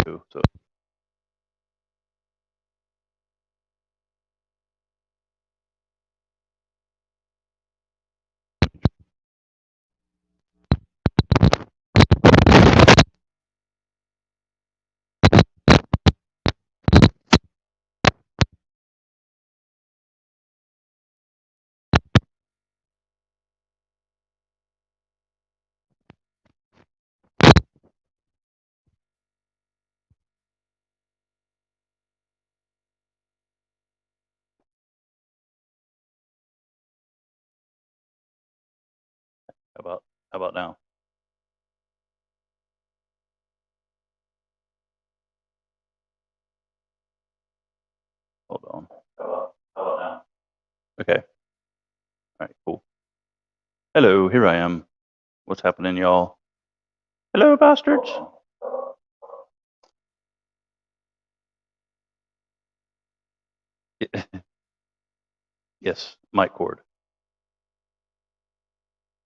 too. So how about now? Hold on. How about now? Okay. All right. Cool. Hello. Here I am. What's happening, y'all? Hello, bastards. Yes, mic cord.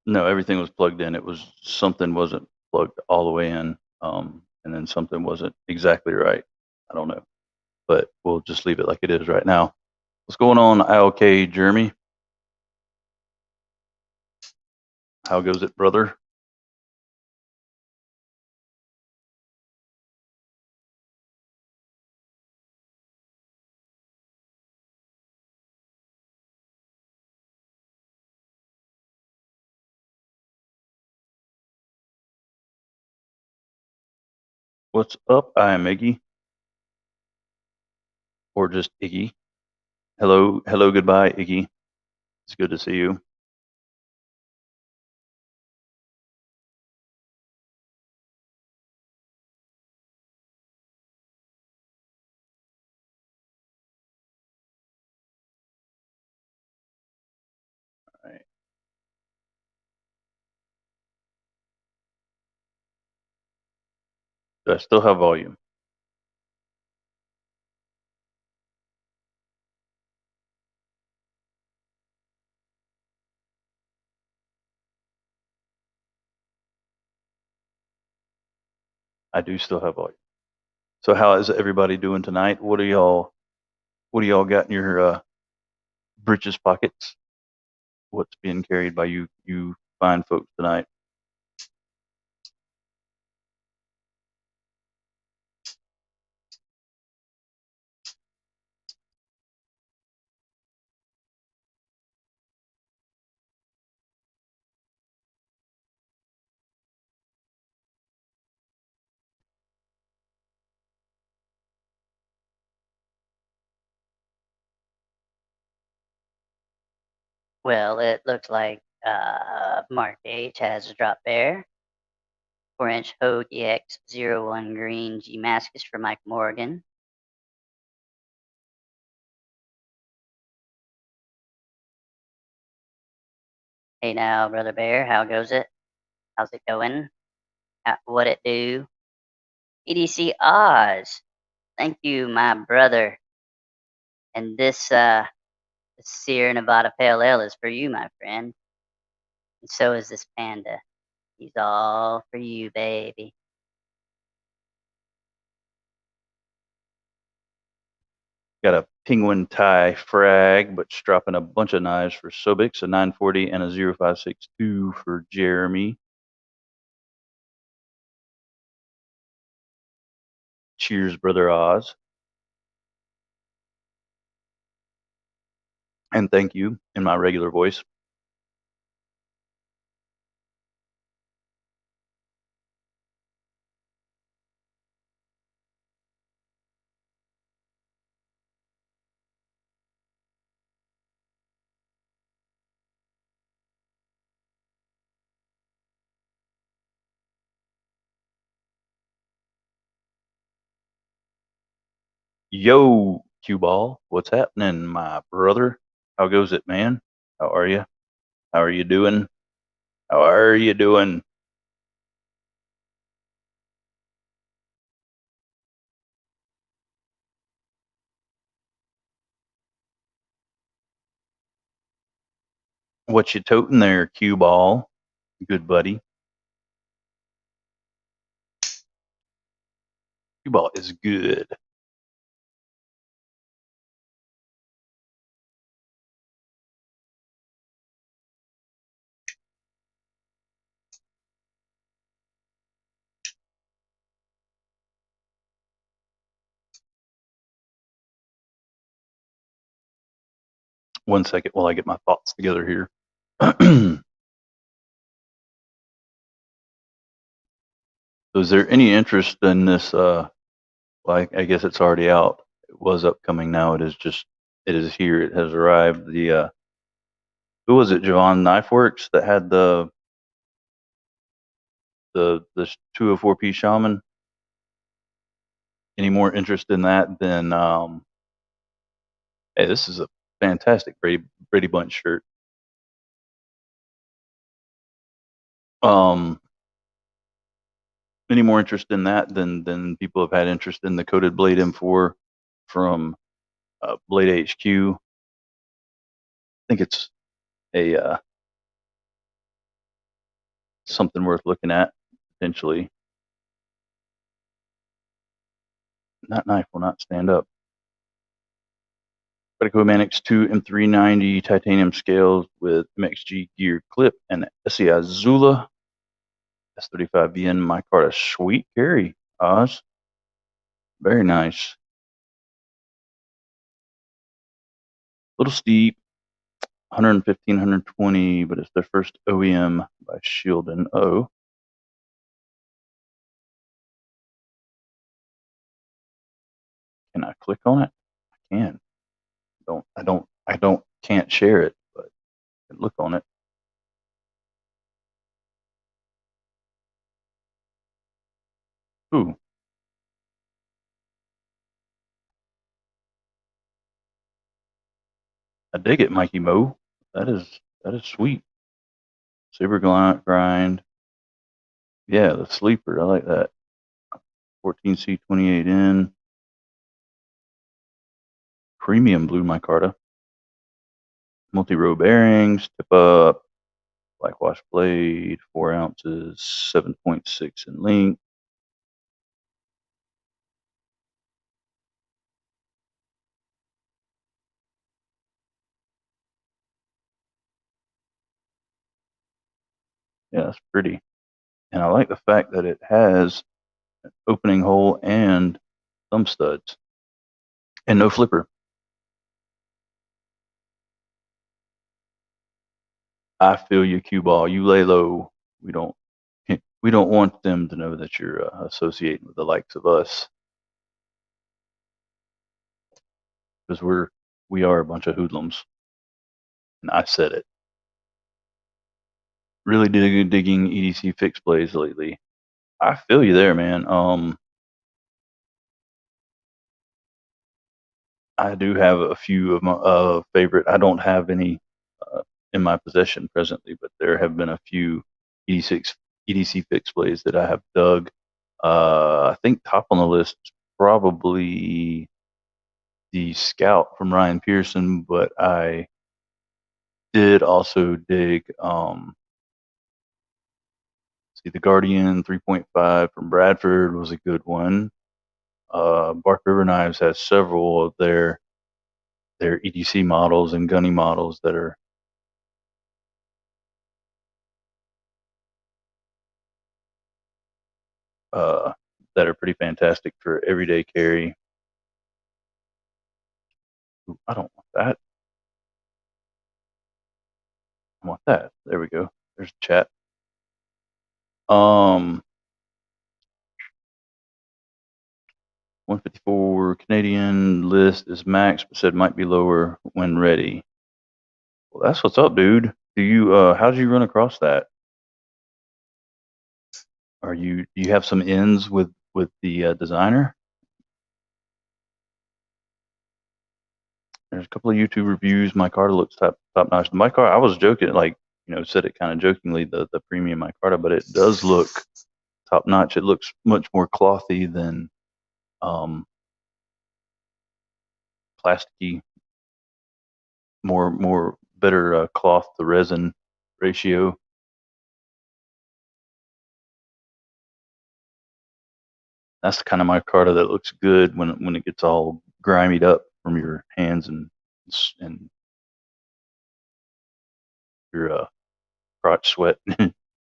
No, everything was plugged in. It was something wasn't plugged all the way in, and then something wasn't exactly right. I don't know, but we'll just leave it like it is right now. What's going on, ILK Jeremy? How goes it, brother? What's up? I am Iggy, or just Iggy. Hello, hello, goodbye, Iggy. It's good to see you. All right. Do I still have volume? I do still have volume. So how is everybody doing tonight? What do y'all got in your breeches pockets? What's being carried by you fine folks tonight? Well, it looks like Mark H has a drop bear. 4-inch Hogue EX01 green G Mascus for Mike Morgan. Hey now, Brother Bear, how goes it? How's it going? What it do? EDC Oz. Thank you, my brother. And this Sierra Nevada Pale Ale is for you, my friend. And so is this panda. He's all for you, baby. Got a penguin tie frag, but dropping a bunch of knives for Sobix, a 940 and a 0562 for Jeremy. Cheers, Brother Oz. And thank you in my regular voice. Yo, Cue Ball, what's happening, my brother? How goes it, man? How are you? How are you doing? How are you doing? What you toting there, Cue Ball? Good buddy. Cue ball is good. One second while I get my thoughts together here. So is there any interest in this? I guess it's already out. It was upcoming. Now it is here. It has arrived. The who was it? Javon Knife Works that had the 204p Shaman. Any more interest in that than hey, this is a fantastic Brady Bunch shirt. Um, any more interest in that than people have had interest in the coated Blade M4 from Blade HQ? I think it's a something worth looking at potentially. That knife will not stand up. Critical Manix 2 M390 titanium scales with MXG gear clip and SEI Zula S35VN micarta. Sweet carry, Oz. Very nice. Little steep, 115, 120, but it's their first OEM by Shield and O. Can I click on it? I can. Can't share it, but I can look on it. Ooh. I dig it, Mikey Mo. That is sweet. Super grind. Yeah, the sleeper. I like that. 14C 28N. Premium blue micarta. Multi-row bearings, tip up, black wash blade, 4 ounces, 7.6 in length. Yeah, that's pretty. And I like the fact that it has an opening hole and thumb studs and no flipper. I feel you, cue ball. You lay low. We don't we don't want them to know that you're associating with the likes of us, because we are a bunch of hoodlums. And I said it. Really digging EDC fixed plays lately. I feel you there, man. I do have a few of my favorite. I don't have any in my possession presently, but there have been a few EDC fixed plays that I have dug. I think top on the list is probably the Scout from Ryan Pearson, but I did also dig see the Guardian 3.5 from Bradford was a good one. Bark River Knives has several of their EDC models and gunny models uh, that are pretty fantastic for everyday carry. Ooh, I don't want that. I want that. There we go. There's the chat. 154 Canadian list is max, but said might be lower when ready. Well, that's what's up, dude. Do you how did you run across that? Do you have some ins with the designer? There's a couple of YouTube reviews. Micarta looks top notch. The micarta, I was joking, like, said it kind of jokingly, the premium micarta, but it does look top notch. It looks much more clothy than plasticky, more better cloth to resin ratio. That's kind of micarta that looks good when it gets all grimied up from your hands and your crotch sweat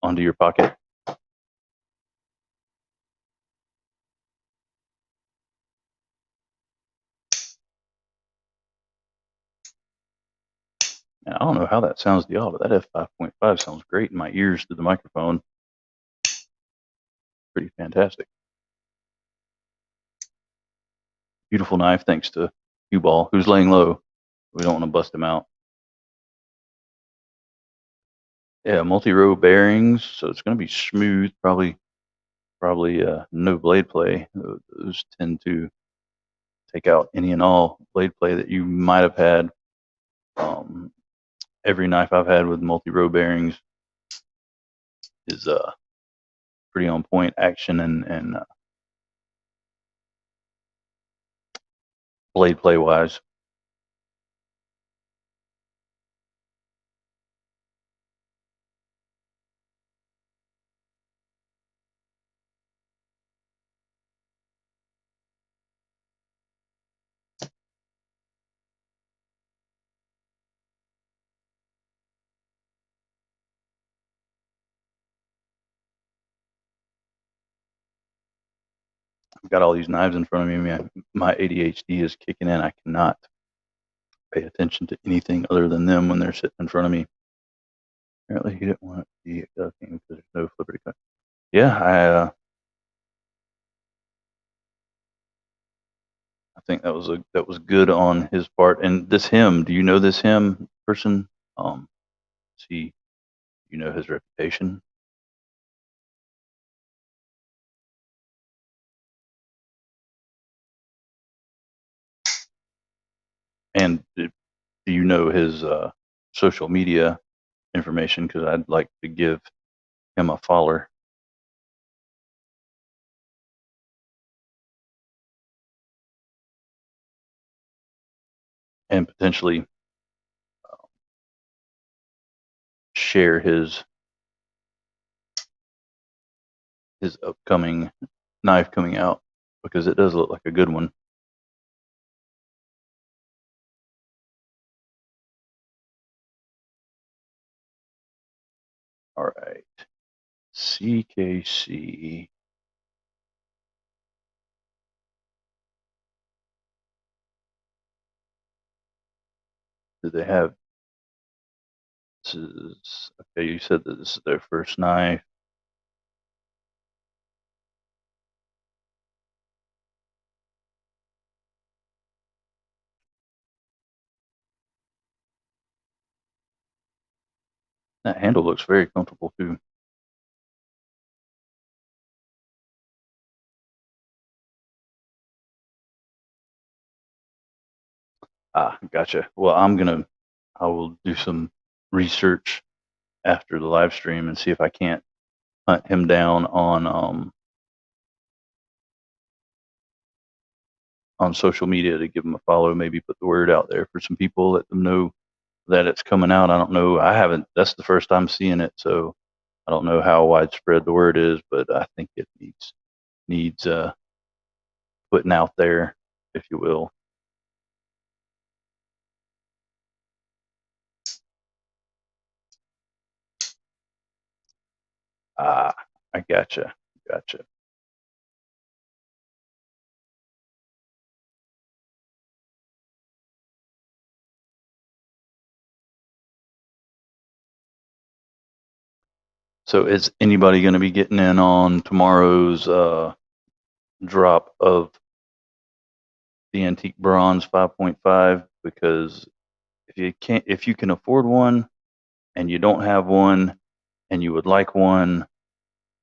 onto your pocket. And I don't know how that sounds to y'all, but that f5.5 sounds great in my ears through the microphone. Pretty fantastic. Beautiful knife, thanks to Cue Ball, who's laying low. We don't want to bust him out. Yeah, multi-row bearings, so it's going to be smooth. Probably no blade play. Those tend to take out any and all blade play that you might have had. Every knife I've had with multi-row bearings is pretty on point action and blade play wise. I've got all these knives in front of me. My ADHD is kicking in. I cannot pay attention to anything other than them when they're sitting in front of me. Apparently, he didn't want the game because there's no flipper to cut. Yeah, I think that was good on his part. And this him, do you know this him person? See, you know his reputation. And do you know his social media information? Because I'd like to give him a follower and potentially share his upcoming knife coming out because it does look like a good one. All right, CKC. Do they have? This is okay. You said that this is their first knife. That handle looks very comfortable too. Ah, gotcha. Well, I will do some research after the live stream and see if I can't hunt him down on social media to give him a follow. Maybe put the word out there for some people, let them know that it's coming out. I don't know. I haven't. That's the first time seeing it, so I don't know how widespread the word is, but I think it needs putting out there, if you will. Ah, I gotcha. Gotcha. So is anybody going to be getting in on tomorrow's drop of the antique bronze 5.5? Because if you can afford one and you don't have one and you would like one,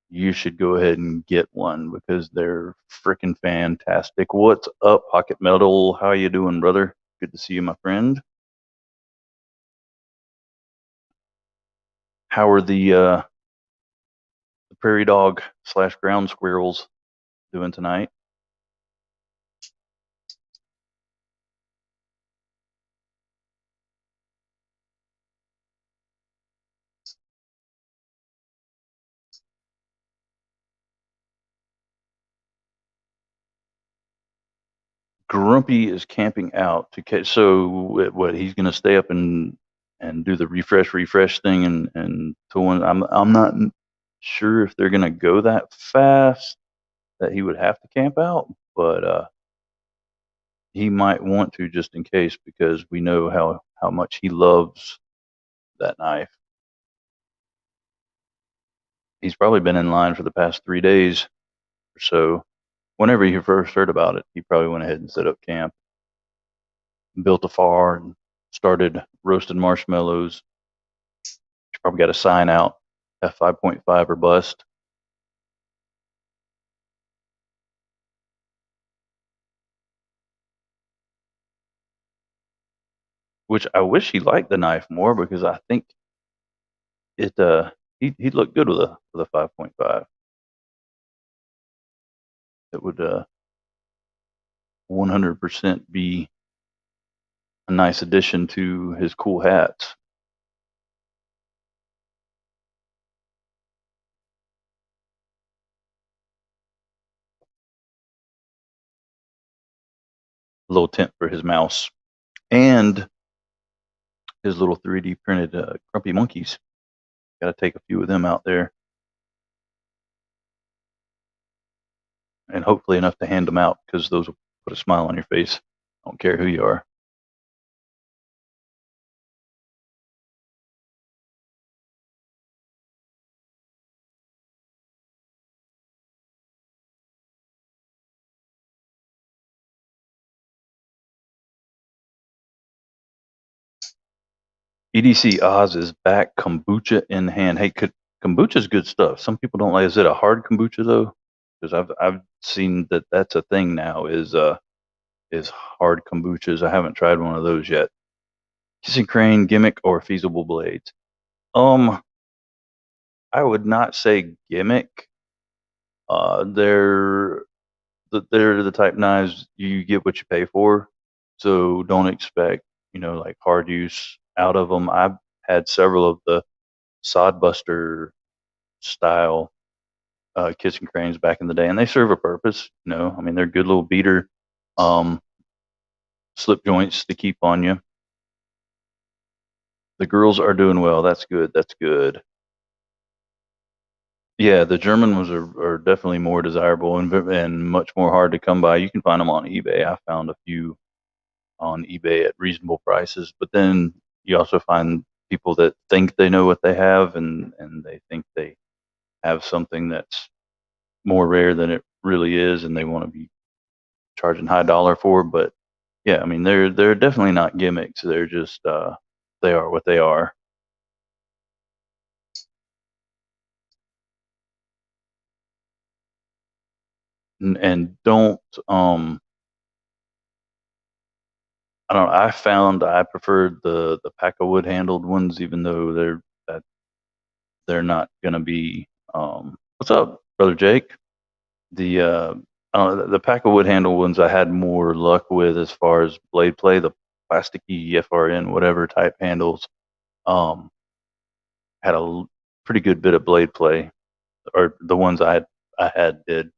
you should go ahead and get one because they're freaking fantastic. What's up, Pocket Metal? How you doing, brother? Good to see you, my friend. How are the prairie dog slash ground squirrels doing tonight? Grumpy is camping out to catch. So what he's going to stay up and do the refresh thing and to when I'm not sure if they're going to go that fast that he would have to camp out, but he might want to just in case because we know how much he loves that knife. He's probably been in line for the past 3 days or so. Whenever he first heard about it, he probably went ahead and set up camp, built a fire, and started roasting marshmallows. He probably got a sign out, F5.5 or bust. Which I wish he liked the knife more because I think it he'd look good with a 5.5. It would 100% be a nice addition to his cool hats. A little tent for his mouse and his little 3D printed grumpy monkeys. Got to take a few of them out there and hopefully enough to hand them out because those will put a smile on your face. I don't care who you are. EDC Oz is back, kombucha in hand. Hey, kombucha's good stuff. Some people don't like. Is it a hard kombucha though? Because I've seen that that's a thing now. Is hard kombuchas. I haven't tried one of those yet. Kissing Crane gimmick or feasible blades? Um, I would not say gimmick. They're they're the type knives you get what you pay for. So don't expect like hard use out of them. I've had several of the sodbuster style kissing cranes back in the day, and they serve a purpose. I mean they're good little beater um, slip joints to keep on you. The girls are doing well. That's good. That's good. Yeah, the German ones are definitely more desirable and much more hard to come by. You can find them on eBay. I found a few on eBay at reasonable prices, but then you also find people that think they know what they have and they think they have something that's more rare than it really is, and they want to be charging high dollar for. But yeah, I mean they're definitely not gimmicks. They're just they are what they are. And don't I don't know. I found I preferred the pack of wood handled ones, even though they're not gonna be. What's up, brother Jake? The I don't know, the pack of wood handled ones I had more luck with as far as blade play. The plasticky FRN whatever type handles um, had pretty good bit of blade play, or the ones I had did,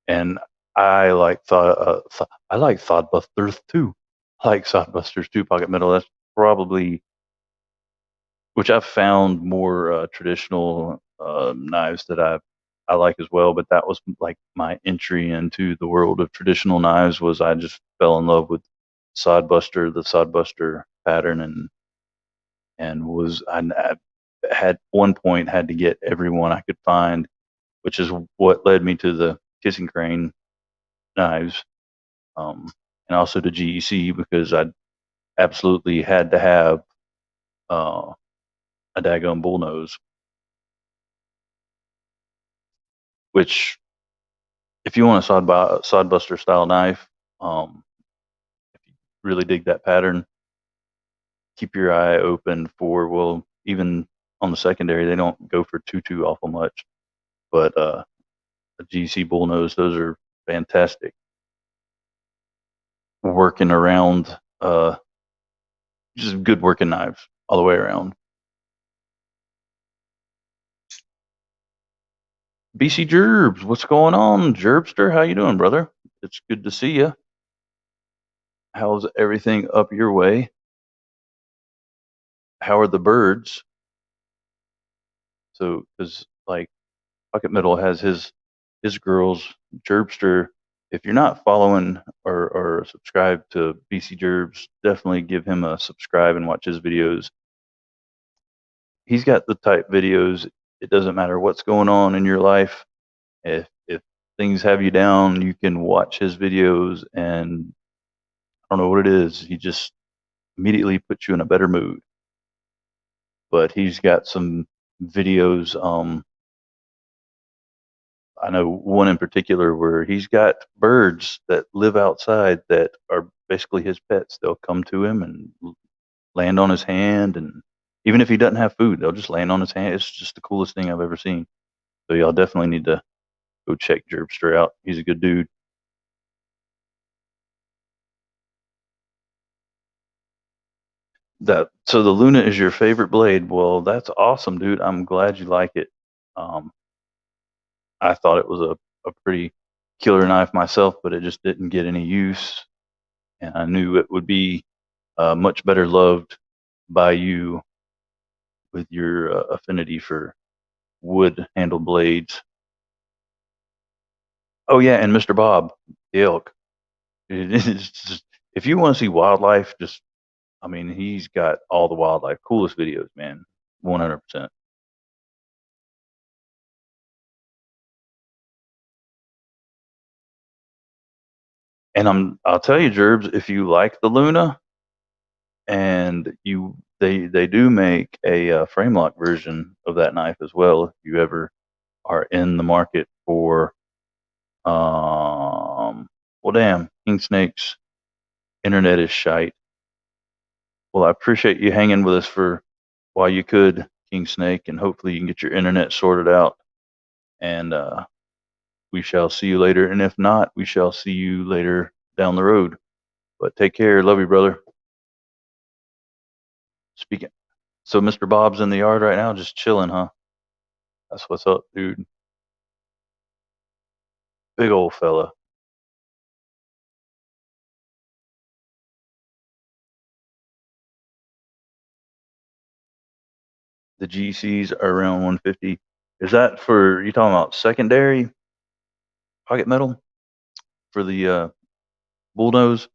and I like Thought too. I like Sodbusters too. Pocket metal. That's probably which I've found more traditional knives that I like as well. But that was like my entry into the world of traditional knives. Was I just fell in love with the Sodbuster pattern, and I had one point had to get everyone I could find, which is what led me to the Kissing Crane knives, and also to GEC because I absolutely had to have uh, a daggone bullnose, which if you want a sodbuster style knife, if you really dig that pattern, keep your eye open for well, even on the secondary, they don't go for too awful much, but a GC bullnose, those are fantastic. Working around, just good working knives all the way around. BC Gerbs, what's going on, Gerbster? How you doing, brother? It's good to see you. How's everything up your way? How are the birds? So, because like Bucket Middle has his girls, Gerbster. If you're not following or subscribed to BC Gerbs, definitely give him a subscribe and watch his videos. He's got the type videos. It doesn't matter what's going on in your life. If things have you down, you can watch his videos, and I don't know what it is. He just immediately puts you in a better mood. But he's got some videos. I know one in particular where he's got birds that live outside that are basically his pets. They'll come to him and land on his hand, and even if he doesn't have food, they'll just land on his hand. It's just the coolest thing I've ever seen. So y'all definitely need to go check Gerbster out. He's a good dude. That so the Luna is your favorite blade. Well, that's awesome, dude. I'm glad you like it. Um, I thought it was a pretty killer knife myself, but it just didn't get any use, and I knew it would be much better loved by you with your affinity for wood handled blades. Oh yeah, and Mr. Bob, the elk. It's just, if you want to see wildlife, just I mean, he's got all the wildlife, coolest videos, man. 100%. And I'll tell you, Gerbs, if you like the Luna, and they do make a frame lock version of that knife as well. If you ever are in the market for well, damn, King Snake's internet is shite. Well, I appreciate you hanging with us for while you could, King Snake, and hopefully you can get your internet sorted out. And we shall see you later. And if not, we shall see you later down the road. But take care. Love you, brother. Speaking. So Mr. Bob's in the yard right now, just chilling, huh? That's what's up, dude. Big old fella. The GCs are around 150. Is that for you talking about secondary pocket metal for the bullnose?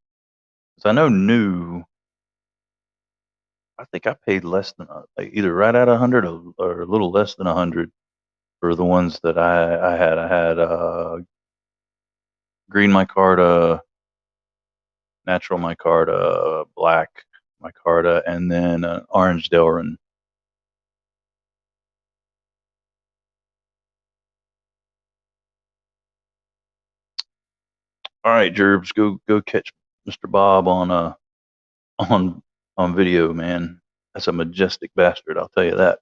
'Cause I know new. I think I paid less than like either right at 100 or a little less than 100 for the ones that I had. I had green micarta, natural micarta, black micarta, and then orange Delrin. All right, Gerbs, go catch Mr. Bob on on video, man. That's a majestic bastard, I'll tell you that.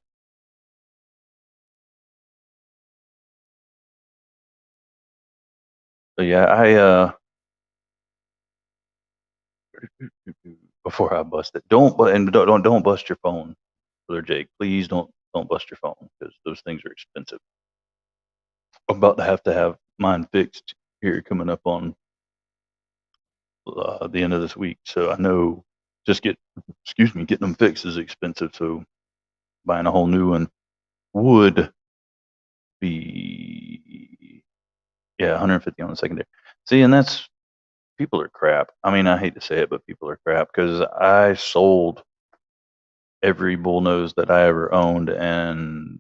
But yeah, I before I bust it, don't bust your phone, brother Jake. Please don't bust your phone because those things are expensive. I'm about to have mine fixed here coming up on the end of this week, so I know just getting them fixed is expensive. So buying a whole new one would be yeah 150 on the secondary. See, and that's people are crap. I mean, I hate to say it, but people are crap because I sold every bullnose that I ever owned, and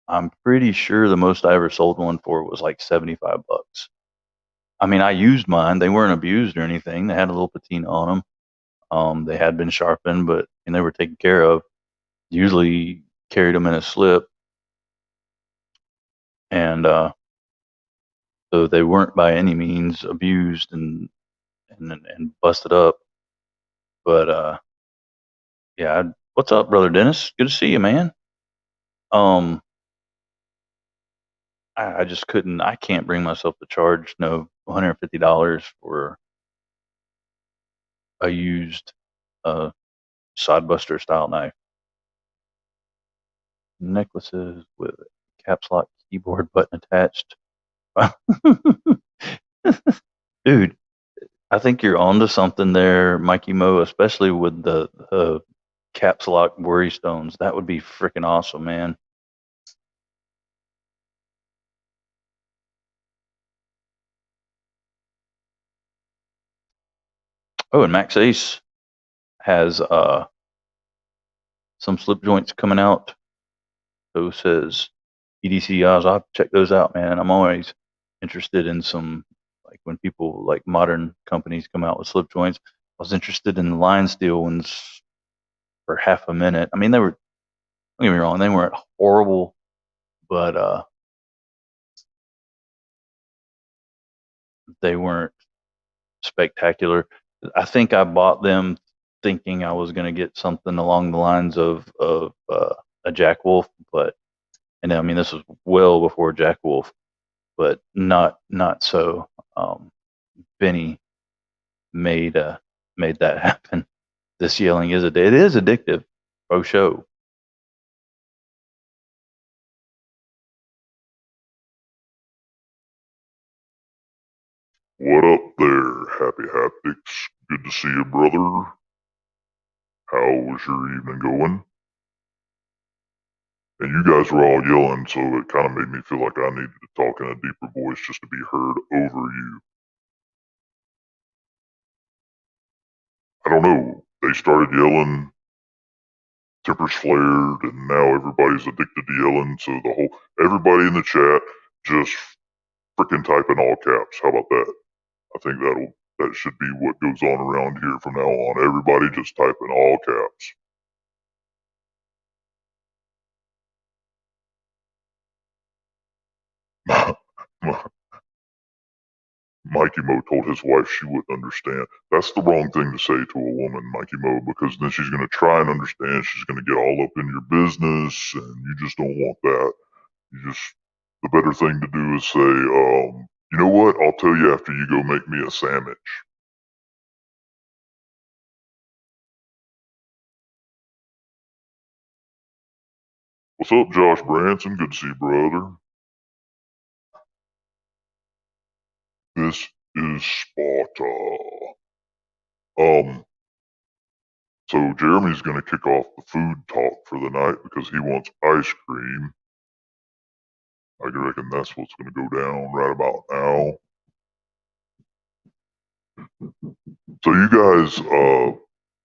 I'm pretty sure the most I ever sold one for was like 75 bucks. I mean, I used mine. They weren't abused or anything. They had a little patina on them. They had been sharpened, but and they were taken care of. Usually carried them in a slip, and so they weren't by any means abused and busted up. But yeah, what's up, brother Dennis? Good to see you, man. Um, I just couldn't. I can't bring myself to charge no $150 for a used uh, sodbuster style knife. Necklaces with caps lock keyboard button attached. Dude, I think you're onto something there, Mikey Mo, especially with the caps lock worry stones. That would be freaking awesome, man. Oh, and Max Ace has some slip joints coming out. So says EDC Oz. I'll have to check those out, man. I'm always interested in some, like when people like modern companies come out with slip joints. I was interested in the line steel ones for half a minute. I mean, they were, don't get me wrong, they weren't horrible, but they weren't spectacular. I think I bought them thinking I was going to get something along the lines of a Jack Wolf, but and I mean this was well before Jack Wolf, but not so. Benny made made that happen. This yelling is it is addictive, pro show. What up there, Happy Haptics? Good to see you, brother. How was your evening going? And you guys were all yelling, so it kind of made me feel like I needed to talk in a deeper voice just to be heard over you. I don't know. They started yelling, tempers flared, and now everybody's addicted to yelling, so everybody in the chat just freaking type in all caps. How about that? I think that should be what goes on around here from now on. Everybody just type in all caps. Mikey Mo told his wife she wouldn't understand. That's the wrong thing to say to a woman, Mikey Mo, because then she's going to try and understand. She's going to get all up in your business, and you just don't want that. The better thing to do is say, you know what? I'll tell you after you go make me a sandwich. What's up, Josh Branson? Good to see you, brother. This is Sparta. So Jeremy's going to kick off the food talk for the night because he wants ice cream. I reckon that's what's going to go down right about now. So you guys,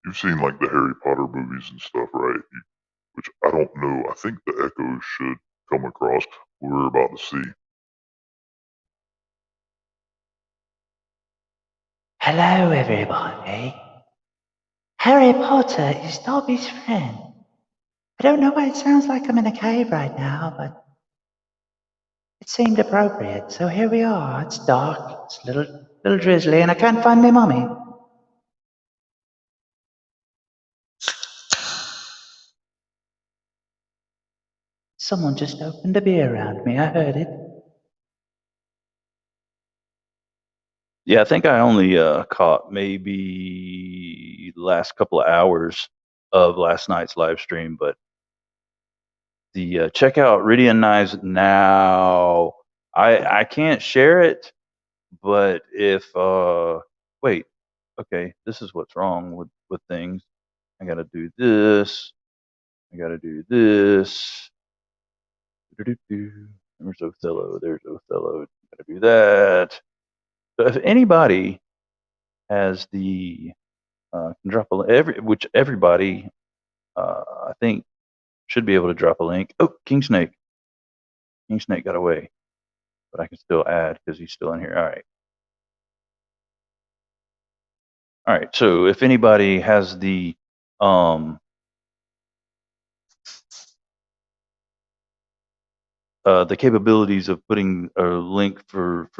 you've seen like the Harry Potter movies and stuff, right? Which I don't know. I think the echoes should come across. We're about to see. Hello, everybody. Harry Potter is Dobby's friend. I don't know why it sounds like I'm in a cave right now, but it seemed appropriate. So here we are. It's dark, it's a little drizzly, and I can't find my mummy. Someone just opened a beer around me. I heard it. Yeah, I think I only caught maybe the last couple of hours of last night's live stream, but the check out Ridian Knives now. I can't share it, but if wait, okay, this is what's wrong with things. I gotta do this. I gotta do this. There's Othello. There's Othello. Gotta do that. So if anybody has the can drop a which everybody I think should be able to drop a link. Oh, King Snake. King Snake got away, but I can still add because he's still in here. All right. All right. So if anybody has the capabilities of putting a link for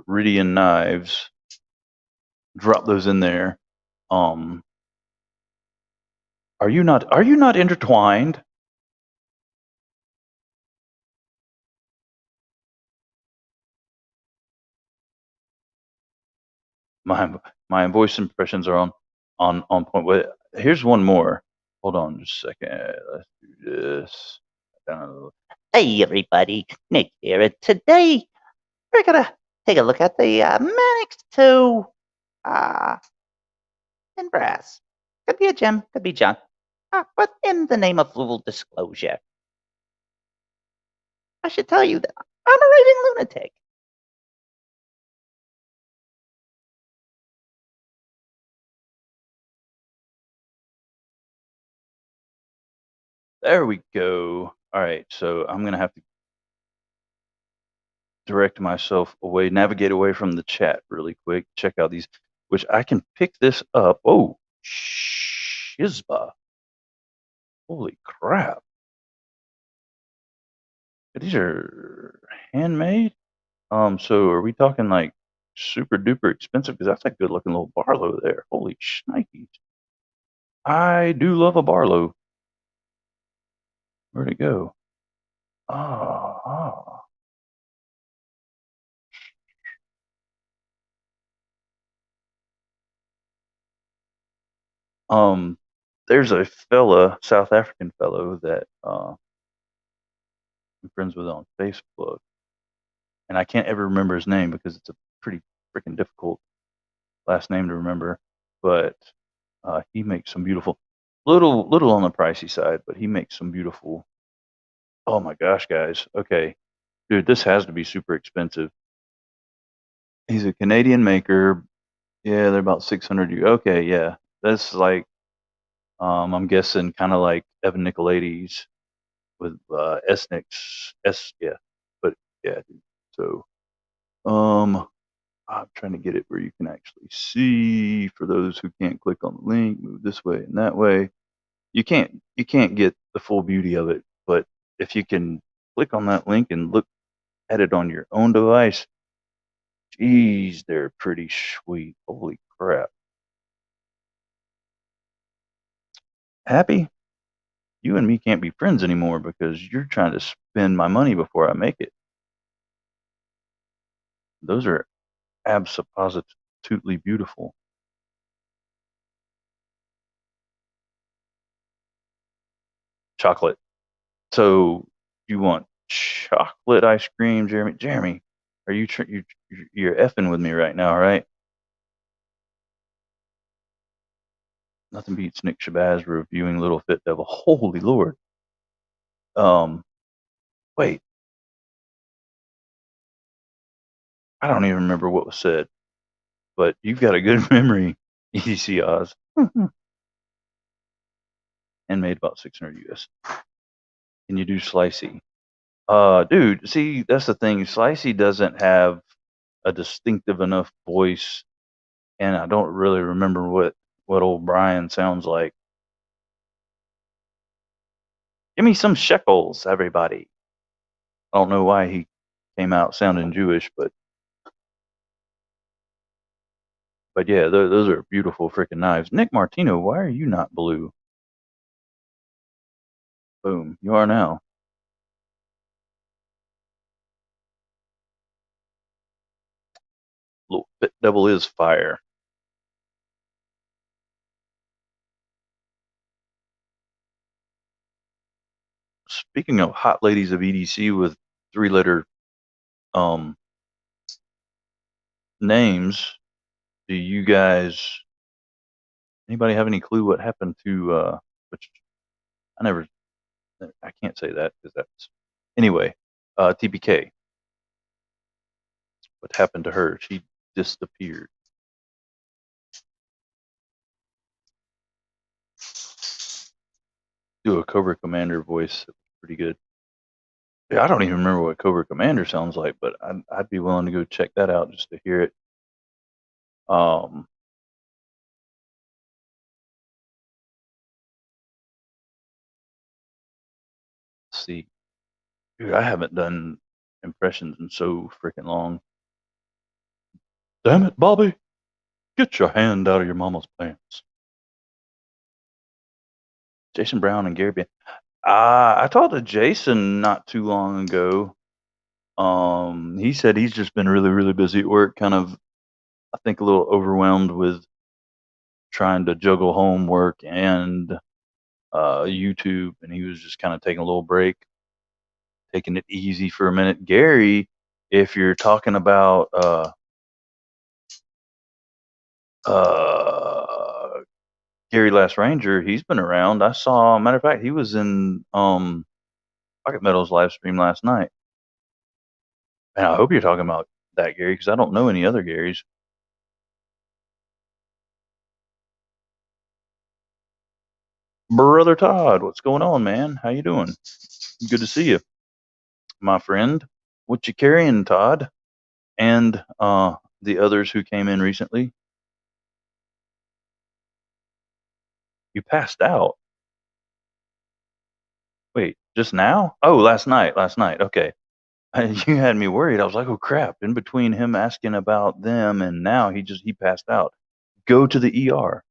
Ridian Knives, drop those in there. Are you not intertwined? My voice impressions are on point. Wait, here's one more. Hold on just a second. Let's do this. Hey, everybody. Nick here. And today, we're going to take a look at the Manix 2 In brass. Could be a gem, could be junk. But in the name of full disclosure, I should tell you that I'm a raving lunatic. There we go. All right, so I'm gonna have to direct myself away, navigate away from the chat really quick. Check out these, which I can pick this up. Oh, shizba! Holy crap! These are handmade. So are we talking like super duper expensive? Because that's a good looking little Barlow there. Holy shnikes! I do love a Barlow. Where'd it go? Ah. There's a fella, South African fellow that I'm friends with on Facebook, and I can't ever remember his name because it's a pretty freaking difficult last name to remember. But he makes some beautiful, little on the pricey side, but he makes some beautiful. Oh my gosh, guys! Okay, dude, this has to be super expensive. He's a Canadian maker. Yeah, they're about 600 U. Okay, yeah, that's like I'm guessing kind of like Evan Nicolaides with Esnix S. Yeah, but yeah, dude. So I'm trying to get it where you can actually see. For those who can't click on the link, move this way and that way. You can't get the full beauty of it, but if you can click on that link and look at it on your own device, geez, they're pretty sweet. Holy crap! Happy? You and me can't be friends anymore because you're trying to spend my money before I make it. Those are absolutely beautiful. Chocolate. So you want chocolate ice cream, Jeremy? Jeremy, are you're effing with me right now, right? Nothing beats Nick Shabazz reviewing Little Fit Devil. Holy Lord. Um, wait, I don't even remember what was said, but you've got a good memory, EDC Oz. And made about 600 US. Can you do slicey? Dude, see, that's the thing. Slicey doesn't have a distinctive enough voice, and I don't really remember what old Brian sounds like. Give me some shekels, everybody. I don't know why he came out sounding Jewish, but yeah, those are beautiful freaking knives. Nick Martino, why are you not blue? Boom, you are now. Little Fit Devil is fire. Speaking of hot ladies of EDC with 3-letter names, do you guys anybody have any clue what happened to which I never I can't say that because that's anyway, TPK. What happened to her? She disappeared. Do a Cobra Commander voice. Pretty good. Yeah, I don't even remember what Cobra Commander sounds like, but I'd be willing to go check that out just to hear it. Let's see. Dude, I haven't done impressions in so freaking long. Damn it, Bobby. Get your hand out of your mama's pants. Jason Brown and Gary. I talked to Jason not too long ago. He said he's just been really, really busy at work, kind of, I think, a little overwhelmed with trying to juggle homework and YouTube, and he was just kind of taking a little break, taking it easy for a minute. Gary, if you're talking about Gary Last Ranger, he's been around. I saw, matter of fact, he was in Pocket Metal's live stream last night. And I hope you're talking about that Gary, because I don't know any other Garys. Brother Todd, what's going on, man? How you doing? Good to see you, my friend. What you carrying, Todd? And the others who came in recently. You passed out. Wait, just now? Oh, last night. Last night. Okay. You had me worried. I was like, oh crap. In between him asking about them and now he passed out. Go to the ER.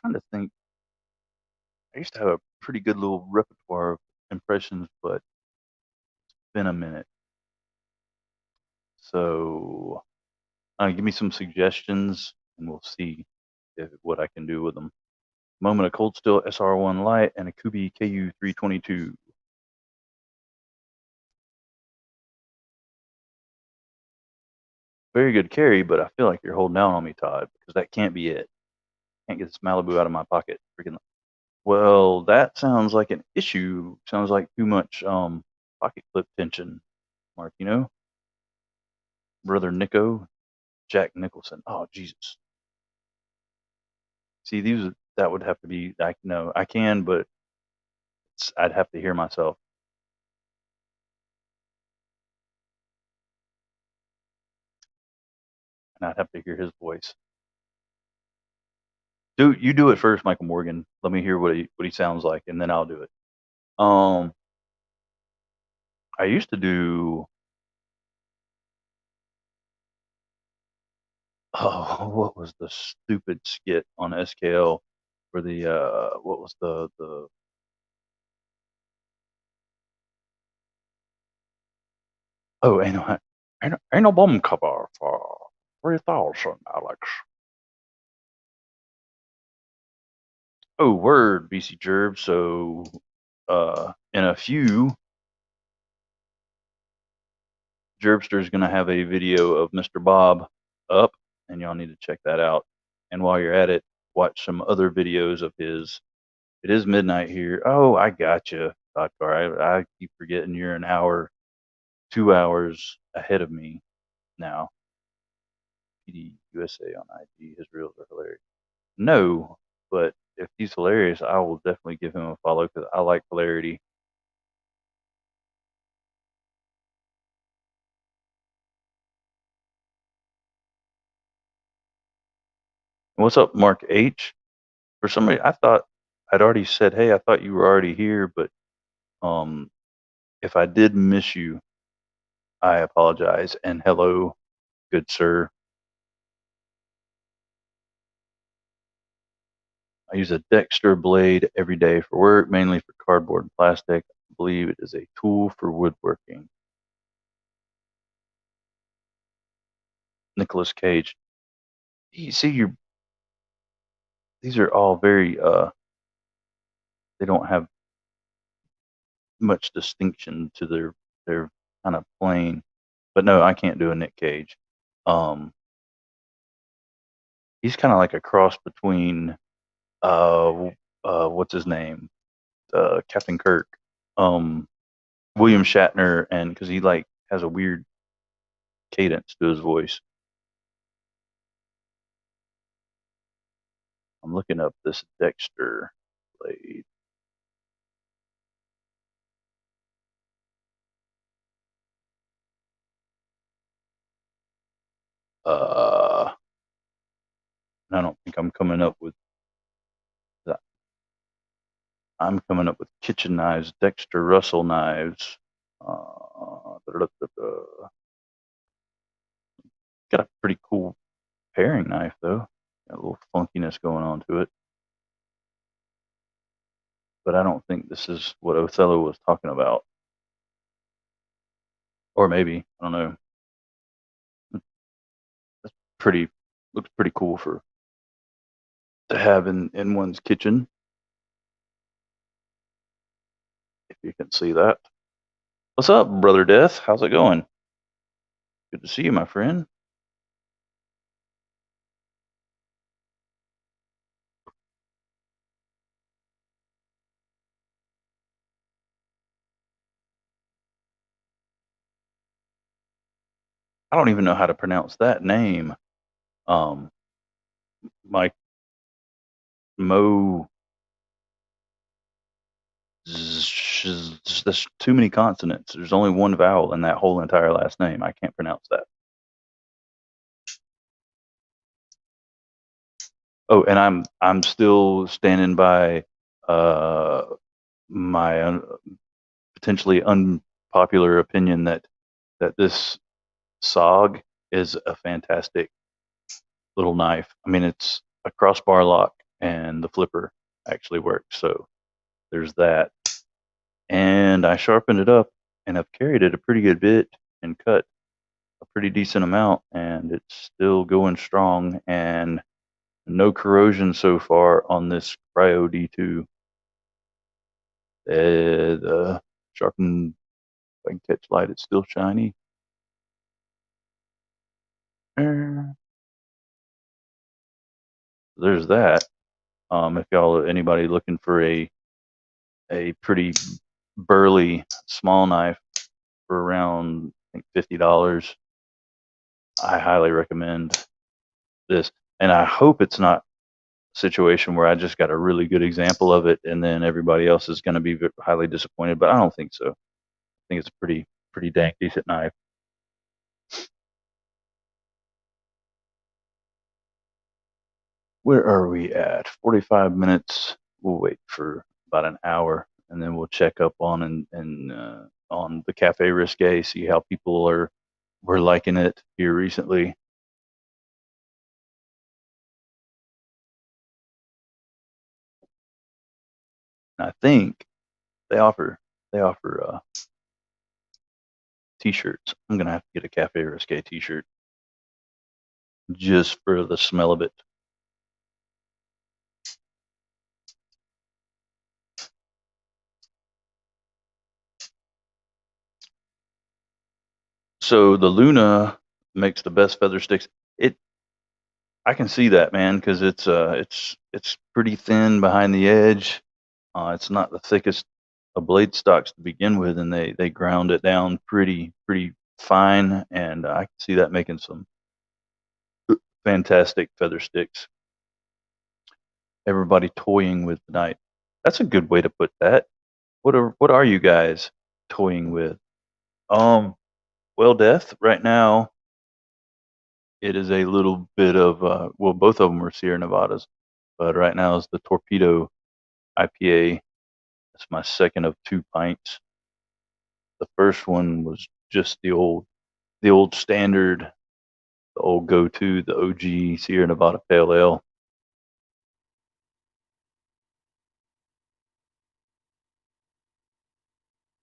Trying to think. I used to have a pretty good little repertoire of impressions, but it's been a minute. So give me some suggestions and we'll see what I can do with them. Moment of Cold Steel SR1 Light and a Kubi KU322. Very good carry, but I feel like you're holding down on me, Todd, because that can't be it. Can't get this Malibu out of my pocket. Freaking. Well, that sounds like an issue. Sounds like too much pocket clip tension, Mark. You know, brother Nico, Jack Nicholson. Oh Jesus. See, that would have to be. I know I can, but I'd have to hear myself, and I'd have to hear his voice. You do it first, Michael Morgan. Let me hear what he sounds like, and then I'll do it. I used to do. Oh, what was the stupid skit on SKL for the what was the oh ain't no bomb cover for 3,000, Alex. Oh word, BC Jerb. So in a few, Jerbster's gonna have a video of Mr. Bob up, and y'all need to check that out. And while you're at it, watch some other videos of his. It is midnight here. Oh, I gotcha, Todd. I keep forgetting you're an hour, 2 hours ahead of me now. PD USA on IG. His reels are hilarious. No, but if he's hilarious, I will definitely give him a follow because I like hilarity. What's up, Mark H? For somebody, I thought I'd already said, hey, I thought you were already here, but um, if I did miss you, I apologize. And hello, good sir. I use a Dexter blade every day for work, mainly for cardboard and plastic. I believe it is a tool for woodworking. Nicolas Cage. You see, these are all very they don't have much distinction to their kind of plain. But no, I can't do a Nick Cage. Um, he's kind of like a cross between what's his name, Captain Kirk, um, William Shatner, and because he like has a weird cadence to his voice. I'm looking up this Dexter blade. I don't think I'm coming up with that. I'm coming up with kitchen knives, Dexter Russell knives. Got a pretty cool paring knife though. Got a little funkiness going on to it. but I don't think this is what Othello was talking about. Or maybe, I don't know. That's pretty, looks pretty cool for to have in one's kitchen, if you can see that. What's up, Brother Death? How's it going? Good to see you, my friend. I don't even know how to pronounce that name. Mike Mo. There's too many consonants. There's only one vowel in that whole entire last name. I can't pronounce that. Oh, and I'm still standing by my potentially unpopular opinion that this SOG is a fantastic little knife. I mean, it's a crossbar lock and the flipper actually works. So there's that. And I sharpened it up and I've carried it a pretty good bit and cut a pretty decent amount, and it's still going strong and no corrosion so far on this Cryo D2. The sharpened, if I can catch light, it's still shiny. There's that. If y'all, anybody looking for a pretty burly small knife for around, I think, $50, I highly recommend this. And I hope it's not a situation where I just got a really good example of it and then everybody else is going to be highly disappointed, but I don't think so. I think it's a pretty dang decent knife. Where are we at? 45 minutes. We'll wait for about an hour and then we'll check up on on the Cafe Risque, see how people were liking it here recently. And I think they offer t-shirts. I'm gonna have to get a Cafe Risque t-shirt just for the smell of it. So the Luna makes the best feather sticks. I can see that, man, because it's pretty thin behind the edge. It's not the thickest of blade stocks to begin with, and they ground it down pretty fine, and I can see that making some fantastic feather sticks. Everybody toying with tonight. That's a good way to put that. What are you guys toying with? Well, Death, right now it is a little bit of well, both of them are Sierra Nevadas, but right now is the Torpedo IPA. That's my second of 2 pints. The first one was just the old standard, the old go-to, the OG Sierra Nevada Pale Ale.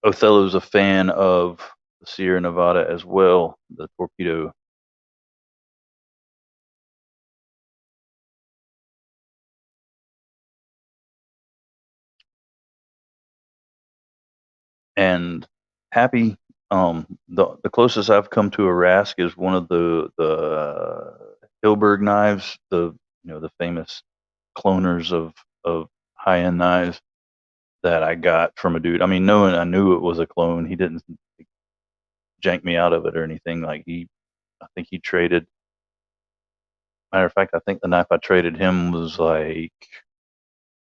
Othello's a fan of the Sierra Nevada as well, the Torpedo. And happy. The closest I've come to a Rask is one of the Hilberg knives, the famous cloners of high end knives that I got from a dude. I mean, knowing I knew it was a clone, he didn't jank me out of it or anything. I think he traded. Matter of fact, I think the knife I traded him was like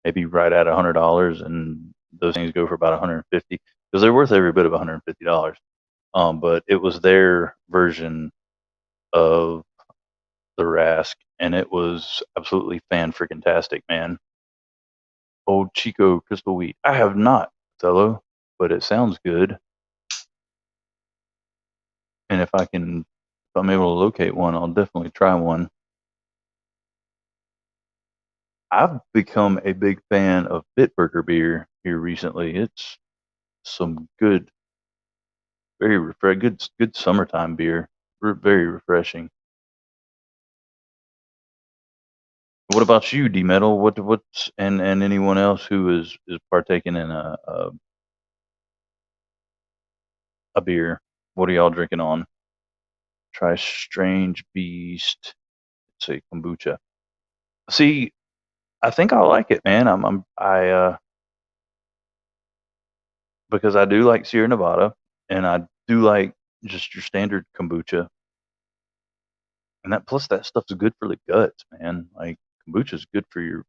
maybe right at $100, and those things go for about 150 because they're worth every bit of $150. But it was their version of the Rask, and it was absolutely fan freaking tastic, man. Old Chico Crystal Wheat. I have not, Othello, but it sounds good. And if I'm able to locate one, I'll definitely try one. I've become a big fan of Bitburger beer here recently. It's some good, good summertime beer. Very refreshing. What about you, D Metal? What's and anyone else who is partaking in a beer? What are y'all drinking on? Try Strange Beast. Say kombucha. See, I think I like it, man. Because I do like Sierra Nevada, and I do like just your standard kombucha, and that plus that stuff's good for the guts, man. Like kombucha's good for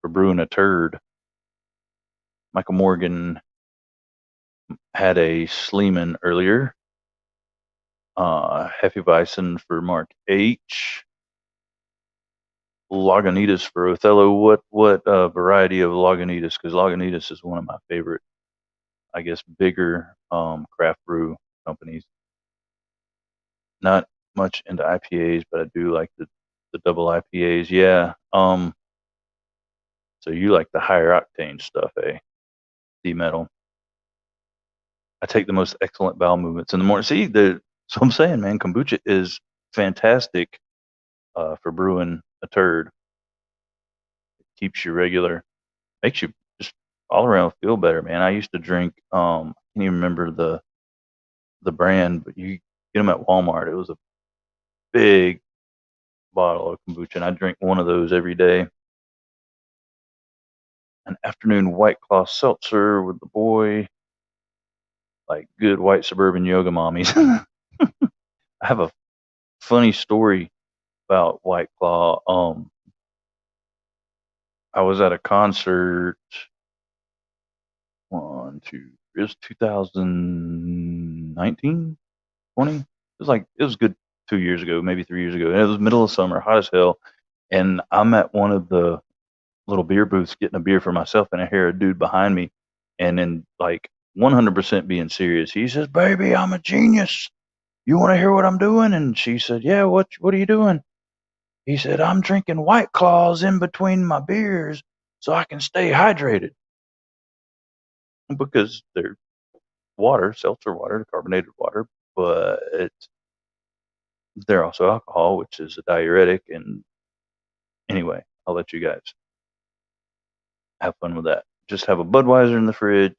brewing a turd. Michael Morgan had a Sleeman earlier. Hefeweizen for Mark H. Lagunitas for Othello. What variety of Lagunitas? Because Lagunitas is one of my favorite, I guess, bigger craft brew companies. Not much into IPAs, but I do like the double IPAs. Yeah. So you like the higher octane stuff, eh? D metal. I take the most excellent bowel movements in the morning. See, so I'm saying, man, kombucha is fantastic for brewing a turd. It keeps you regular, makes you just all around feel better, man. I used to drink, I can't even remember the brand, but you get them at Walmart. It was a big bottle of kombucha, and I drink one of those every day. An afternoon White Claw seltzer with the boy, like good white suburban yoga mommies. I have a funny story about White Claw. I was at a concert. It was 2019, 20. It was good 2 years ago, maybe 3 years ago. And it was middle of summer, hot as hell. And I'm at one of the little beer booths getting a beer for myself, and I hear a dude behind me, and then like 100% being serious, he says, "Baby, I'm a genius. You want to hear what I'm doing?" And she said, "Yeah, what are you doing?" He said, "I'm drinking White Claws in between my beers so I can stay hydrated." Because they're water, seltzer water, carbonated water, but they're also alcohol, which is a diuretic. And anyway, I'll let you guys have fun with that. Just have Budweiser in the fridge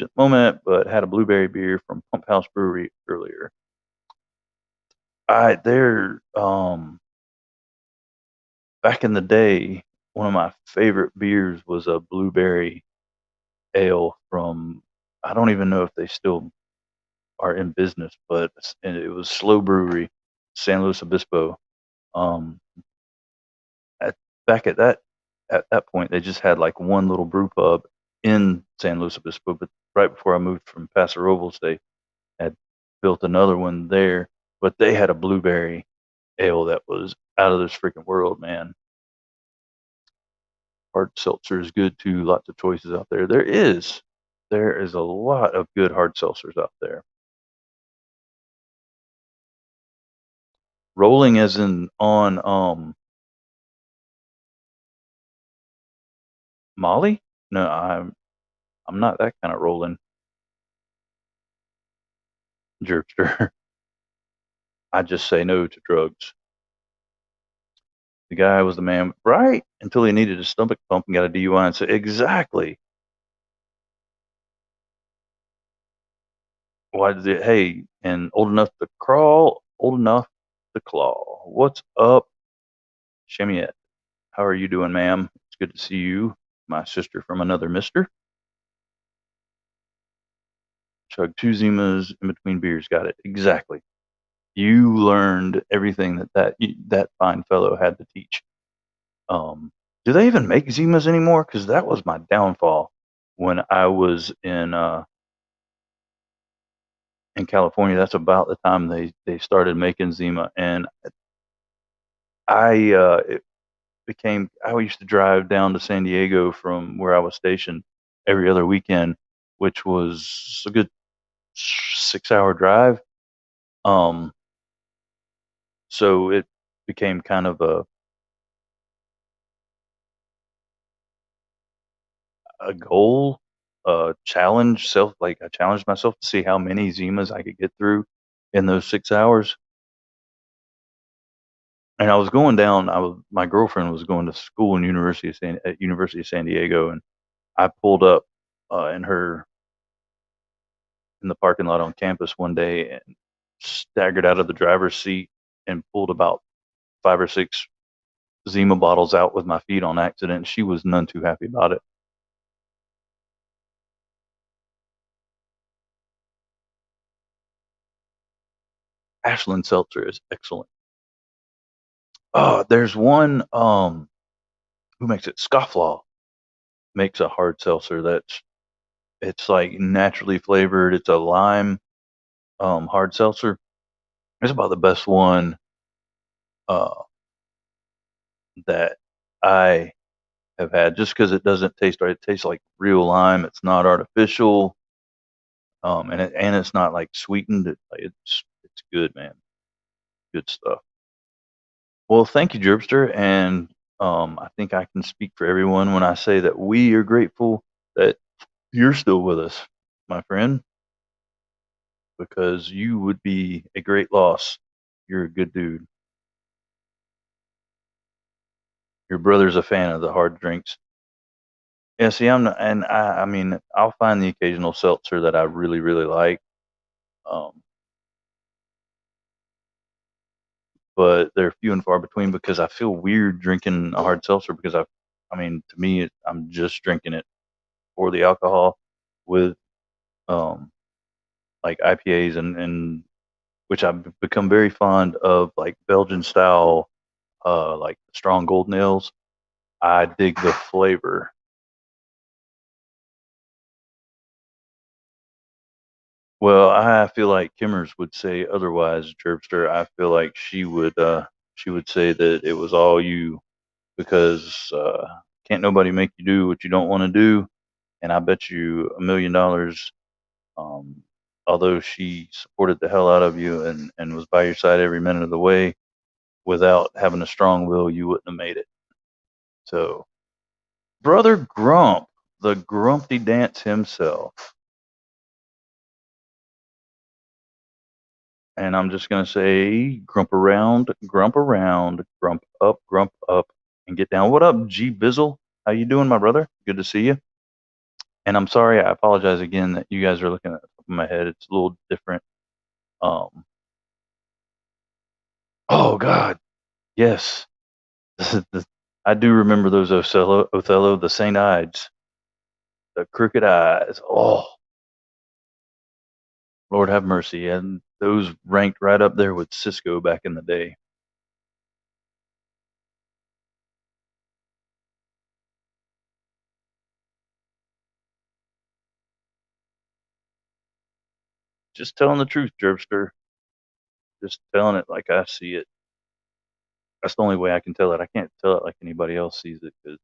at the moment, but had a blueberry beer from Pump House Brewery earlier. They're back in the day, one of my favorite beers was a blueberry ale from, I don't even know if they still are in business, but and it was Slow Brewery, San Luis Obispo. Um, at back at that point, they just had like one little brew pub in San Luis Obispo, but right before I moved from Paso Robles, they had built another one there. But they had a blueberry ale that was out of this freaking world, man. Hard seltzer is good too. Lots of choices out there. There is a lot of good hard seltzers out there. Rolling as in on Molly? No, I'm not that kind of rolling jerkster. I just say no to drugs. The guy was the man, right? Until he needed a stomach pump and got a DUI and said, exactly. Why did it? Hey, and old enough to crawl, old enough to claw. What's up, Shemiette? How are you doing, ma'am? It's good to see you, my sister from another mister. Chug two Zimas in between beers. Got it. Exactly. You learned everything that fine fellow had to teach. Do they even make Zimas anymore? Because that was my downfall when I was in California. That's about the time they started making Zima, and it became. I used to drive down to San Diego from where I was stationed every other weekend, which was a good 6 hour drive. Um, so it became kind of a goal, challenge self. Like I challenged myself to see how many Zimas I could get through in those 6 hours. And I was going down. My girlfriend was going to school in University of San Diego, and I pulled up in her in the parking lot on campus one day and staggered out of the driver's seat and pulled about 5 or 6 Zima bottles out with my feet on accident. She was none too happy about it. Ashland Seltzer is excellent. There's one who makes it? Scofflaw makes a hard seltzer it's like naturally flavored. It's a lime hard seltzer. It's about the best one uh that I have had just because it doesn't taste right. It tastes like real lime. It's not artificial. And it's not like sweetened. It's good, man. Good stuff. Well, thank you, Gerbster, and I think I can speak for everyone when I say that we are grateful that you're still with us, my friend, because you would be a great loss. You're a good dude. Your brother's a fan of the hard drinks. Yeah, see, I'm not, and I mean, I'll find the occasional seltzer that I really, really like. Um, but they're few and far between because I feel weird drinking a hard seltzer because I mean, to me, I'm just drinking it for the alcohol with um, like IPAs and which I've become very fond of, like Belgian style, like strong golden ales. I dig the flavor. Well, I feel like Kimmers would say otherwise, Jerpster. I feel like she would say that it was all you because can't nobody make you do what you don't want to do. And I bet you $1 million, um, although she supported the hell out of you and was by your side every minute of the way, without having a strong will, you wouldn't have made it. So, Brother Grump, the Grumpy Dance himself. And I'm just going to say grump around, grump up, and get down. What up, G Bizzle? How you doing, my brother? Good to see you. And I'm sorry, I apologize again that you guys are looking at the top of my head. It's a little different. Um, oh God, yes. I do remember those Othello, the Saint Ides, the crooked eyes. Oh, Lord have mercy. And those ranked right up there with Cisco back in the day. Just telling the truth, Jervster. Just telling it like I see it. That's the only way I can tell it. I can't tell it like anybody else sees it because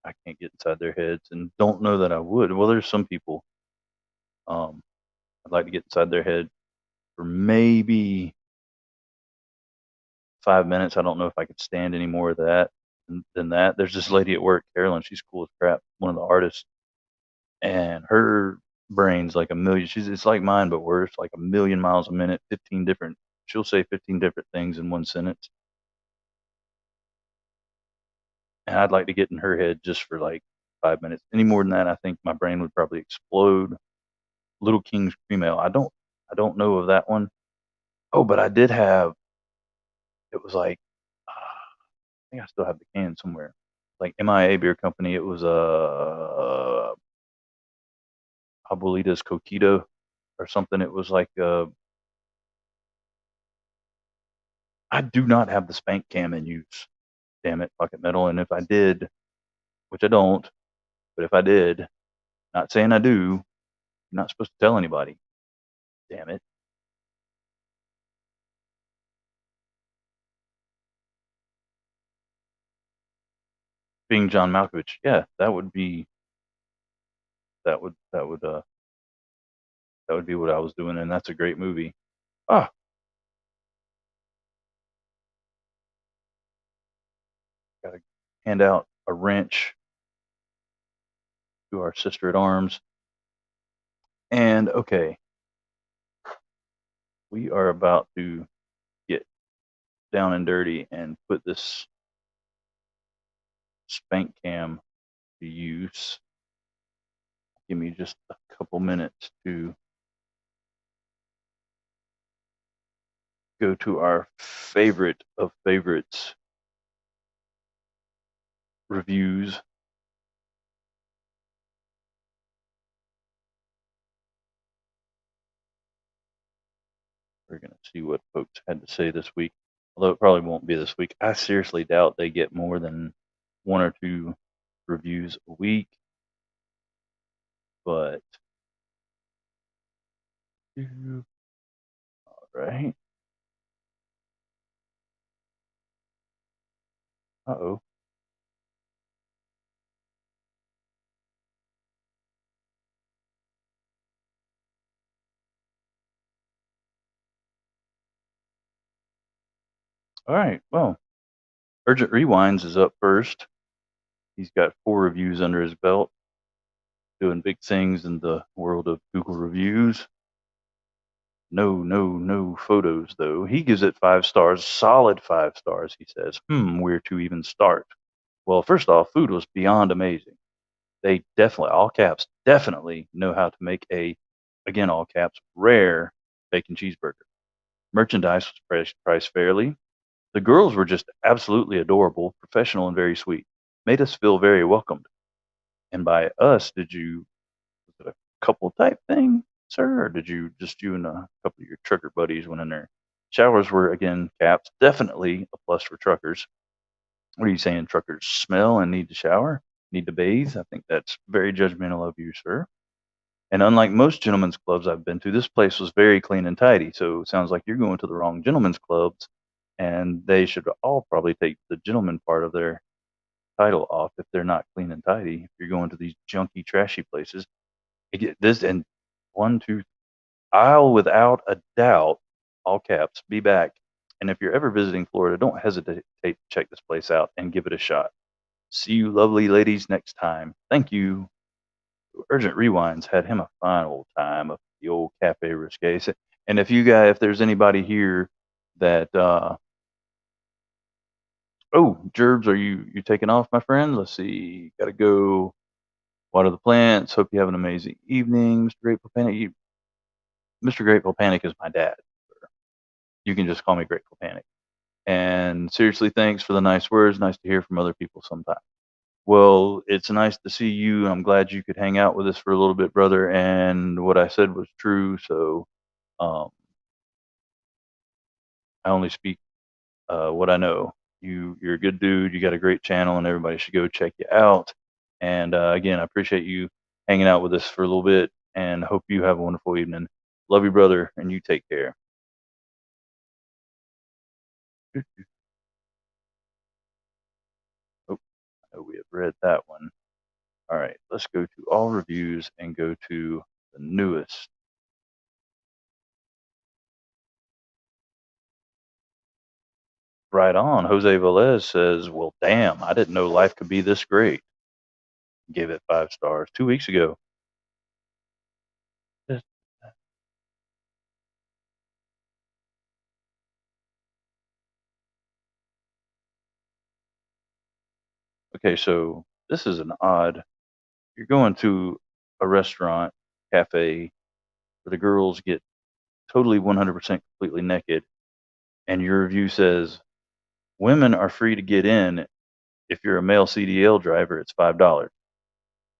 I can't get inside their heads and don't know that I would. Well, there's some people um, I'd like to get inside their head for maybe 5 minutes. I don't know if I could stand any more of that than that. There's this lady at work, Carolyn. She's cool as crap. One of the artists, and her brain's like a million. It's like mine, but worse. Like a million miles a minute. 15 different. She'll say 15 different things in one sentence. And I'd like to get in her head just for like 5 minutes. Any more than that, I think my brain would probably explode. Little King's Cream Ale. I don't know of that one. Oh, but I did have. It was like I think I still have the can somewhere. Like MIA Beer Company. It was a Abuelita's Coquito or something. It was like I do not have the spank cam in use. Damn it, Pocket Metal. And if I did, which I don't, but if I did, not saying I do, you're not supposed to tell anybody. Damn it. Being John Malkovich, yeah, that would that would uh that would be what I was doing, and that's a great movie. Ah, gotta hand out a wrench to our sister at arms. And okay, we are about to get down and dirty and put this spank cam to use. Give me just a couple minutes to go to our favorite of favorites reviews. We're going to see what folks had to say this week, although it probably won't be this week. I seriously doubt they get more than 1 or 2 reviews a week, but all right. Uh-oh. All right. Well, Urgent Rewinds is up first. He's got 4 reviews under his belt, doing big things in the world of Google reviews. No photos, though. He gives it 5 stars, solid 5 stars, he says. Where to even start? Well, first off, food was beyond amazing. They definitely, all caps, definitely know how to make a, again, all caps, rare bacon cheeseburger. Merchandise was priced fairly. The girls were just absolutely adorable, professional, and very sweet. Made us feel very welcomed. And by us, was it a couple type thing, sir? Or did you just you and a couple of your trucker buddies went in there? Showers were, again, caps, definitely a plus for truckers. What are you saying? Truckers smell and need to shower? Need to bathe? I think that's very judgmental of you, sir. And unlike most gentlemen's clubs I've been to, this place was very clean and tidy. So it sounds like you're going to the wrong gentlemen's clubs, and they should all probably take the gentleman part of their title off if they're not clean and tidy. If you're going to these junky, trashy places, this and 1, 2, I'll without a doubt, all caps, be back. And if you're ever visiting Florida, don't hesitate to check this place out and give it a shot. See you lovely ladies next time. Thank you. Urgent Rewinds had him a fine old time up at the old Cafe Risque. And if there's anybody here that, oh, Gerbs, are you taking off, my friend? Let's see. Got to go water the plants. Hope you have an amazing evening, Mr. Grateful Panic. Mr. Grateful Panic is my dad. You can just call me Grateful Panic. And seriously, thanks for the nice words. Nice to hear from other people sometime. Well, it's nice to see you. I'm glad you could hang out with us for a little bit, brother. And what I said was true. So I only speak what I know. You're a good dude. You got a great channel, and everybody should go check you out. And again, I appreciate you hanging out with us for a little bit, and hope you have a wonderful evening. Love you, brother, and you take care. Oh, I know we have read that one. All right, let's go to all reviews and go to the newest. Right on. Jose Velez says, well, damn, I didn't know life could be this great. Gave it 5 stars 2 weeks ago. Okay, so this is an odd. You're going to a restaurant, cafe, where the girls get totally 100% completely naked, and your review says, women are free to get in. If you're a male CDL driver, it's $5.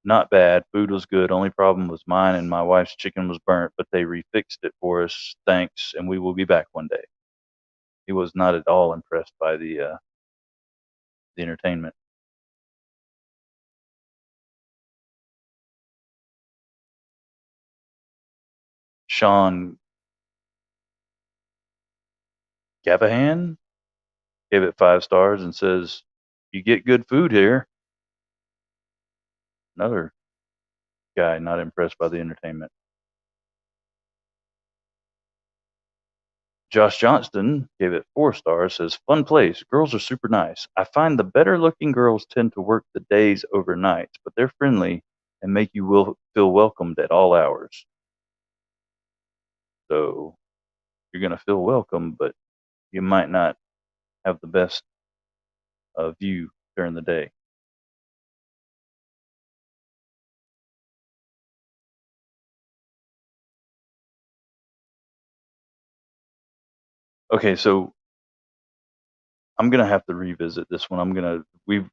Not bad. Food was good. Only problem was mine and my wife's chicken was burnt, but they refixed it for us. Thanks, and we will be back one day. He was not at all impressed by the entertainment. Sean Gavahan gave it 5 stars and says, you get good food here. Another guy not impressed by the entertainment. Josh Johnston gave it 4 stars, says, fun place. Girls are super nice. I find the better looking girls tend to work the days overnight, but they're friendly and make you feel welcomed at all hours. So you're going to feel welcome, but you might not have the best view during the day. Okay, so I'm gonna have to revisit this one. We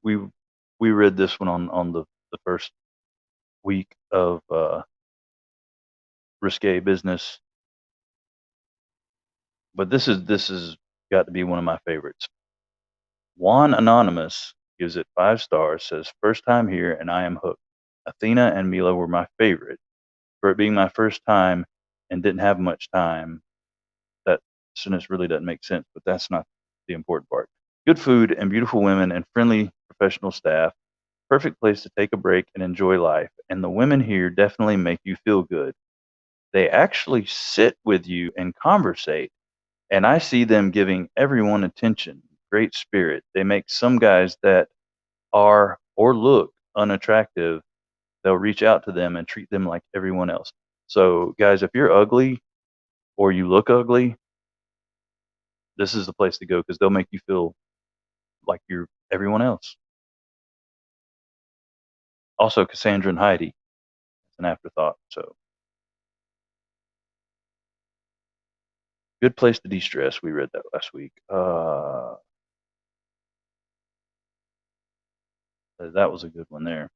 read this one on the first week of Risque Business, but this is got to be one of my favorites. Juan Anonymous gives it 5 stars. Says first time here and I am hooked. Athena and Mila were my favorite. For it being my first time and didn't have much time, that sentence really doesn't make sense, but that's not the important part. Good food and beautiful women and friendly professional staff. Perfect place to take a break and enjoy life. And the women here definitely make you feel good. They actually sit with you and conversate. And I see them giving everyone attention. Great spirit. They make some guys that are or look unattractive, they'll reach out to them and treat them like everyone else. So, guys, if you're ugly or you look ugly, this is the place to go because they'll make you feel like you're everyone else. Also, Cassandra and Heidi, it's an afterthought. So, good place to de-stress. We read that last week. That was a good one there.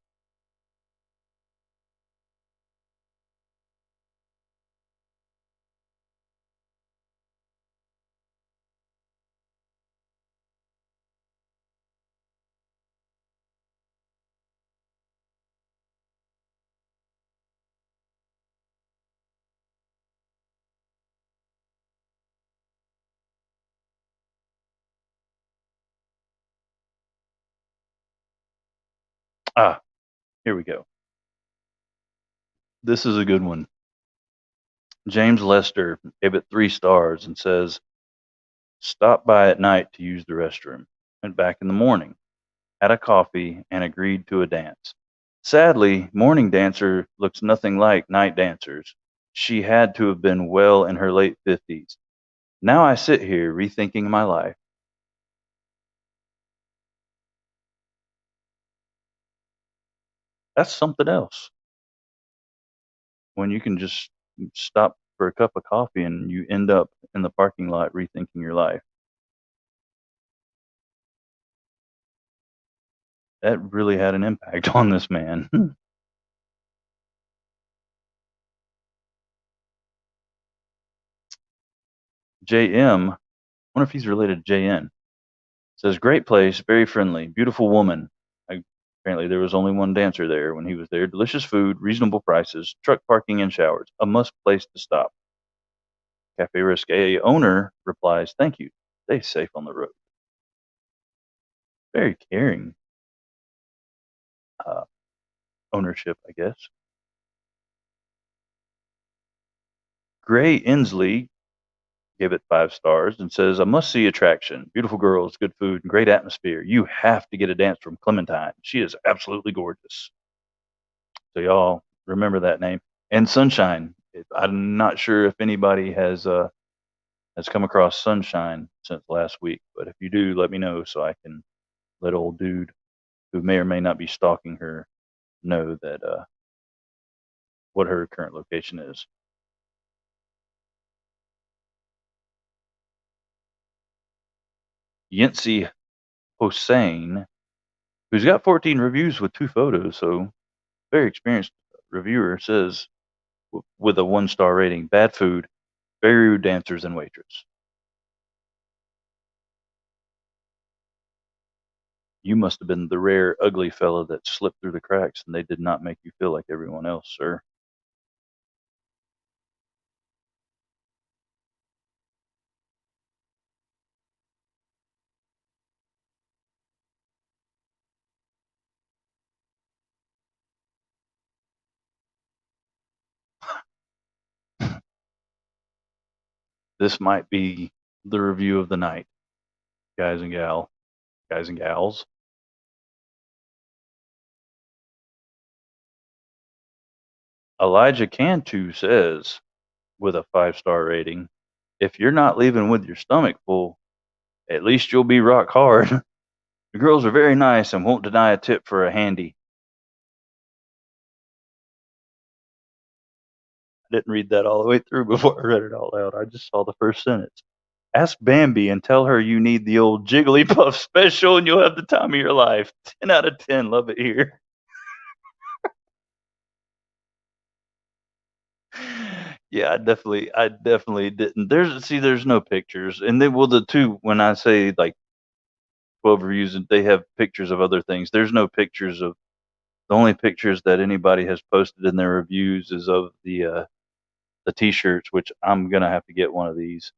Ah, here we go. This is a good one. James Lester gave it 3 stars and says, stopped by at night to use the restroom. Went back in the morning, had a coffee, and agreed to a dance. Sadly, morning dancer looks nothing like night dancers. She had to have been well in her late 50s. Now I sit here rethinking my life. That's something else. When you can just stop for a cup of coffee and you end up in the parking lot rethinking your life. That really had an impact on this man. JM, wonder if he's related to JN. Says great place, very friendly, beautiful woman. Apparently there was only one dancer there when he was there. Delicious food, reasonable prices, truck parking and showers. A must place to stop. Cafe Risque owner replies, thank you. Stay safe on the road. Very caring ownership, I guess. Gray Inslee gave it 5 stars and says, a must see attraction. Beautiful girls, good food, and great atmosphere. You have to get a dance from Clementine. She is absolutely gorgeous. So, y'all remember that name. And Sunshine. I'm not sure if anybody has come across Sunshine since last week, but if you do, let me know so I can let old dude who may or may not be stalking her know that what her current location is. Yincy Hossein, who's got 14 reviews with 2 photos, so very experienced reviewer, says with a 1-star rating, bad food, very rude dancers and waitress. You must have been the rare ugly fellow that slipped through the cracks and they did not make you feel like everyone else, sir. This might be the review of the night, guys and gals. Elijah Cantu says, with a 5-star rating, if you're not leaving with your stomach full, at least you'll be rock hard. The girls are very nice and won't deny a tip for a handy. I didn't read that all the way through before I read it out loud. I just saw the first sentence. Ask Bambi and tell her you need the old Jigglypuff special and you'll have the time of your life. 10 out of 10. Love it here. Yeah, I definitely didn't. There's no pictures. And then, well, the two, when I say like 12 reviews, they have pictures of other things. There's no pictures of, the only pictures that anybody has posted in their reviews is of the t-shirts, which I'm going to have to get one of these.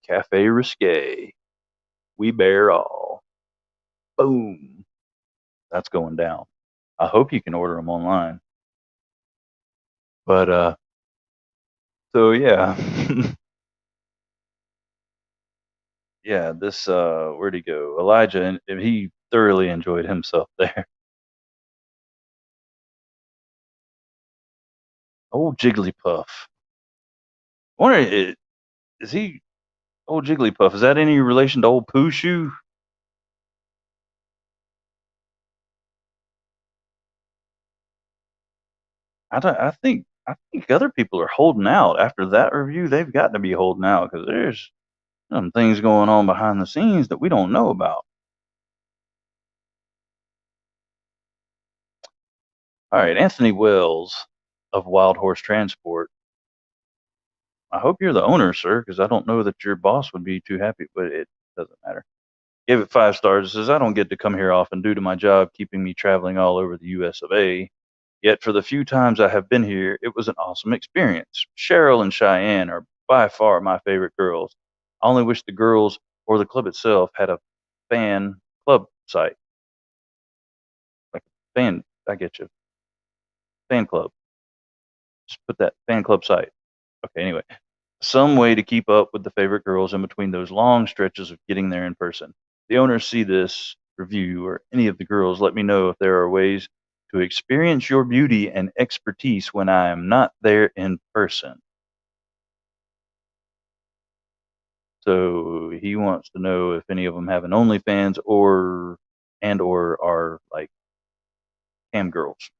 Cafe Risque. We bear all. Boom. That's going down. I hope you can order them online. But so yeah. Yeah, this where'd he go? Elijah, and he thoroughly enjoyed himself there. Old Jigglypuff. I wonder, is he old Jigglypuff? Is that any relation to old Pooh? I think other people are holding out after that review. They've got to be holding out because there's some things going on behind the scenes that we don't know about. All right, Anthony Wells of Wild Horse Transport. I hope you're the owner, sir, because I don't know that your boss would be too happy, but it doesn't matter. Gave it 5 stars. It says, I don't get to come here often due to my job keeping me traveling all over the US of A. Yet for the few times I have been here, it was an awesome experience. Cheryl and Cheyenne are by far my favorite girls. I only wish the girls or the club itself had a fan club site. Like fan, I get you. Fan club. Just put that fan club site. Okay, anyway. Some way to keep up with the favorite girls in between those long stretches of getting there in person. The owners see this review or any of the girls, let me know if there are ways to experience your beauty and expertise when I am not there in person. So he wants to know if any of them have an OnlyFans or are like cam girls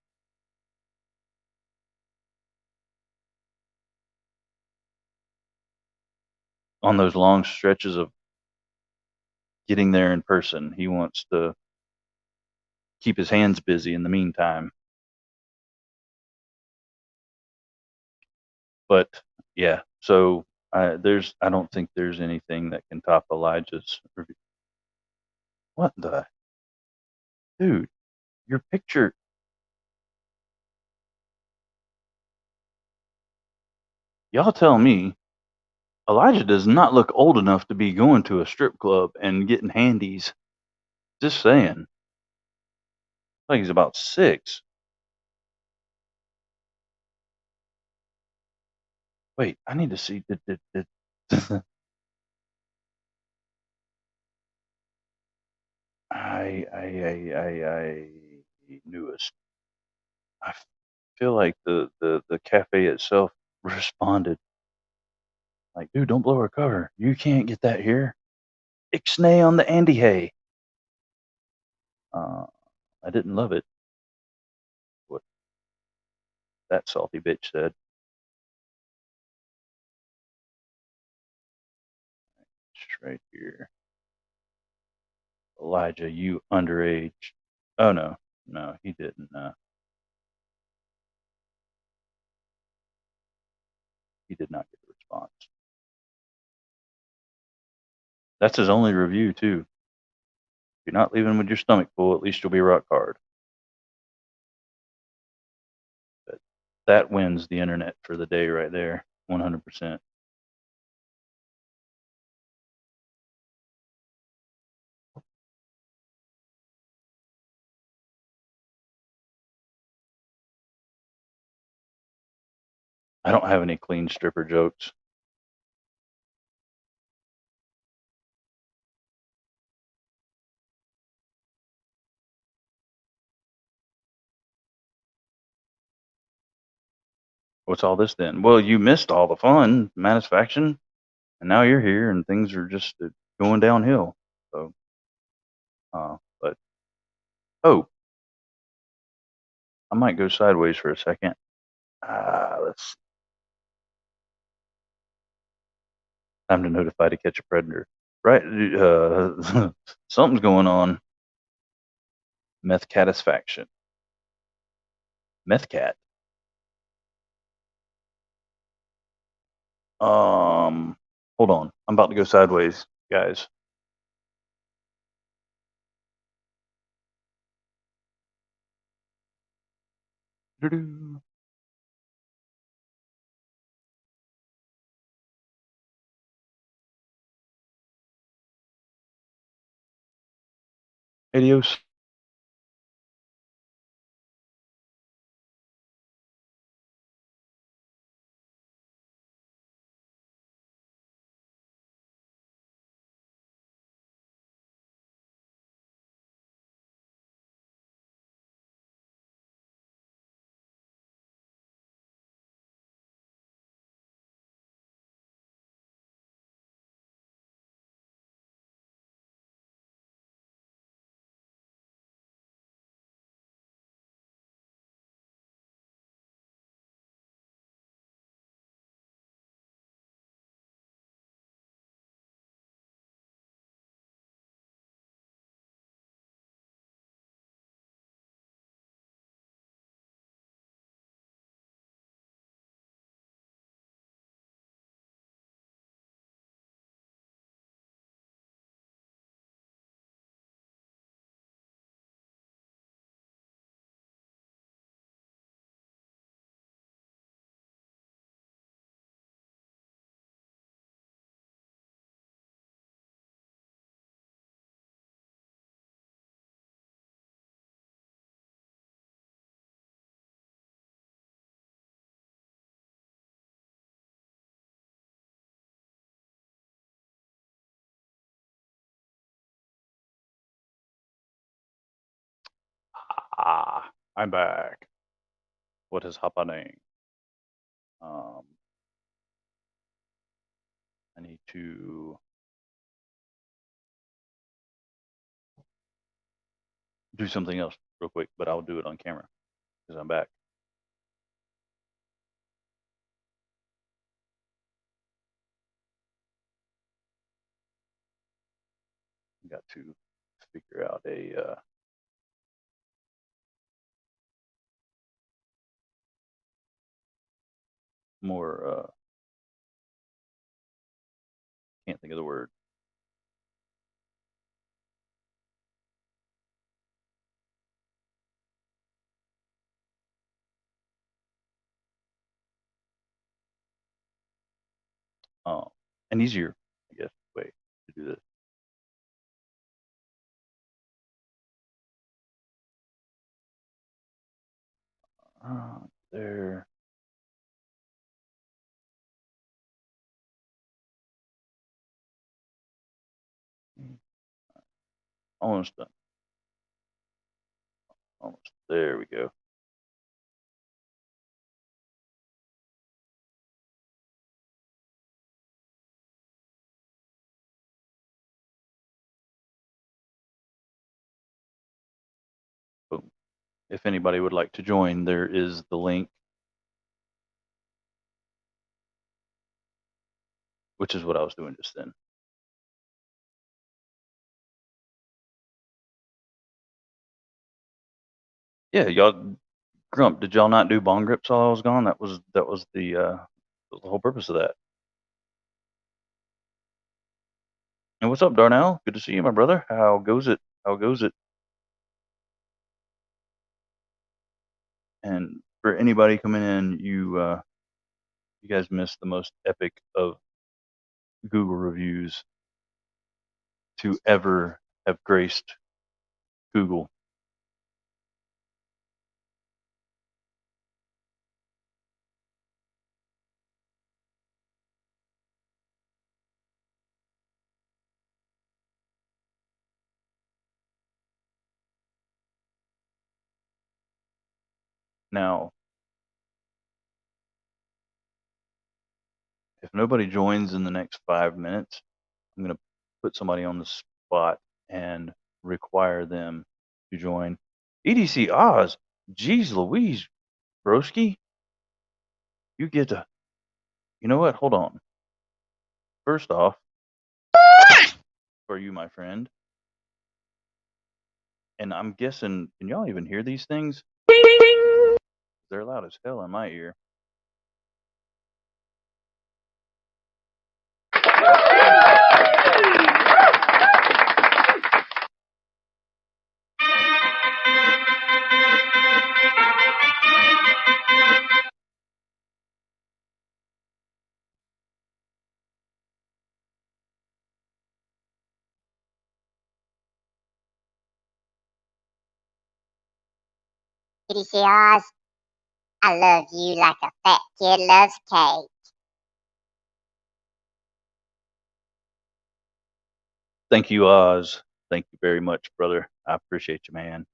on those long stretches of getting there in person. He wants to keep his hands busy in the meantime. But yeah, so I don't think there's anything that can top Elijah's review. What the dude? Your picture. Y'all tell me Elijah does not look old enough to be going to a strip club and getting handies. Just saying. Like he's about 6. Wait, I need to see. Did I newest. I feel like the cafe itself responded like, dude, don't blow our cover. You can't get that here. Ixnay on the Andy Hay. Uh, I didn't love it. What that salty bitch said. It's right here. Elijah, you underage. Oh no, no, he didn't. He did not get a response. That's his only review too. If you're not leaving with your stomach full, at least you'll be rock hard. But that wins the internet for the day right there, 100%. I don't have any clean stripper jokes. What's all this then? Well, you missed all the fun, satisfaction, and now you're here, and things are just going downhill. So, but oh, I might go sideways for a second. Let's time to notify to catch a predator. Right, something's going on. Meth catisfaction. Meth cat. Hold on. I'm about to go sideways, guys. Doo-doo. Adios. I'm back. What is happening? I need to do something else real quick, but I'll do it on camera because I'm back. Got to figure out a more can't think of the word. An easier, I guess, way to do this. There. Almost done. Almost. There we go. Boom. If anybody would like to join, there is the link, which is what I was doing just then. Yeah, y'all, Grump, did y'all not do bong grips while I was gone? That was the whole purpose of that. And what's up, Darnell? Good to see you, my brother. How goes it? How goes it? And for anybody coming in, you guys missed the most epic of Google reviews to ever have graced Google. Now, if nobody joins in the next 5 minutes, I'm going to put somebody on the spot and require them to join. EDC Oz, geez Louise, broski, you get to, you know what? Hold on. First off, for you, my friend, and I'm guessing, can y'all even hear these things? They're loud as hell in my ear. EDC Oz, I love you like a fat kid loves cake. Thank you, Oz. Thank you very much, brother. I appreciate you, man.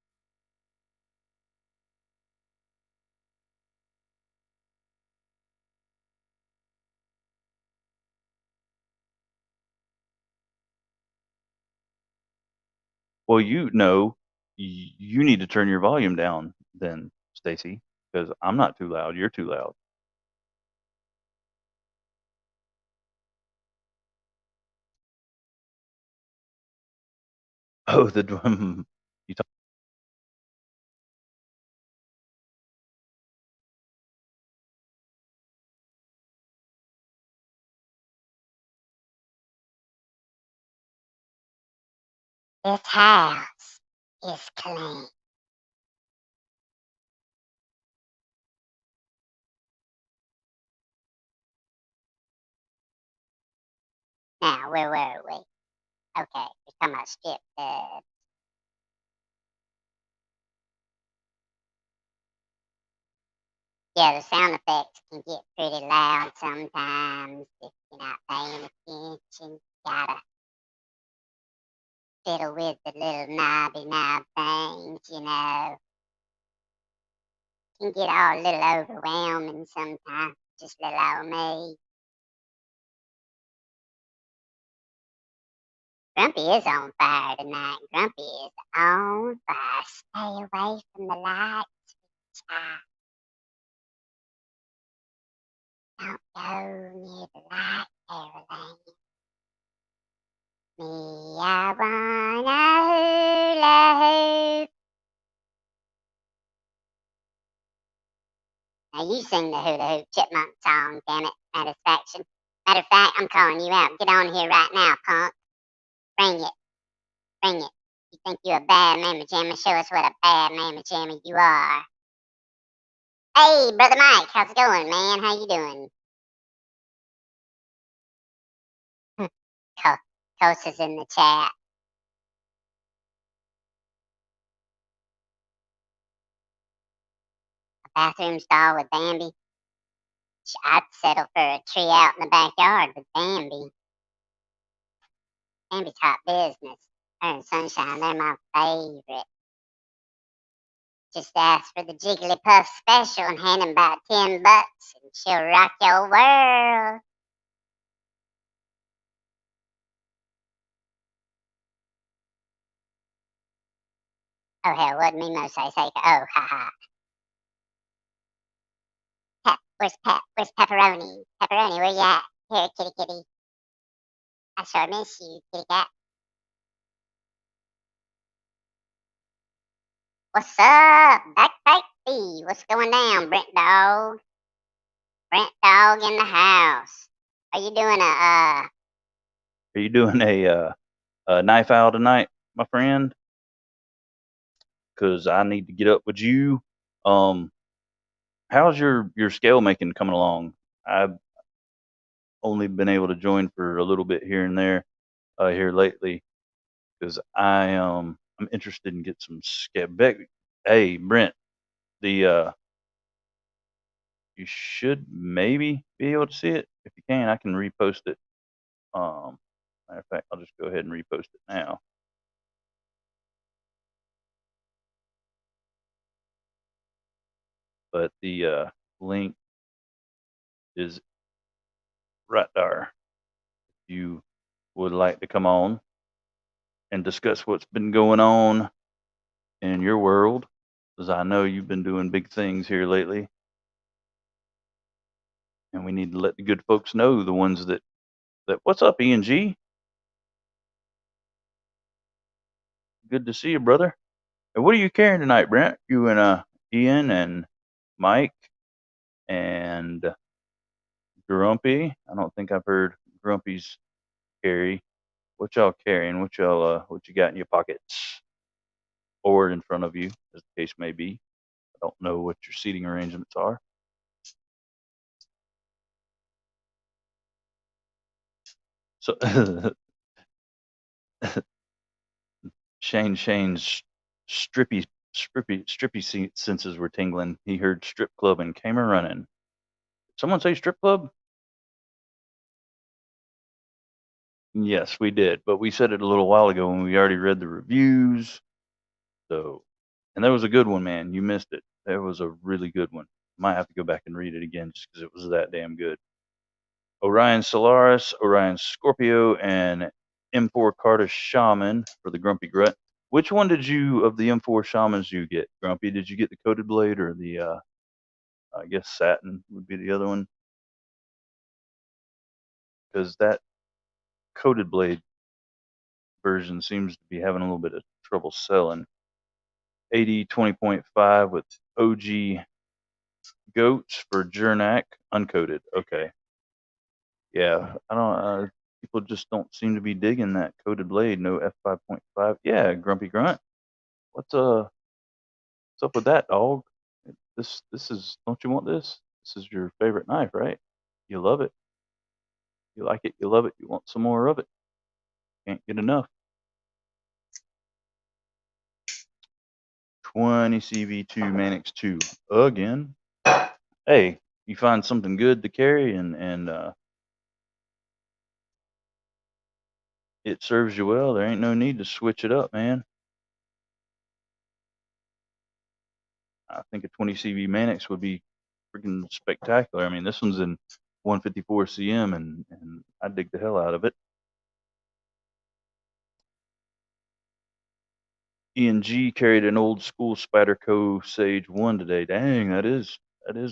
Well, you know, you need to turn your volume down then, Stacy, because I'm not too loud. You're too loud. Oh, the you talk. This house is clean. Now, where were we? Okay, we're talking about strip clubs. Yeah, the sound effects can get pretty loud sometimes if you're not paying attention. Gotta fiddle with the little knobby knob things, you know. Can get all a little overwhelming sometimes, just little old me. Grumpy is on fire tonight. Grumpy is on fire. Stay away from the lights, child. Don't go near the light, Caroline. Me, I wanna hula hoop. Now you sing the hula hoop chipmunk song, damn it, satisfaction. Matter of fact, I'm calling you out. Get on here right now, punk. Bring it. Bring it. You think you're a bad mamma jamma? Show us what a bad mamma jamma you are. Hey, Brother Mike, how's it going, man? How you doing? Coast is in the chat. A bathroom stall with Bambi. I'd settle for a tree out in the backyard with Bambi. Bambi's hot business. Her and Sunshine, they're my favorite. Just ask for the Jigglypuff special and hand him about $10 and she'll rock your world. Oh hell, what me most say? Oh, haha. Pep, where's Pep? Where's Pepperoni? Pepperoni, where you at? Here, kitty kitty. I sure miss you, kitty cat. What's up? Backpack B. What's going down, Brent Dog? Brent Dog in the house. Are you doing Are you doing a knife out tonight, my friend? Because I need to get up with you. How's your scale making coming along? I've only been able to join for a little bit here and there here lately because I'm interested in get some scale. Hey Brent, the you should maybe be able to see it. If you can, I can repost it. Matter of fact, I'll just go ahead and repost it now. But the link is right there. If you would like to come on and discuss what's been going on in your world, because I know you've been doing big things here lately. And we need to let the good folks know, the ones that what's up, ENG? Good to see you, brother. And what are you carrying tonight, Brent? You and Ian and Mike and Grumpy. I don't think I've heard Grumpy's carry. What y'all carrying? What y'all what you got in your pockets or in front of you, as the case may be? I don't know what your seating arrangements are. So Shane's strippy senses were tingling. He heard strip club and came a running. Someone say strip club? Yes, we did, but we said it a little while ago when we already read the reviews. So, and that was a good one, man. You missed it. That was a really good one. Might have to go back and read it again just because it was that damn good. Orion Solaris, Orion Scorpio, and M4 Carter Shaman for the Grumpy Grunt. Which one did you of the M4 Shamans you get, Grumpy? Did you get the coated blade or the I guess satin would be the other one? Because that coated blade version seems to be having a little bit of trouble selling. 80 20.5 with OG goats for Jernak uncoated. Okay. Yeah, I don't. People just don't seem to be digging that coated blade. No F5.5. Yeah, Grumpy Grunt. What's up with that, dog? This is. Don't you want this? This is your favorite knife, right? You love it. You like it. You love it. You want some more of it. Can't get enough. 20 CV2 Manix 2 again. Hey, you find something good to carry and it serves you well. There ain't no need to switch it up, man. I think a 20 CV Manix would be freaking spectacular. I mean, this one's in 154 cm, and I dig the hell out of it. ENG carried an old school Spyderco Sage 1 today. Dang, that is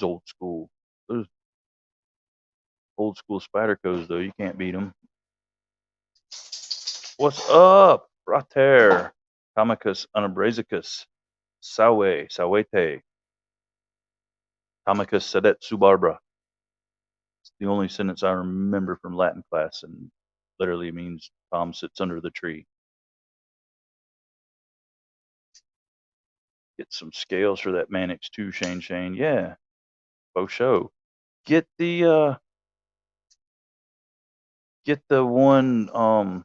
old school. Those old school Spydercos, though, you can't beat them. What's up, Frater? Tamacus unabrazicus. Sawete. Tamacus sedetsu barbara. It's the only sentence I remember from Latin class, and literally means Tom sits under the tree. Get some scales for that Manix too, Shane. Yeah, faux show. Get the one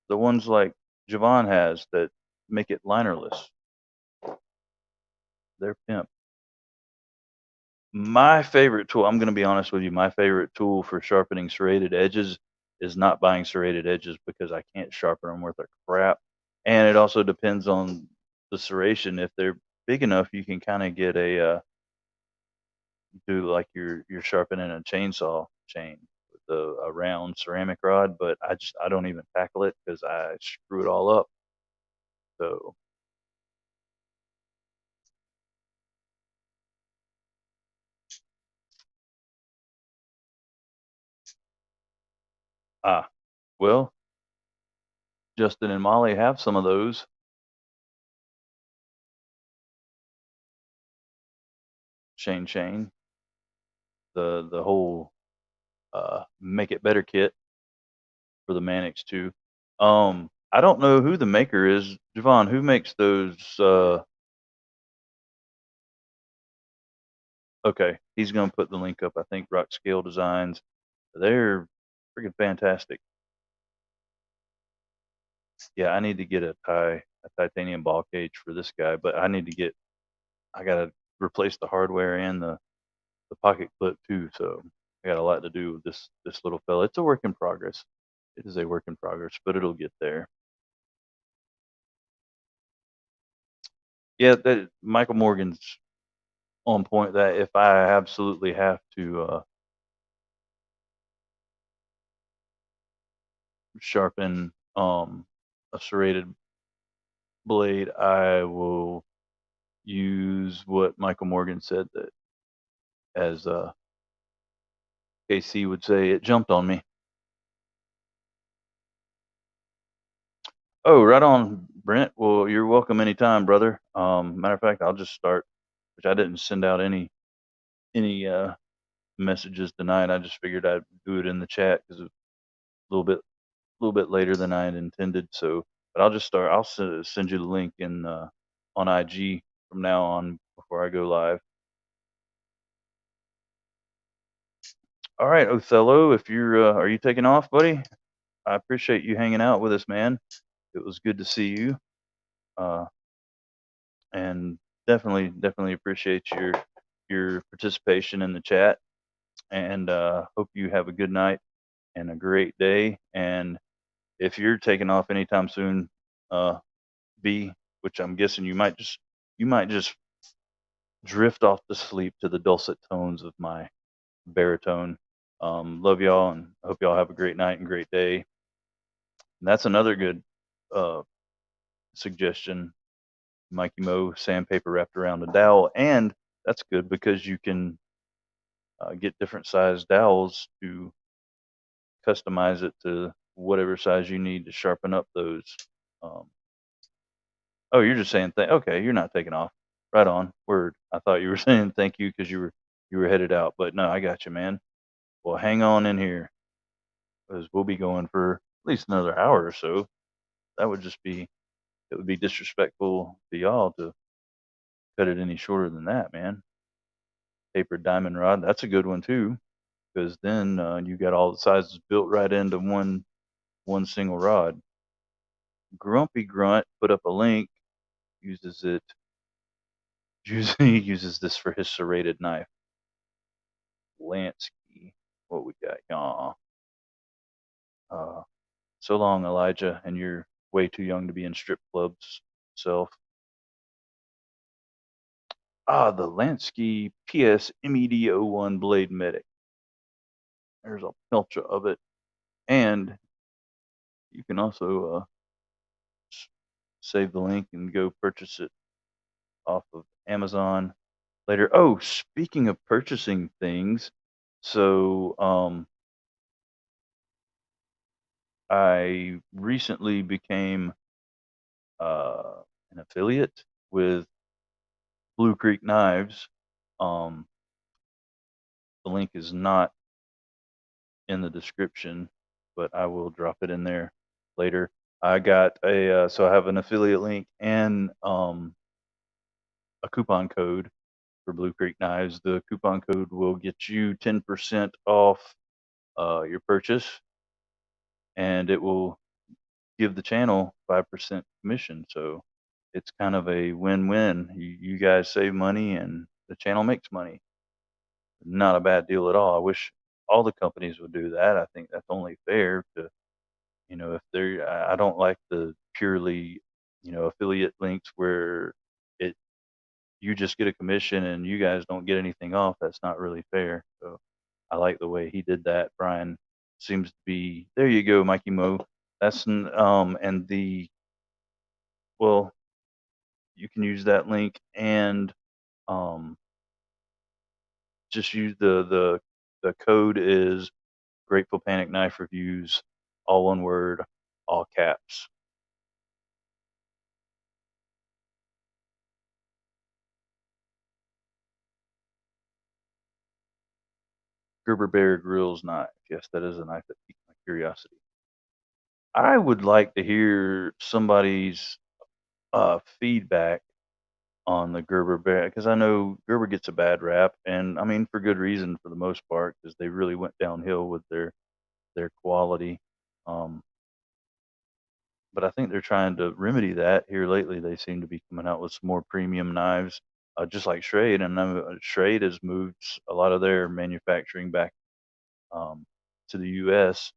the ones like Javon has that make it linerless. They're pimp. My favorite tool, I'm going to be honest with you, my favorite tool for sharpening serrated edges is not buying serrated edges because I can't sharpen them worth a crap. And it also depends on the serration. If they're big enough, you can kind of get a do like you're sharpening a chainsaw chain with a round ceramic rod, but I don't even tackle it because I screw it all up. So well, Justin and Molly have some of those. Shane, the whole make it better kit for the Manix too. I don't know who the maker is. Javon, who makes those? Okay, he's gonna put the link up. I think Rock Scale Designs. They're freaking fantastic. Yeah, I need to get a titanium ball cage for this guy, but I gotta replace the hardware and the pocket clip too. So I got a lot to do with this little fella. It's a work in progress. It is a work in progress, but it'll get there. Yeah, that Michael Morgan's on point. That if I absolutely have to sharpen a serrated blade, I will use what Michael Morgan said, that, as KC would say, it jumped on me. Oh, right on, Brent. Well, you're welcome anytime, brother. Matter of fact, I'll just start, which I didn't send out any messages tonight. I just figured I'd do it in the chat because it's a little bit later than I had intended. So, but I'll just start. I'll send you the link in on IG from now on before I go live. All right, Othello, if you're are you taking off, buddy? I appreciate you hanging out with us, man. It was good to see you, uh, and definitely appreciate your participation in the chat. And hope you have a good night and a great day. And if you're taking off anytime soon, B, which I'm guessing you might just drift off to sleep to the dulcet tones of my baritone. Love y'all, and hope y'all have a great night and great day. And that's another good uh, suggestion, Mikey Mo, sandpaper wrapped around a dowel. And that's good because you can get different size dowels to customize it to whatever size you need to sharpen up those. Um, oh, you're just saying okay, you're not taking off. Right on. Word. I thought you were saying thank you because you were headed out, but no, I got you, man. Well, hang on in here because we'll be going for at least another hour or so. That would just be it would be disrespectful to y'all to cut it any shorter than that, man. Tapered diamond rod, that's a good one too, because then you got all the sizes built right into one single rod. Grumpy Grunt put up a link. Uses it. Usually uses this for his serrated knife. Lansky, what we got, y'all? So long, Elijah, and you're way too young to be in strip clubs. Self. The Lansky PS MED01 Blade Medic. There's a picture of it, and you can also save the link and go purchase it off of Amazon later. Oh, speaking of purchasing things, so I recently became an affiliate with Blue Creek Knives. The link is not in the description, but I will drop it in there later. I got so I have an affiliate link and a coupon code for Blue Creek Knives. The coupon code will get you 10% off your purchase, and it will give the channel 5% commission. So it's kind of a win-win. You guys save money, and the channel makes money. Not a bad deal at all. I wish all the companies would do that. I think that's only fair to, if they're. I don't like the purely, affiliate links where it you just get a commission and you guys don't get anything off. That's not really fair. So I like the way he did that. Brian seems to be there. You go, Mikey Mo. That's and well, you can use that link and um just use the code is Grateful Panic Knife Reviews, all one word, all caps. Gerber Bear Grills knife. Yes, that is a knife that piqued my curiosity. I would like to hear somebody's feedback on the Gerber Bear because I know Gerber gets a bad rap, and I mean for good reason for the most part because they really went downhill with their quality. Um, but I think they're trying to remedy that here lately. They seem to be coming out with some more premium knives, just like Schrade, and Schrade has moved a lot of their manufacturing back to the U.S.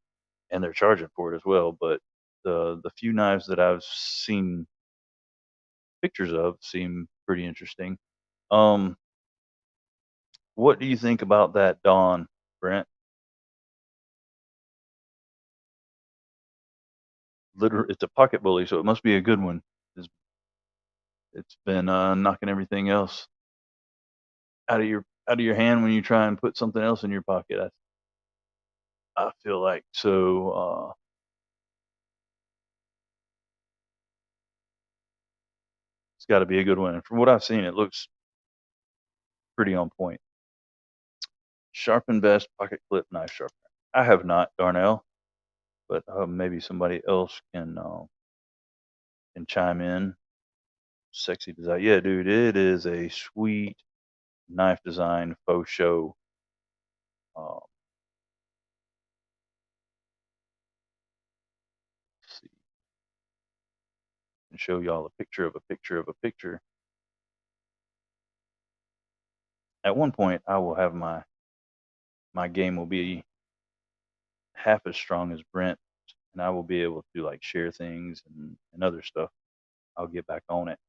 and they're charging for it as well. But the few knives that I've seen pictures of seem pretty interesting. What do you think about that Dawn, Brent? it's a pocket bully, so it must be a good one. It's been knocking everything else out of your hand when you try and put something else in your pocket. I feel like so. It's got to be a good one. And from what I've seen, it looks pretty on point. Sharpen Best pocket clip knife sharpener. I have not, Darnell, but maybe somebody else can chime in. Sexy design, yeah, dude. It is a sweet knife design faux show. Let's see, and show y'all a picture of a picture of a picture. At one point, I will have my game will be half as strong as Brent, and I will be able to like share things and other stuff. I'll get back on it,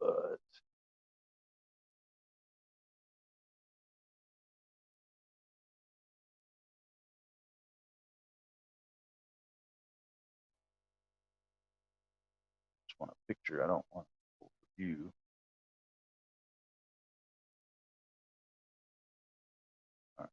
but just want a picture. I don't want a view. All right.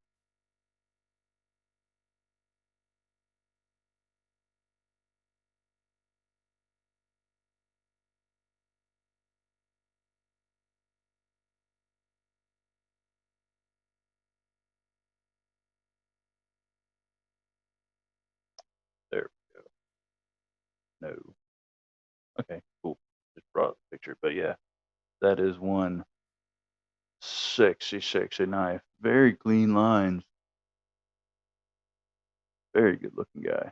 There we go. No. Okay, cool. Just brought up the picture, but yeah, that is one sexy, sexy knife. Very clean lines. Very good looking guy.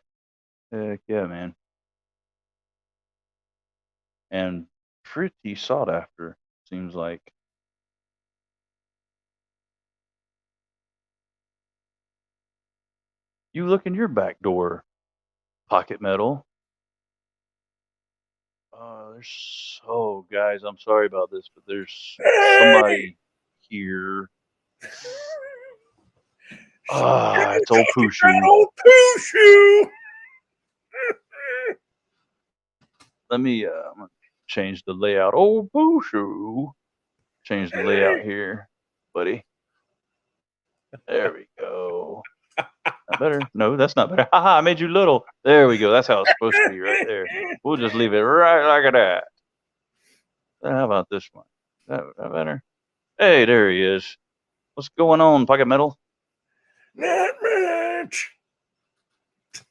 Heck yeah, man. And pretty sought after, seems like. You look in your back door, pocket metal. Guys, I'm sorry about this, but there's somebody here. It's old Pushu. Old Pushu. Let me I'm gonna change the layout. Old Pushu. Change the layout here, buddy. There we go. That better? No, that's not better. Haha, I made you little. There we go. That's how it's supposed to be right there. We'll just leave it right like that. How about this one? That better? Hey, there he is. What's going on, Pocket Metal? Not much.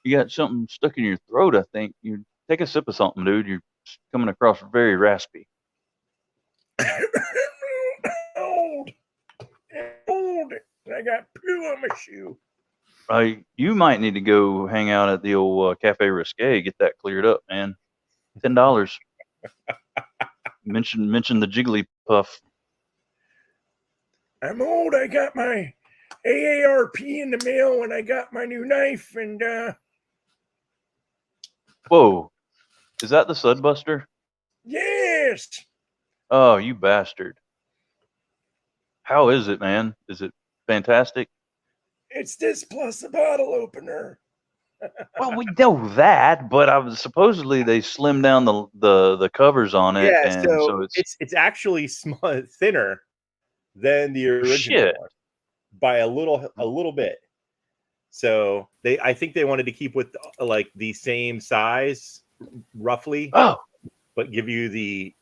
You got something stuck in your throat, I think. You take a sip of something, dude. You're coming across very raspy. Old. I got poo on my shoe. You might need to go hang out at the old Cafe Risque. Get that cleared up, man. $10. mention the Jigglypuff. I'm old. I got my AARP in the mail when I got my new knife, and Whoa, is that the Sudbuster? yes. Oh, you bastard! How is it, man? Is it fantastic? It's this plus a bottle opener. Well, we know that, but supposedly they slimmed down the covers on it, Yeah, and so it's actually thinner than the original one by a little bit. So I think they wanted to keep with like the same size roughly. Oh, but give you the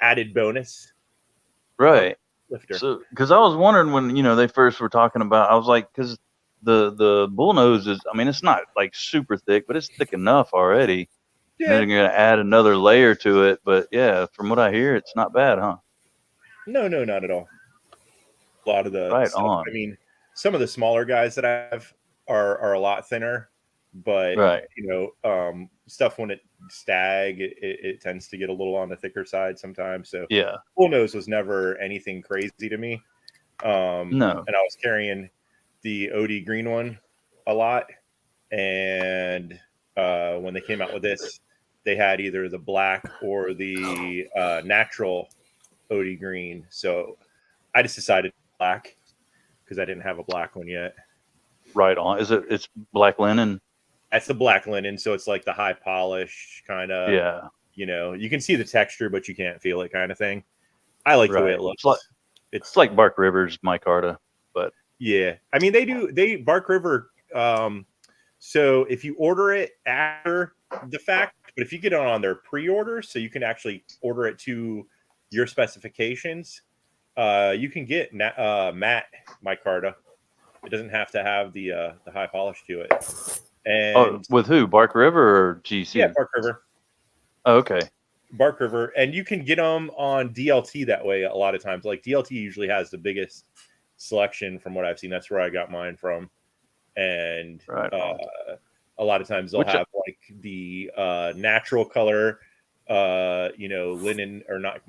added bonus. Right. Lifter. So, because I was wondering when they first were talking about, I was like, because the bullnose is, I mean, it's not like super thick, but it's thick enough already. Yeah. And then you're gonna add another layer to it, but yeah, from what I hear, it's not bad, huh? No, not at all. A lot of the stuff, on. I mean, some of the smaller guys that I have are a lot thinner, but right. Stuff when it stag, it tends to get a little on the thicker side sometimes. So yeah, full nose was never anything crazy to me. No, and I was carrying the OD green one a lot, and when they came out with this, they had either the black or the natural OD green. So I just decided black because I didn't have a black one yet. Right on. It's black linen? That's the black linen, so it's like the high polish kind of. Yeah. You know, you can see the texture, but you can't feel it, kind of thing. I like the way it looks. It's like Bark River's micarta, but yeah, I mean they Bark River. So if you order it after the fact, but if you get it on their pre-order, so you can actually order it to your specifications, you can get matte micarta. It doesn't have to have the high polish to it. And with who? Bark River or GC? Yeah, Bark River. Oh, okay. Bark River, and you can get them on DLT that way a lot of times. Like DLT usually has the biggest selection from what I've seen. That's where I got mine from. And a lot of times they'll have like the natural color, linen or not,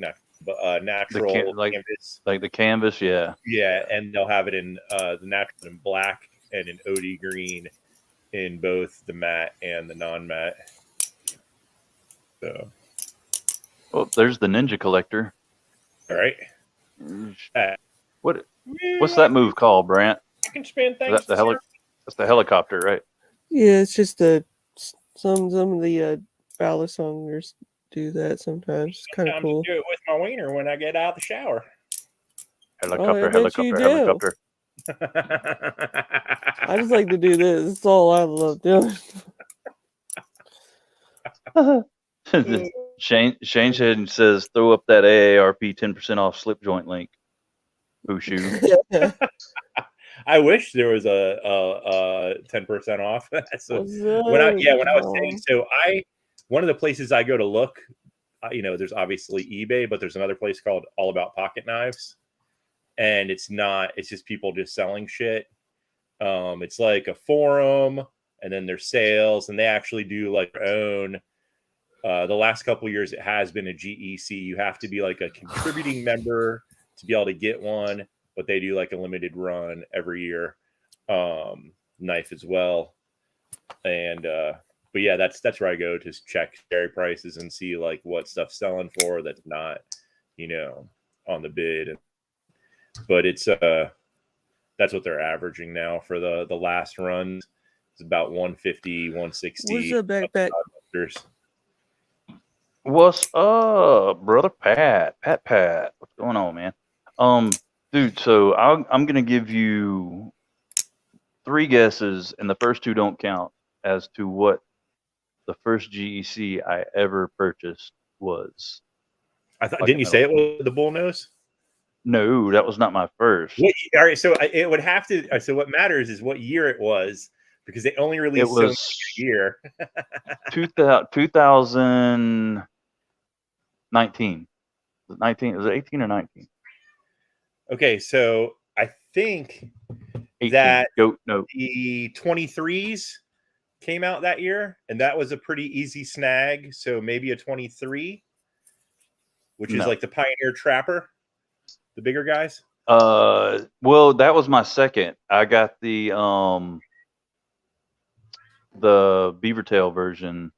but natural canvas. Like the canvas, yeah. Yeah, and they'll have it in the natural in black and in OD green in both the matte and the non-matte. So. Well, there's the Ninja Collector. All right. What's that move called, Brant? I can spin things. That's the helicopter, right? Yeah, it's just some of the ballad songers do that sometimes. It's kind of cool. I do it with my wiener when I get out of the shower. Helicopter, helicopter. I just like to do this. It's all I love doing. Shane says, throw up that AARP 10% off slip joint link. Bushu. I wish there was a 10% off. So when I was saying, so one of the places I go to look, there's obviously eBay, but there's another place called All About Pocket Knives, and it's just people just selling shit. It's like a forum, and then there's sales, and they actually do like their own. The last couple of years, it has been a GEC. You have to be like a contributing member to be able to get one, but they do like a limited run every year, knife as well. And but yeah, that's where I go to check cherry prices and see like what stuff's selling for that's not, on the bid. But it's that's what they're averaging now for the last runs. It's about 150, 160. What's up, backpack? What's up, brother Pat? Pat, what's going on, man? Dude, so I'm gonna give you 3 guesses, and the first 2 don't count, as to what the first GEC I ever purchased was. Didn't you say it was the bull nose? No, that was not my first. All right, so it would have to. So what matters is what year it was, because they only released so much a year. 2019. 19. Was it 18 or 19? Okay, so I think 18. that no. The 23s came out that year, and that was a pretty easy snag. So maybe a 23, which is like the Pioneer Trapper, the bigger guys. Well, that was my second. I got the Beavertail version.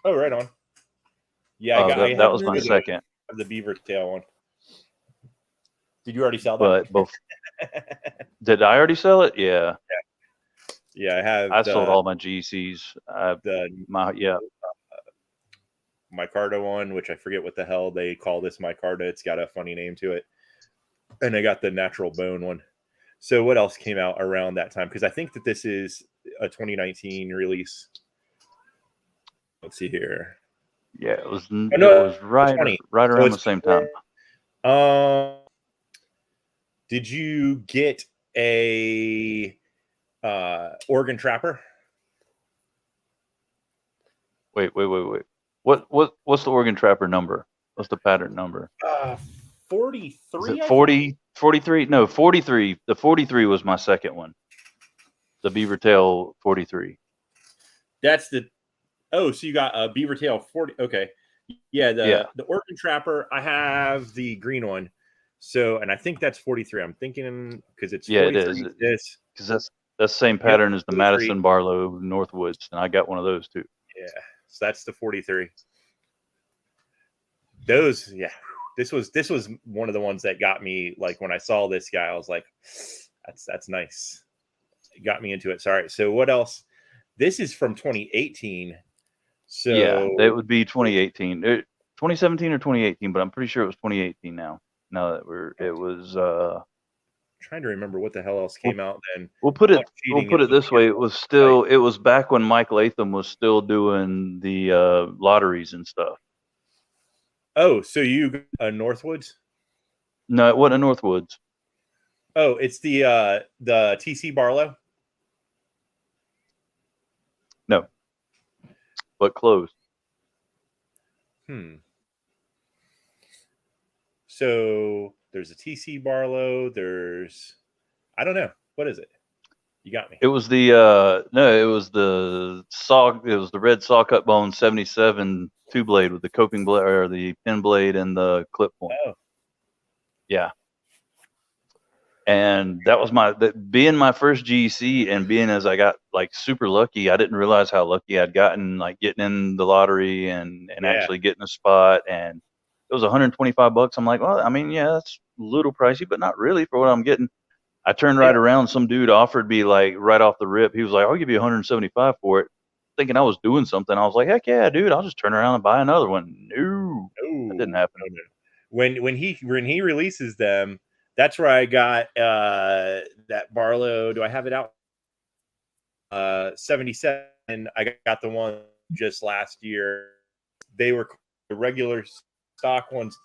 Oh, right on. Yeah, that was my second. Of the Beavertail one. Did you already sell that? But did I already sell it? Yeah. Yeah, I have. I sold all my GCs. Micarta one, which I forget what the hell they call this micarta. It's got a funny name to it. And I got the natural bone one. So what else came out around that time? Because I think that this is a 2019 release. Let's see here. Yeah, it was right around the same time. Did you get a Oregon Trapper? Wait. What's the Oregon Trapper number? What's the pattern number? 43. Is it 40, 43? No, 43. The 43 was my second one. The Beavertail 43. That's the. Oh, so you got a Beavertail 40. Okay. Yeah, the Oregon Trapper. I have the green one. So, and I think that's 43. I'm thinking because it's 43. It is. Because that's the same pattern as the Madison Barlow Northwoods, and I got one of those too. Yeah, so that's the 43. Those, yeah. This was one of the ones that got me. Like when I saw this guy, I was like, that's nice. It got me into it. Sorry. So what else? This is from 2018. So yeah, that would be 2018, 2017 or 2018, but I'm pretty sure it was 2018 now. Now that it was. Trying to remember what the hell else came out then. We'll put it this way. It was back when Mike Latham was still doing the lotteries and stuff. Oh, so you Northwoods? No, it wasn't a Northwoods. Oh, it's the TC Barlow. No, but close. So there's a TC Barlow. I don't know. What is it? You got me. It was the it was the red saw cut bone 77 two blade with the coping blade or the pin blade and the clip point. Oh. Yeah. And that was being my first GEC, and being as I got like super lucky, I didn't realize how lucky I'd gotten, like getting in the lottery and actually getting a spot. And it was $125. I'm like, well, I mean, yeah, that's a little pricey, but not really for what I'm getting. I turned right around. Some dude offered me like right off the rip. He was like, I'll give you 175 for it. Thinking I was doing something. I was like, heck yeah, dude, I'll just turn around and buy another one. No, that didn't happen. No. When he releases them, that's where I got that Barlow. Do I have it out? 77. I got the one just last year. They were the regular stock ones.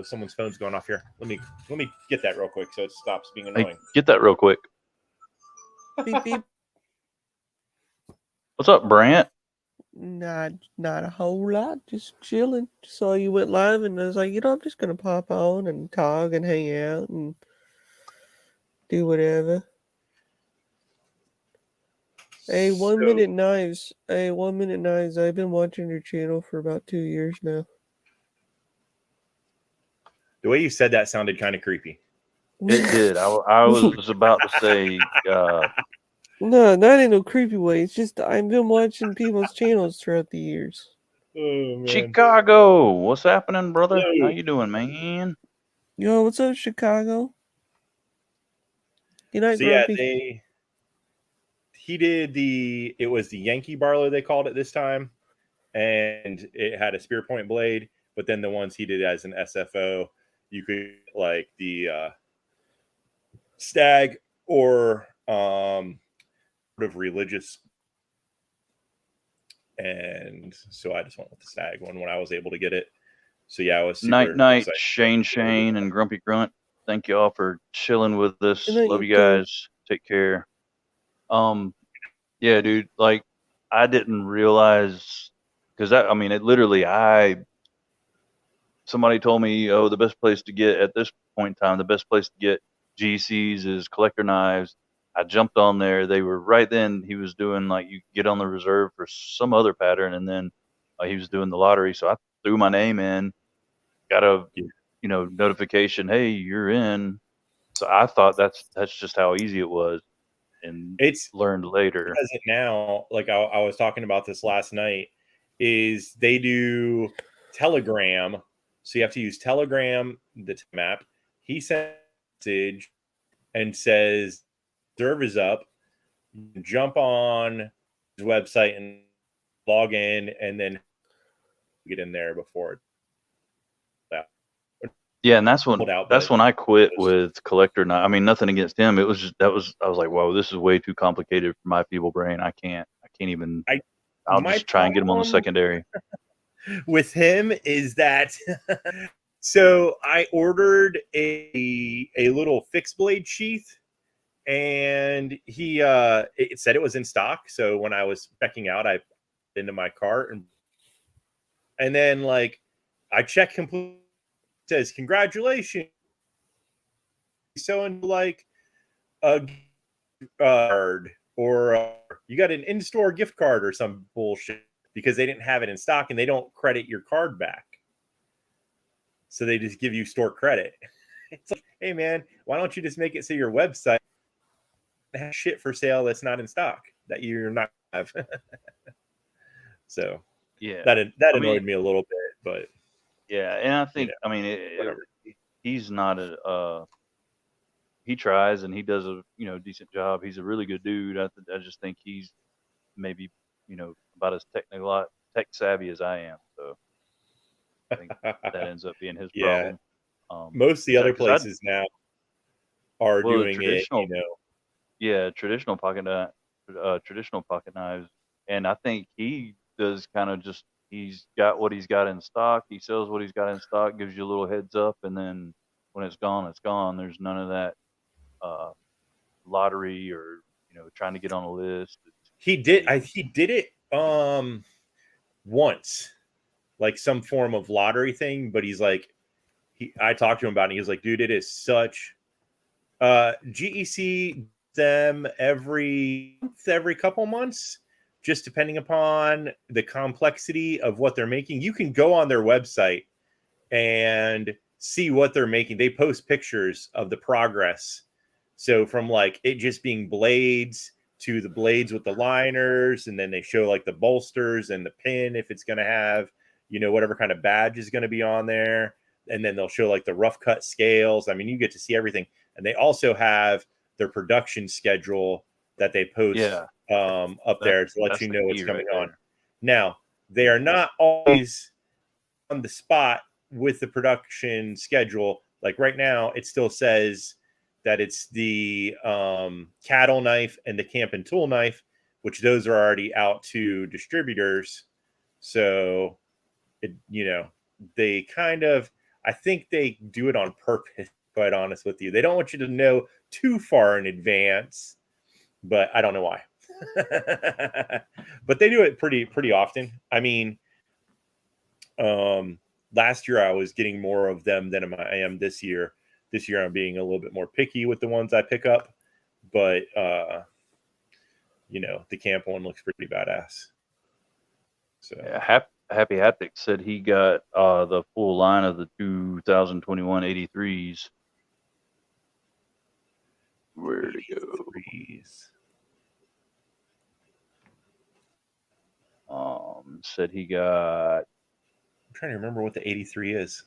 Someone's phone's going off here. Let me get that real quick so it stops being annoying. Hey, get that real quick. Beep beep. What's up, Brant? Not a whole lot. Just chilling. Saw you went live, and I was like, I'm just gonna pop on and talk and hang out and do whatever. Hey, 1 Minute Knives. Hey, 1 Minute Knives. I've been watching your channel for about 2 years now. The way you said that sounded kind of creepy. It did. I was about to say. No, not in a creepy way. It's just I've been watching people's channels throughout the years. Oh, man. Chicago, what's happening, brother? Hello. How you doing, man? Yo, what's up, Chicago? Good night, so Grumpy. He did it was the Yankee Barlow, they called it this time, and it had a spear point blade. But then the ones he did as an SFO, you could like the stag or sort of religious. And so I just went with the stag one when I was able to get it. So yeah, I was super night, Shane, and Grumpy Grunt. Thank you all for chilling with us. Love you guys. Take care. Yeah, dude. Like, I didn't realize because somebody told me, the best place to get at this point in time, the best place to get GCs is Collector Knives. I jumped on there. They were right then. He was doing like you get on the reserve for some other pattern, and then he was doing the lottery. So I threw my name in, got a notification. Hey, you're in. So I thought that's just how easy it was, and it's learned later. Because it now, like I was talking about this last night, is they do Telegram. So you have to use Telegram, the map. He sends a message and says, "Reserve is up." You jump on his website and log in, and then get in there before that. Yeah, and that's when I quit with Collector Knives. I mean, nothing against him. It was just I was like, whoa, this is way too complicated for my feeble brain. I can't even. I'll just try and get him on the secondary. With him is that so I ordered a little fixed blade sheath, and he it said it was in stock. So when I was checking out, I put it into my cart, and then like I checked completely. It says congratulations, so in like a card or you got an in-store gift card or some bullshit, because they didn't have it in stock and they don't credit your card back. So they just give you store credit. It's like, hey man, why don't you just make it so your website has shit for sale that's not in stock that you're not have? So yeah, that annoyed me a little bit, but yeah, and I think he's he tries and he does a decent job. He's a really good dude. I just think he's maybe about as tech savvy as I am. So I think that ends up being his Yeah. problem. Most of the other places now are doing it, Yeah, traditional pocket knives, and I think he does kind of just he's got what he's got in stock. He sells what he's got in stock, gives you a little heads up, and then when it's gone, it's gone. There's none of that lottery or trying to get on a list. He did it once, like some form of lottery thing, but he's like I talked to him about it and he was like, dude, it is such GEC them every couple months, just depending upon the complexity of what they're making. You can go on their website and see what they're making. They post pictures of the progress. So from like it just being blades to the blades with the liners, and then they show like the bolsters and the pin if it's going to have, whatever kind of badge is going to be on there. And then they'll show like the rough cut scales. I mean, you get to see everything. And they also have their production schedule that they post up there to let you know what's coming on. Now, they are not always on the spot with the production schedule. Like right now, it still says that it's the cattle knife and the camp and tool knife, which those are already out to distributors. So, they kind of, I think they do it on purpose, quite honest with you. They don't want you to know too far in advance, but I don't know why. But they do it pretty often. I mean, last year I was getting more of them than I am this year. This year I'm being a little bit more picky with the ones I pick up, but the camp one looks pretty badass. So yeah, Happy Haptic said he got the full line of the 2021 83s. Where'd it go? Said he got. I'm trying to remember what the 83 is.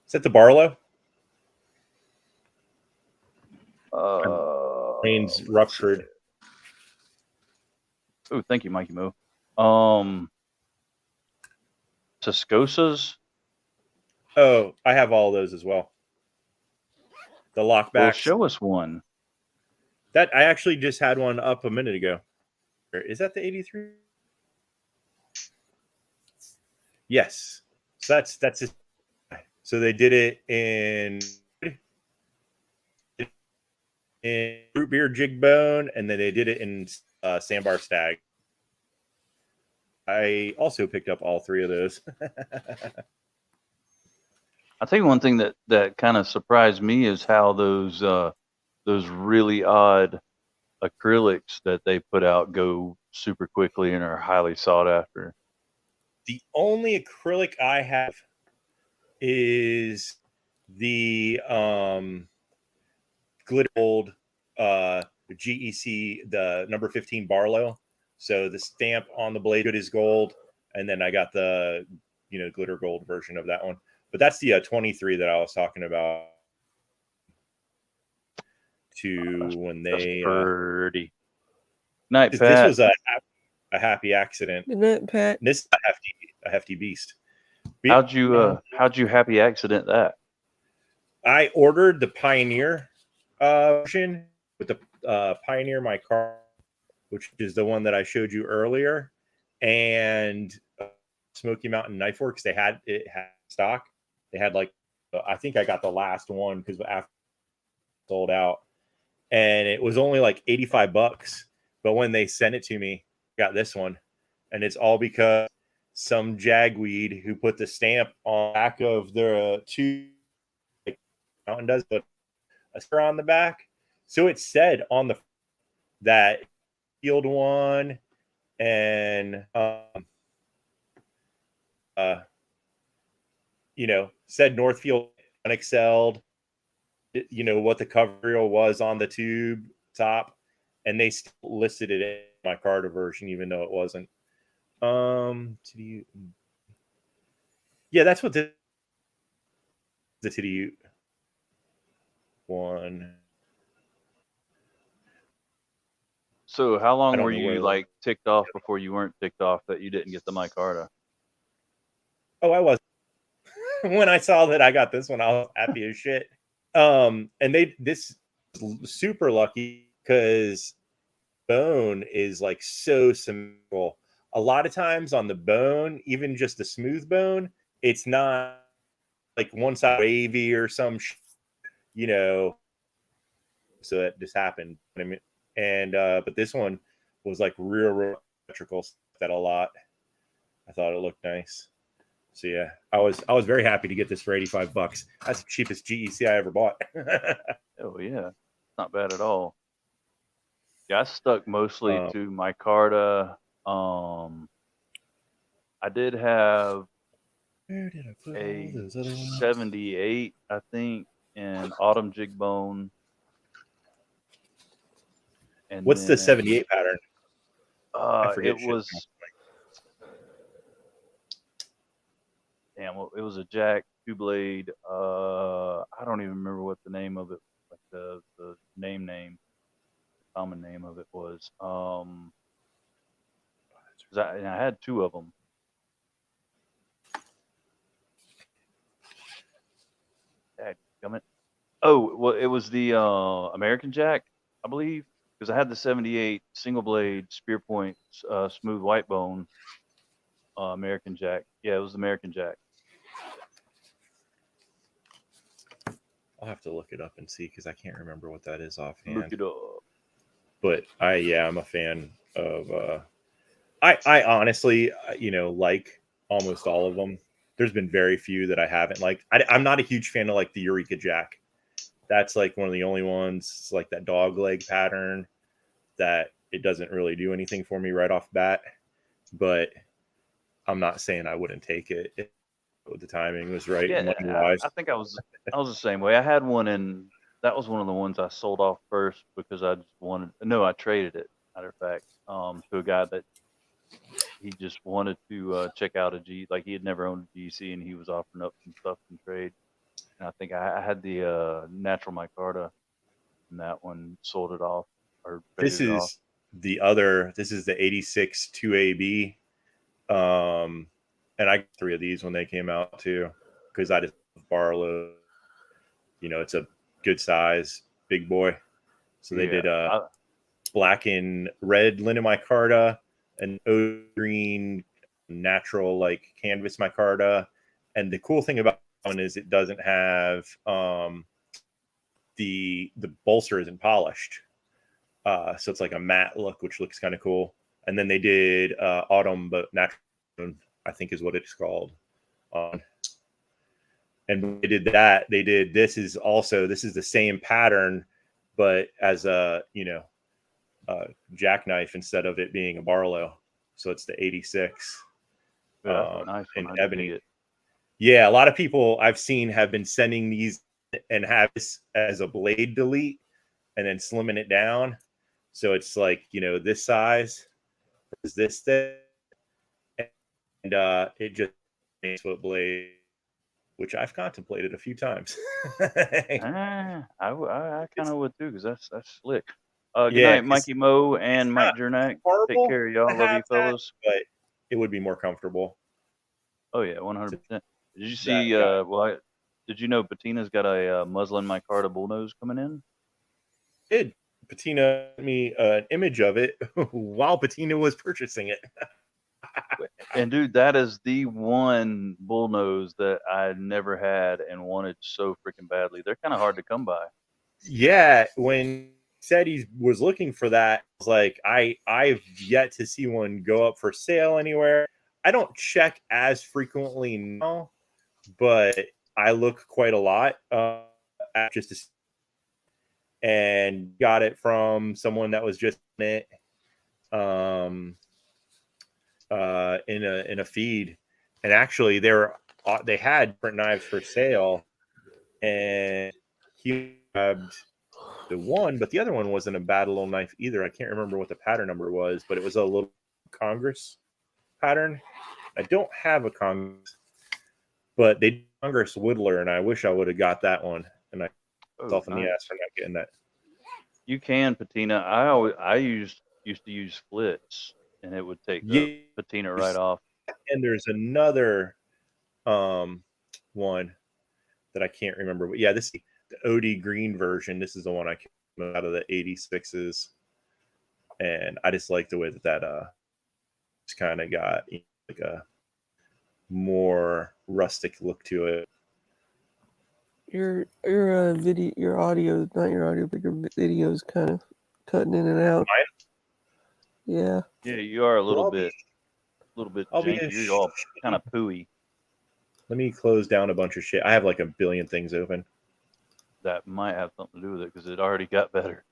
Is that the Barlow? Brain's ruptured. Oh, thank you, Mikey Mo. Tascosas. Oh, I have all those as well. The lockbacks. Well, show us one. That I actually just had one up a minute ago. Is that the 83? Yes. So that's it. So they did it in root beer jig bone, and then they did it in sandbar stag. I also picked up all three of those. I'll tell you one thing that kind of surprised me is how those really odd acrylics that they put out go super quickly and are highly sought after. The only acrylic I have is the glitter gold GEC, the number 15 Barlow. So the stamp on the blade is gold, and then I got the glitter gold version of that one. But that's the 23 that I was talking about. When they pretty. Night, Pat. This was a happy accident. Night, Pat. This is a hefty beast. How'd you happy accident that? I ordered the Pioneer version with the Pioneer my car, which is the one that I showed you earlier, and Smoky Mountain Knife Works. It had stock. They had I think I got the last one because after sold out, and it was only like $85. But when they sent it to me, I got this one, and it's all because some jagweed who put the stamp on the back of the two Mountain does, but a sticker on the back, so it said on the that field one and said Northfield unexcelled, what the cover was on the tube top, and they still listed it in my Carter version even though it wasn't. Yeah, that's what the TDU. one. So how long were you like ticked off before you weren't ticked off that you didn't get the micarta? Oh, I was. When I saw that I got this one, I was happy as shit. And this is super lucky because bone is like so symmetrical. A lot of times on the bone, even just a smooth bone, it's not like one side wavy or some, you know. So that just happened. I mean, and but this one was like real symmetrical. That a lot. I thought it looked nice. So yeah, I was very happy to get this for $85. That's the cheapest GEC I ever bought. Oh yeah, not bad at all. Yeah, I stuck mostly to micarta. I did have a 78, I think, in autumn jig bone. And what's then, the 78 pattern? it was it was a jack 2-blade. I don't even remember what the name of it, like the name, common name of it was. 'Cause I had 2 of them. Dadgummit. Oh, well, it was the American Jack, I believe, because I had the 78 single blade spear point smooth white bone American Jack. Yeah, it was the American Jack. I'll have to look it up and see because I can't remember what that is offhand. Look it up. But I'm a fan of. I honestly, like almost all of them. There's been very few that I haven't liked. I'm not a huge fan of like the Eureka Jack. That's like one of the only ones. It's like that dog leg pattern that it doesn't really do anything for me right off the bat. But I'm not saying I wouldn't take it if the timing was right. Yeah, I think I was the same way. I had one, and that was one of the ones I sold off first because I just wanted. No, I traded it. Matter of fact, to a guy that he just wanted to check out a G. Like he had never owned a GC, and he was offering up some stuff in trade. And I think I had the natural micarta, and that one sold it off or traded This it off. is the other. This is the 86 2AB. And I got 3 of these when they came out too, because I just Barlow. It's a good size, big boy. So they did black and red linen micarta, and green natural like canvas micarta. And the cool thing about one is it doesn't have the bolster isn't polished. So it's like a matte look, which looks kind of cool. And then they did autumn, but natural, I think is what it's called. And they did that. They did this is the same pattern, but as a jackknife instead of it being a Barlow. So it's the 86. Yeah, nice one. In ebony. Yeah, a lot of people I've seen have been sending these and have this as a blade delete and then slimming it down. So it's like, this size is this thick. And it just makes foot blade, which I've contemplated a few times. I kind of would too, because that's slick. Good night, Mikey Moe and Mike Jernak. Take care of y'all. Love you, fellas. But it would be more comfortable. Oh yeah, 100%. Did you see? Did you know Patina's got a muslin micarta bullnose coming in? Did Patina sent me an image of it while Patina was purchasing it? And dude, that is the one bullnose that I never had and wanted so freaking badly. They're kind of hard to come by. Yeah, when he said he was looking for that, I was like, I've yet to see one go up for sale anywhere. I don't check as frequently now, but I look quite a lot just to see. And got it from someone that was just in it. In a feed, and actually they had different knives for sale, and he grabbed the one, but the other one wasn't a bad little knife either. I can't remember what the pattern number was, but it was a little Congress pattern. I don't have a Congress, but they did Congress Whittler, and I wish I would have got that one. And myself in the ass for not getting that. You can patina. I used to use splits, and it would take the patina right off. And there's another one that I can't remember. But yeah, this is the OD green version. This is the one I came out of the 86s, and I just like the way that it's kind of got like a more rustic look to it. Your video, your audio, not your audio, but your video is kind of cutting in and out. Mine? Yeah. Yeah, you are a little bit janky. You're all kind of pooey. Let me close down a bunch of shit. I have like a billion things open. That might have something to do with it because it already got better.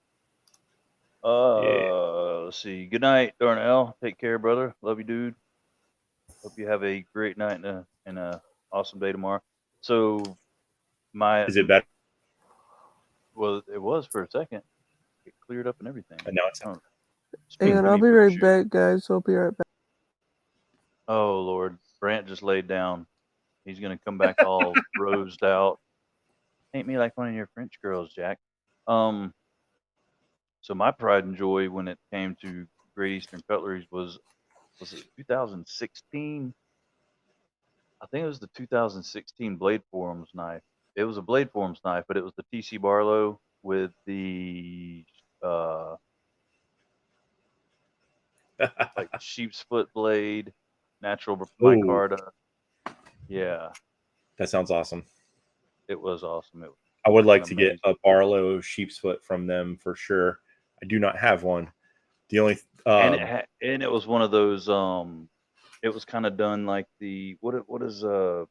Yeah. Let's see. Good night, Darnell. Take care, brother. Love you, dude. Hope you have a great night and a awesome day tomorrow. So Is it better? Well, it was for a second. It cleared up and everything. And now it's out. And I'll be right back, guys. I'll be right back. Oh Lord, Brant just laid down. He's gonna come back all rosed out. Ain't me like one of your French girls, Jack. So my pride and joy when it came to Great Eastern Cutleries was it 2016? I think it was the 2016 Blade Forums knife. It was a Blade Forums knife, but it was the TC Barlow with the like sheep's foot blade, natural micarta. Yeah. That sounds awesome. It was awesome. I would like to get a Barlow sheep's foot from them for sure. I do not have one. The only and it was one of those it was kind of done like the what is the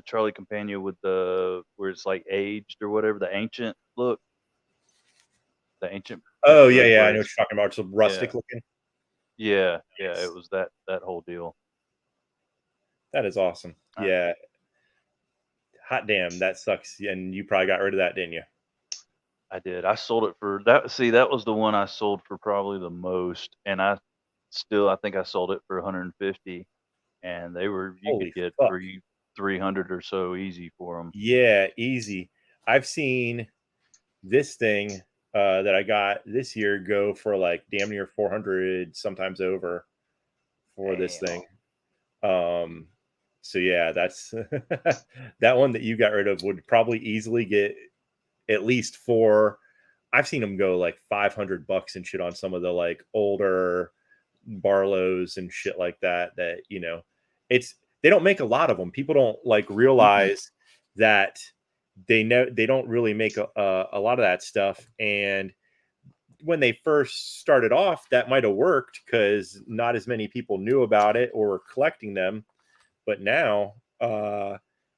Charlie Companion with the where it's like aged or whatever, the ancient look. The ancient. Oh yeah, I know what you're talking about. It's rustic looking. Yeah, it was that whole deal. That is awesome. Yeah. Hot damn, that sucks. And you probably got rid of that, didn't you? I did. I sold it for that. See, that was the one I sold for probably the most, and I think I sold it for 150, and you could get for 300 or so easy for them. Yeah, easy. I've seen this thing that I got this year go for like damn near 400, sometimes over for this thing. So yeah, that's that one that you got rid of would probably easily get at least I've seen them go like $500 and shit on some of the like older Barlows and shit like that. That, you know, they don't make a lot of them. People don't like realize that they don't really make a lot of that stuff. And when they first started off, that might have worked because not as many people knew about it or were collecting them. But now,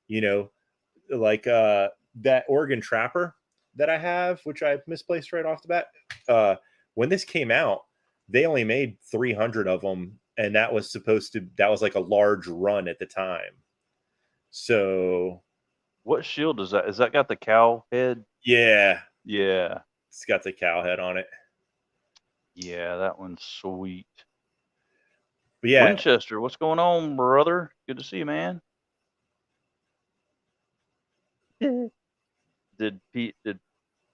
you know, like that Oregon Trapper that I have, which I misplaced right off the bat. When this came out, they only made 300 of them, and that was like a large run at the time. So, what shield is that? Is that got the cow head? Yeah, it's got the cow head on it. Yeah, that one's sweet. But yeah, Winchester, what's going on, brother? Good to see you, man.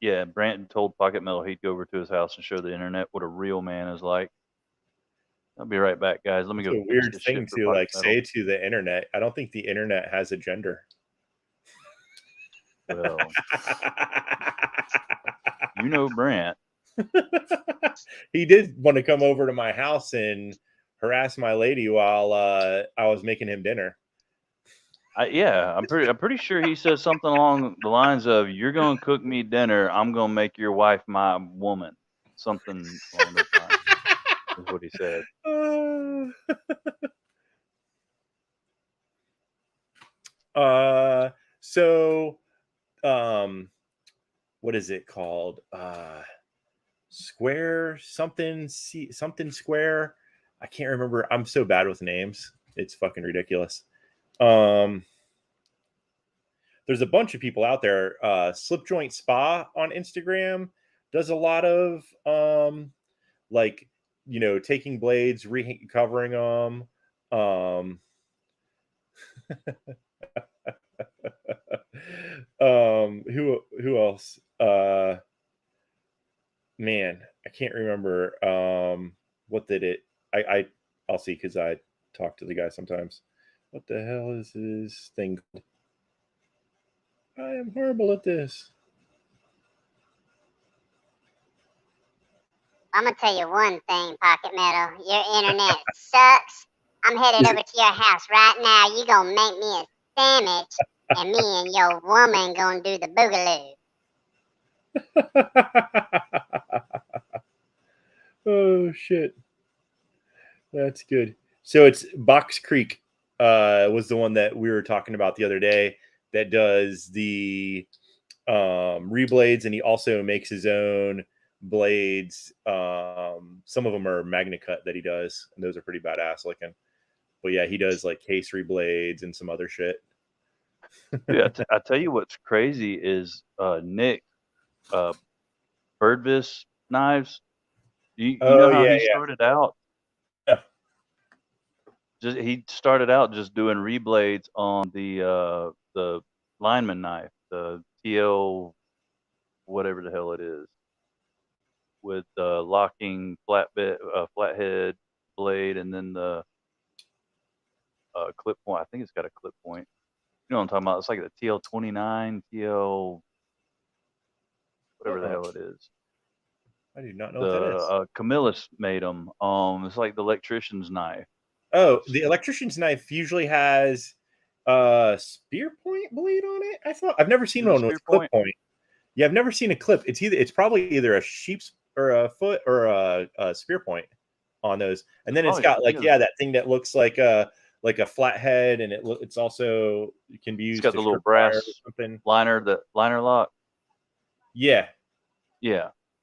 Branton told Pocket Metal he'd go over to his house and show the internet what a real man is like. I'll be right back, guys. Let me go. It's a weird thing to like say to the internet. I don't think the internet has a gender. Well, you know Brant. He did want to come over to my house and harass my lady while I was making him dinner. I'm pretty sure he said something along the lines of, "You're gonna cook me dinner. I'm gonna make your wife my woman." Something along those lines is what he said. What is it called? Square something Square. I can't remember. I'm so bad with names. It's fucking ridiculous. There's a bunch of people out there. Slip Joint Spa on Instagram does a lot of like, you know, taking blades, recovering them. Who else? Man, I can't remember. What did it? I'll see because I talk to the guy sometimes. What the hell is this thing? I am horrible at this. I'm gonna tell you one thing, Pocket Metal. Your internet sucks. I'm headed over to your house right now. You gonna make me a sandwich, and me and your woman gonna do the boogaloo. Oh shit, that's good. So it's Box Creek. Was the one that we were talking about the other day that does the reblades, and he also makes his own blades. Some of them are Magna Cut that he does, and those are pretty badass looking. But yeah, he does like case reblades and some other shit. Yeah, I tell you what's crazy is Nick Birdvis knives. You know how he started out? Yeah. He started out just doing reblades on the lineman knife, the TL whatever the hell it is, with the locking flathead blade, and then the clip point. I think it's got a clip point. You know what I'm talking about? It's like the TL29, TL whatever the hell it is. I do not know what that is. Camillus made them. It's like the electrician's knife. Oh, the electrician's knife usually has spear point blade on it. I thought I've never seen one with clip point. Yeah, I've never seen a clip. It's probably either a sheep's or a foot or a spear point on those. And then it's got like that thing that looks like a flathead, and it's also can be used. It's got the little brass liner, the liner lock. Yeah.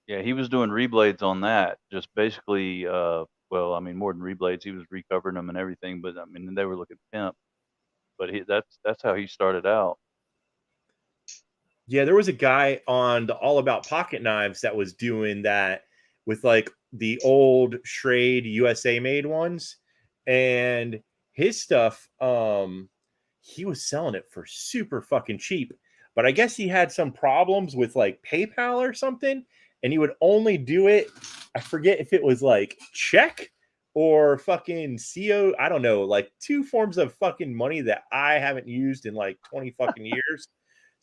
He was doing reblades on that. Just basically, well, I mean, more than reblades, he was recovering them and everything. But I mean, they were looking pimp. But that's how he started out. Yeah, there was a guy on the All About Pocket Knives that was doing that with like the old Schrade USA made ones, and his stuff, he was selling it for super fucking cheap. But I guess he had some problems with like PayPal or something, and he would only do it. I forget if it was like check or fucking CO. I don't know, like two forms of fucking money that I haven't used in like 20 fucking years.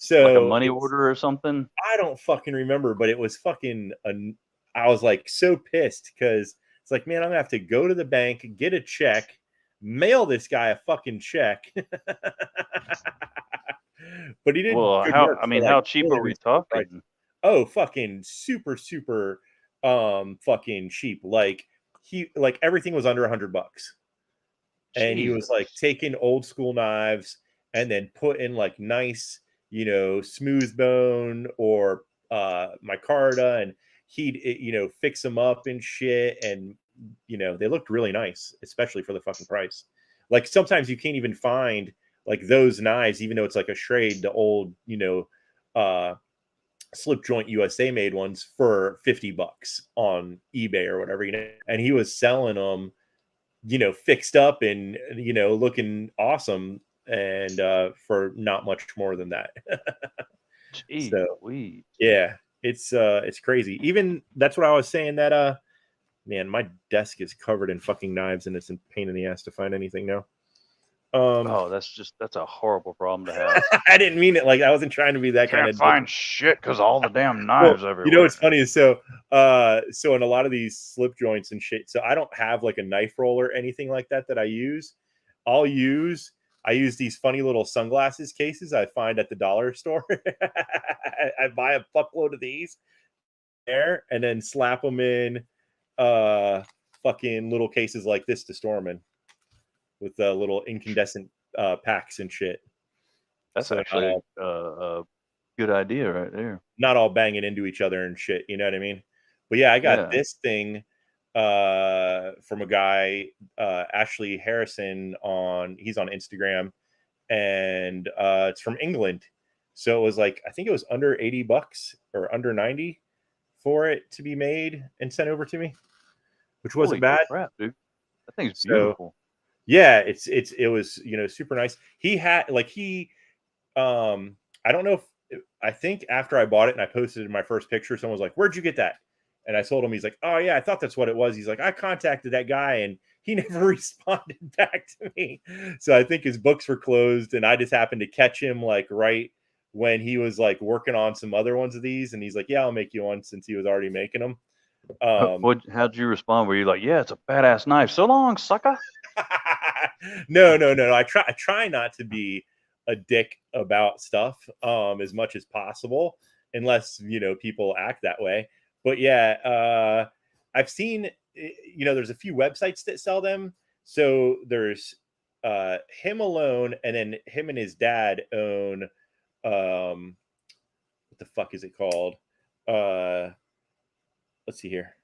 So like a money order or something. I don't fucking remember, but it was fucking. I was like so pissed because it's like, man, I'm gonna have to go to the bank, get a check, mail this guy a fucking check. But he didn't. Well, how cheap are we talking? Oh, fucking super, fucking cheap. Like everything was under $100, and he was like taking old school knives and then put in like nice, smooth bone or micarta, and he'd fix them up and shit, and they looked really nice, especially for the fucking price. Like sometimes you can't even find like those knives, even though it's like a Schrade, the old slip joint USA made ones for $50 on eBay or whatever, and he was selling them fixed up and looking awesome, and for not much more than that. Jeez, so yeah, it's crazy. Even that's what I was saying, that man, my desk is covered in fucking knives, and it's a pain in the ass to find anything now. That's a horrible problem to have. I didn't mean it like I wasn't trying to be that kind of find shit because all the damn knives everywhere. What's funny is so in a lot of these slip joints and shit, so I don't have like a knife roll or anything like that I use. I use these funny little sunglasses cases I find at the dollar store. I buy a fuckload of these there and then slap them in fucking little cases like this to store them in with little incandescent packs and shit. That's actually a good idea right there. Not all banging into each other and shit, you know what I mean? But yeah, I got this thing from a guy, Ashley Harrison, he's on Instagram, and it's from England. So it was like, I think it was under $80 or under 90 for it to be made and sent over to me, which wasn't bad. Crap, dude. That thing's beautiful. Yeah, it was super nice. He I don't know if I think after I bought it and I posted in my first picture, someone was like, "Where'd you get that?" And I told him, he's like, "Oh yeah, I thought that's what it was." He's like, "I contacted that guy and he never responded back to me." So I think his books were closed, and I just happened to catch him like right when he was like working on some other ones of these, and he's like, "Yeah, I'll make you one," since he was already making them. How'd you respond? Were you like, "Yeah, it's a badass knife. So long, sucker"? No. I try not to be a dick about stuff as much as possible, unless people act that way. But yeah, I've seen there's a few websites that sell them. So there's him alone, and then him and his dad own what the fuck is it called? Uh let's see here.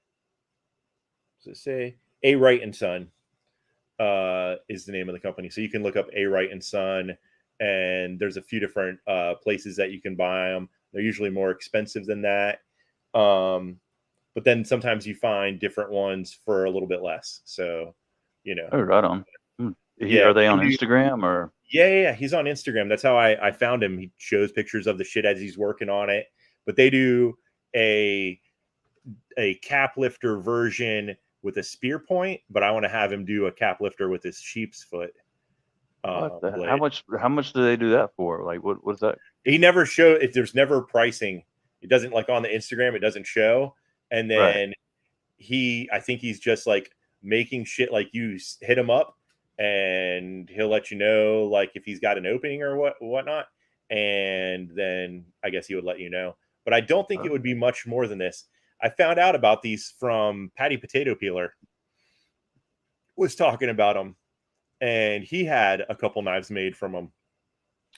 Does it say A Wright and Son? Is the name of the company. So you can look up A Wright and Son, and there's a few different places that you can buy them. They're usually more expensive than that. But then sometimes you find different ones for a little bit less. So, Oh, right on. Yeah. Are they on Instagram or? Yeah. He's on Instagram. That's how I found him. He shows pictures of the shit as he's working on it. But they do a cap lifter version with a spear point, but I want to have him do a cap lifter with his sheep's foot. How much do they do that for? Like, what's that? He never showed it. There's never pricing. It doesn't, like on the Instagram, it doesn't show. And then I think he's just like making shit, like you hit him up and he'll let you know like if he's got an opening or whatnot. And then I guess he would let you know. But I don't think it would be much more than this. I found out about these from Patty Potato Peeler. Was talking about them, and he had a couple knives made from them.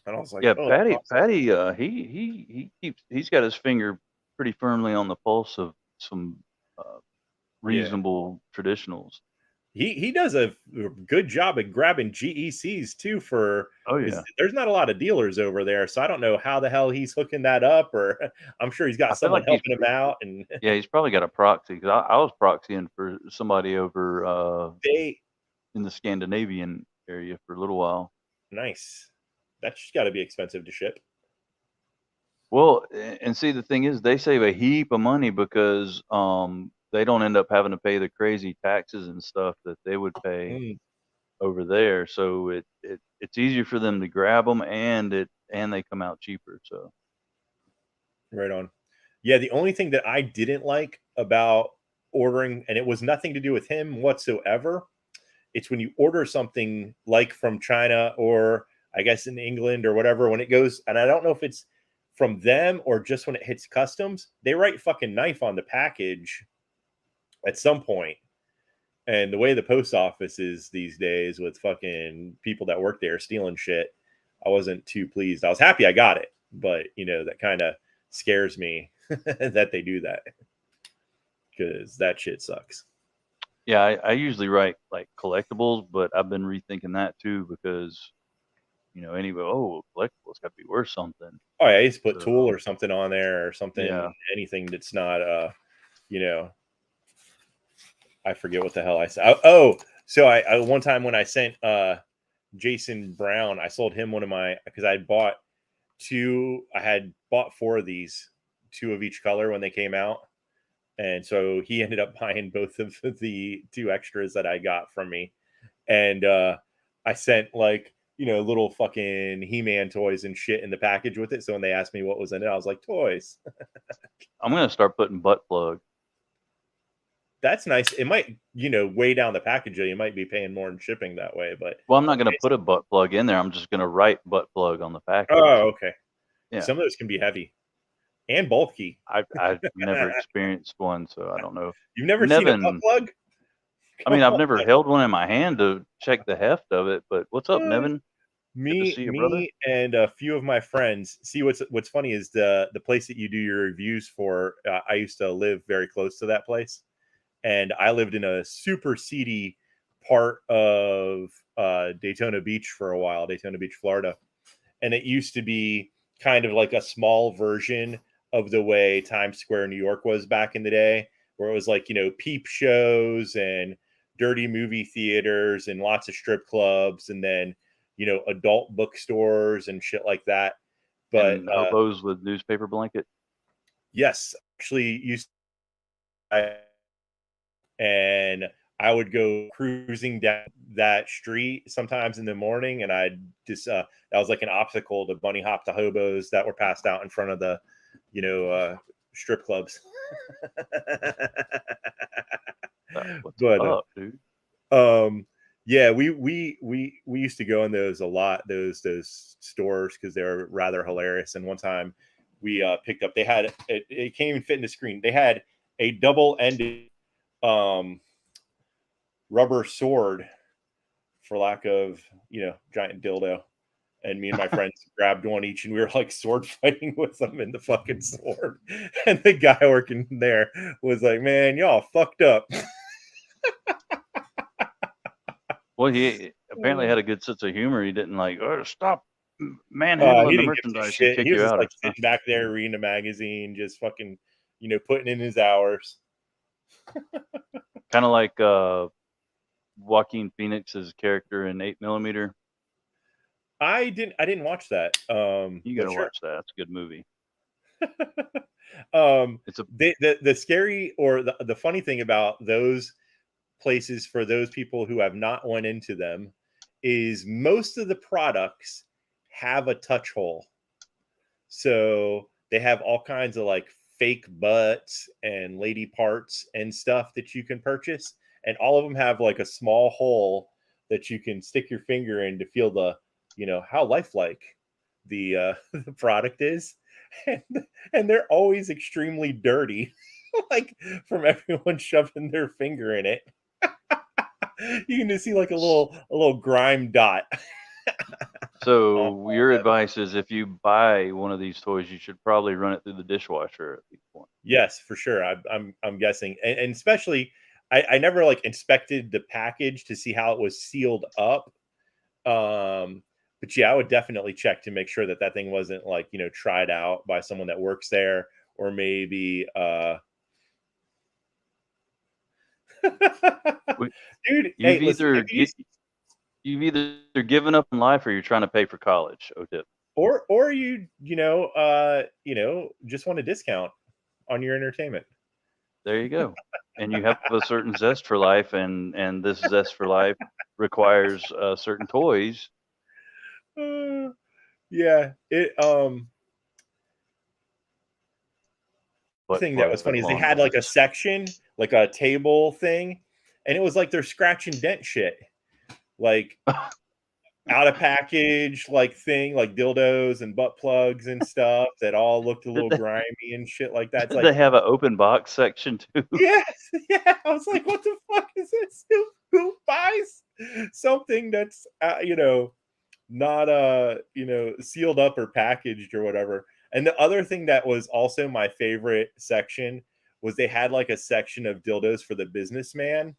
And I was like, yeah, oh, Patty, awesome. Patty, he's got his finger pretty firmly on the pulse of some reasonable traditionals. He does a good job at grabbing GECs too. There's not a lot of dealers over there, so I don't know how the hell he's hooking that up, or I'm sure he's got someone helping him out. And yeah, he's probably got a proxy, because I was proxying for somebody over in the Scandinavian area for a little while. Nice. That's got to be expensive to ship. Well, and see, the thing is, they save a heap of money because they don't end up having to pay the crazy taxes and stuff that they would pay over there. So it's easier for them to grab them, and they come out cheaper. So right on. Yeah, the only thing that I didn't like about ordering, and it was nothing to do with him whatsoever, it's when you order something like from China or I guess in England or whatever, when it goes, and I don't know if it's from them or just when it hits customs, they write fucking knife on the package at some point. And the way the post office is these days with fucking people that work there stealing shit, I wasn't too pleased. I was happy I got it, but that kind of scares me that they do that, because that shit sucks. Yeah, I usually write like collectibles, but I've been rethinking that too, because anyway, collectibles got to be worth something. Oh yeah, I used to put tool or something on there or something. Yeah. Anything that's not I forget what the hell I said. Oh, so I one time when I sent Jason Brown, I sold him one of my, because I had bought 4 of these, 2 of each color when they came out. And so he ended up buying both of the 2 extras that I got from me. And I sent like, little fucking He-Man toys and shit in the package with it. So when they asked me what was in it, I was like, toys. I'm going to start putting butt plug. That's nice. It might, weigh down the package. You might be paying more in shipping that way, but. Well, I'm not going to put a butt plug in there. I'm just going to write butt plug on the package. Oh, okay. Yeah. Some of those can be heavy and bulky. I've never experienced one, so I don't know. You've never seen a butt plug? I've never held one in my hand to check the heft of it, but what's up, Nevin? Me and a few of my friends. See, what's funny is the place that you do your reviews for, I used to live very close to that place, and I lived in a super seedy part of Daytona Beach for a while, Daytona Beach, Florida. And it used to be kind of like a small version of the way Times Square, New York was back in the day, where it was like, peep shows and dirty movie theaters and lots of strip clubs, and then, adult bookstores and shit like that. But and hobos with newspaper blanket. Yes, actually used. And I would go cruising down that street sometimes in the morning, and I'd just that was like an obstacle to bunny hop to hobos that were passed out in front of the, strip clubs. What's But up, dude? yeah, we used to go in those a lot, those stores, because they were rather hilarious. And one time we picked up, they had it can't even fit in the screen. They had a double-ended rubber sword, for lack of giant dildo, and me and my friends grabbed one each, and we were like sword fighting with them in the fucking sword. And the guy working there was like, "Man, y'all fucked up." Well, he apparently had a good sense of humor. He didn't like, oh, stop manhandling He the didn't give a merchandise. He'd shit. kick He was you just out or like stuff. sitting back there reading a magazine, just fucking, putting in his hours. Kind of like Joaquin Phoenix's character in 8mm. I didn't watch that. You But gotta sure. watch that. It's a good movie. It's a The scary, or the funny thing about those places, for those people who have not went into them, is most of the products have a touch hole. So they have all kinds of like fake butts and lady parts and stuff that you can purchase, and all of them have like a small hole that you can stick your finger in to feel the, how lifelike the the product is. and, and they're always extremely dirty, like from everyone shoving their finger in it. You can just see like a little grime dot. So your advice is, if you buy one of these toys, you should probably run it through the dishwasher at least once. Yes, for sure. I'm guessing, and especially, I never like inspected the package to see how it was sealed up. But yeah, I would definitely check to make sure that that thing wasn't like, tried out by someone that works there, or maybe dude, hey, You've listen, you've either given up in life or you're trying to pay for college. OTIP. or just want a discount on your entertainment. There you go. And you have a certain zest for life, and this zest for life requires certain toys. Yeah, it But thing that was funny is they had like a section, like a table thing, and it was like they're scratch and dent shit, like out of package, like thing, like dildos and butt plugs and stuff that all looked a little grimy and shit like that. It's Did like, they have an open box section too? yes, yeah. I was like, what the fuck is this? Who buys something that's not sealed up or packaged or whatever? And the other thing that was also my favorite section was they had like a section of dildos for the businessman,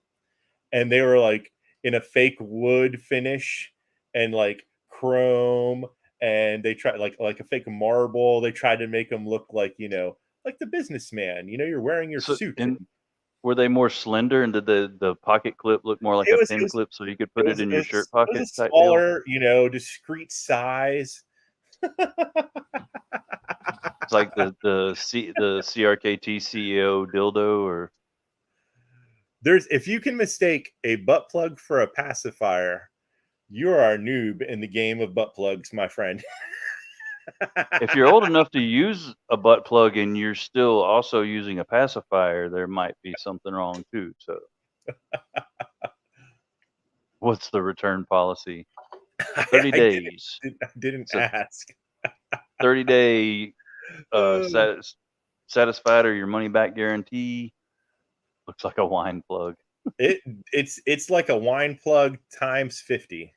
and they were like in a fake wood finish and like chrome, and they tried like a fake marble. They tried to make them look like, like the businessman. You're wearing your suit. And were they more slender, and did the pocket clip look more like a pin clip so you could put it in your shirt pocket? It was a smaller, discreet size. It's like the CRKT CEO dildo, or if you can mistake a butt plug for a pacifier, you are a noob in the game of butt plugs, my friend. If you're old enough to use a butt plug and you're still also using a pacifier, there might be something wrong too. So, what's the return policy? 30 days. I didn't ask. 30-day satisfied or your money back guarantee. Looks like a wine plug. It's like a wine plug times 50.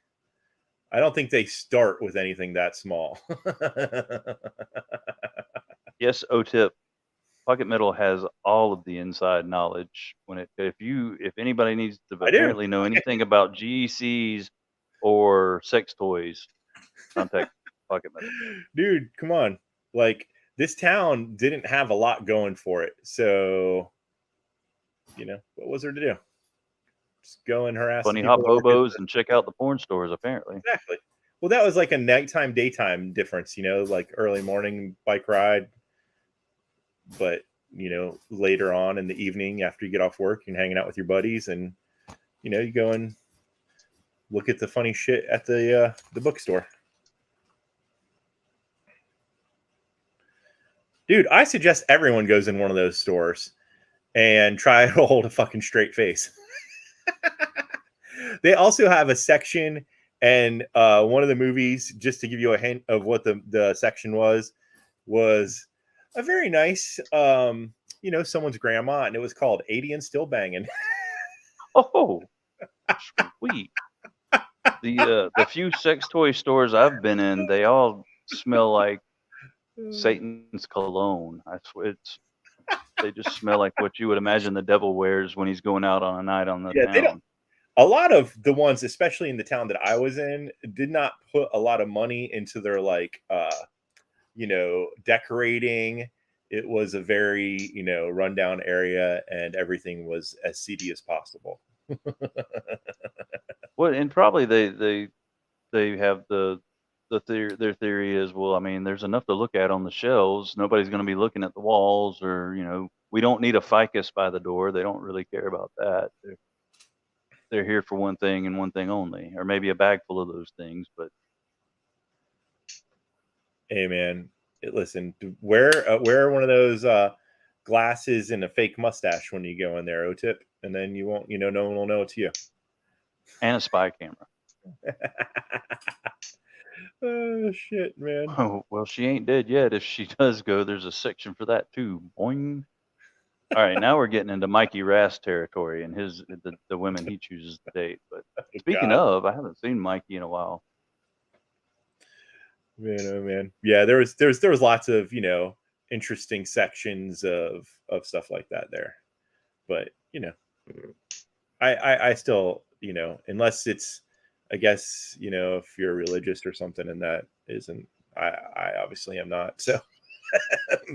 I don't think they start with anything that small. Yes, OTIP. Pocket Metal has all of the inside knowledge. If anybody needs to apparently know anything about GECs or sex toys, contact Pocket Metal. Dude, come on. Like, this town didn't have a lot going for it. So, what was there to do? Just go and harass Bunny the hop people. hobos and check out the porn stores, apparently. Exactly. Well, that was like a nighttime, daytime difference, you know, like early morning bike ride. But, you know, later on in the evening after you get off work, you're hanging out with your buddies and, you know, you go and look at the funny shit at the bookstore. Dude, I suggest everyone goes in one of those stores and try to hold a fucking straight face. They also have a section, and one of the movies, just to give you a hint of what the section was a very nice, you know, someone's grandma, and it was called 80 and Still Banging. Oh, sweet. The few sex toy stores I've been in, they all smell like Satan's cologne. I swear, they just smell like what you would imagine the devil wears when he's going out on a night on the Yeah, they don't. town. A lot of the ones, especially in the town that I was in, did not put a lot of money into their like, you know, decorating. It was a very, you know, rundown area, and everything was as seedy as possible. Well, and probably they have their theory is, well, I mean, there's enough to look at on the shelves. Nobody's going to be looking at the walls, or you know, we don't need a ficus by the door. They don't really care about that. They're here for one thing and one thing only, or maybe a bag full of those things. But hey, man, listen, wear one of those glasses and a fake mustache when you go in there, O-tip, and then you won't, you know, no one will know it's you. And a spy camera. Oh shit, man. Oh, well, she ain't dead yet. If she does go, there's a section for that too. Boing. All right, now we're getting into Mikey Rass territory and the women he chooses to date. But speaking of, I haven't seen Mikey in a while. Man, oh man, yeah, there was lots of, you know, interesting sections of stuff like that there, but you know, I still, you know, unless it's, I guess, you know, if you're religious or something, and that isn't, I obviously am not, so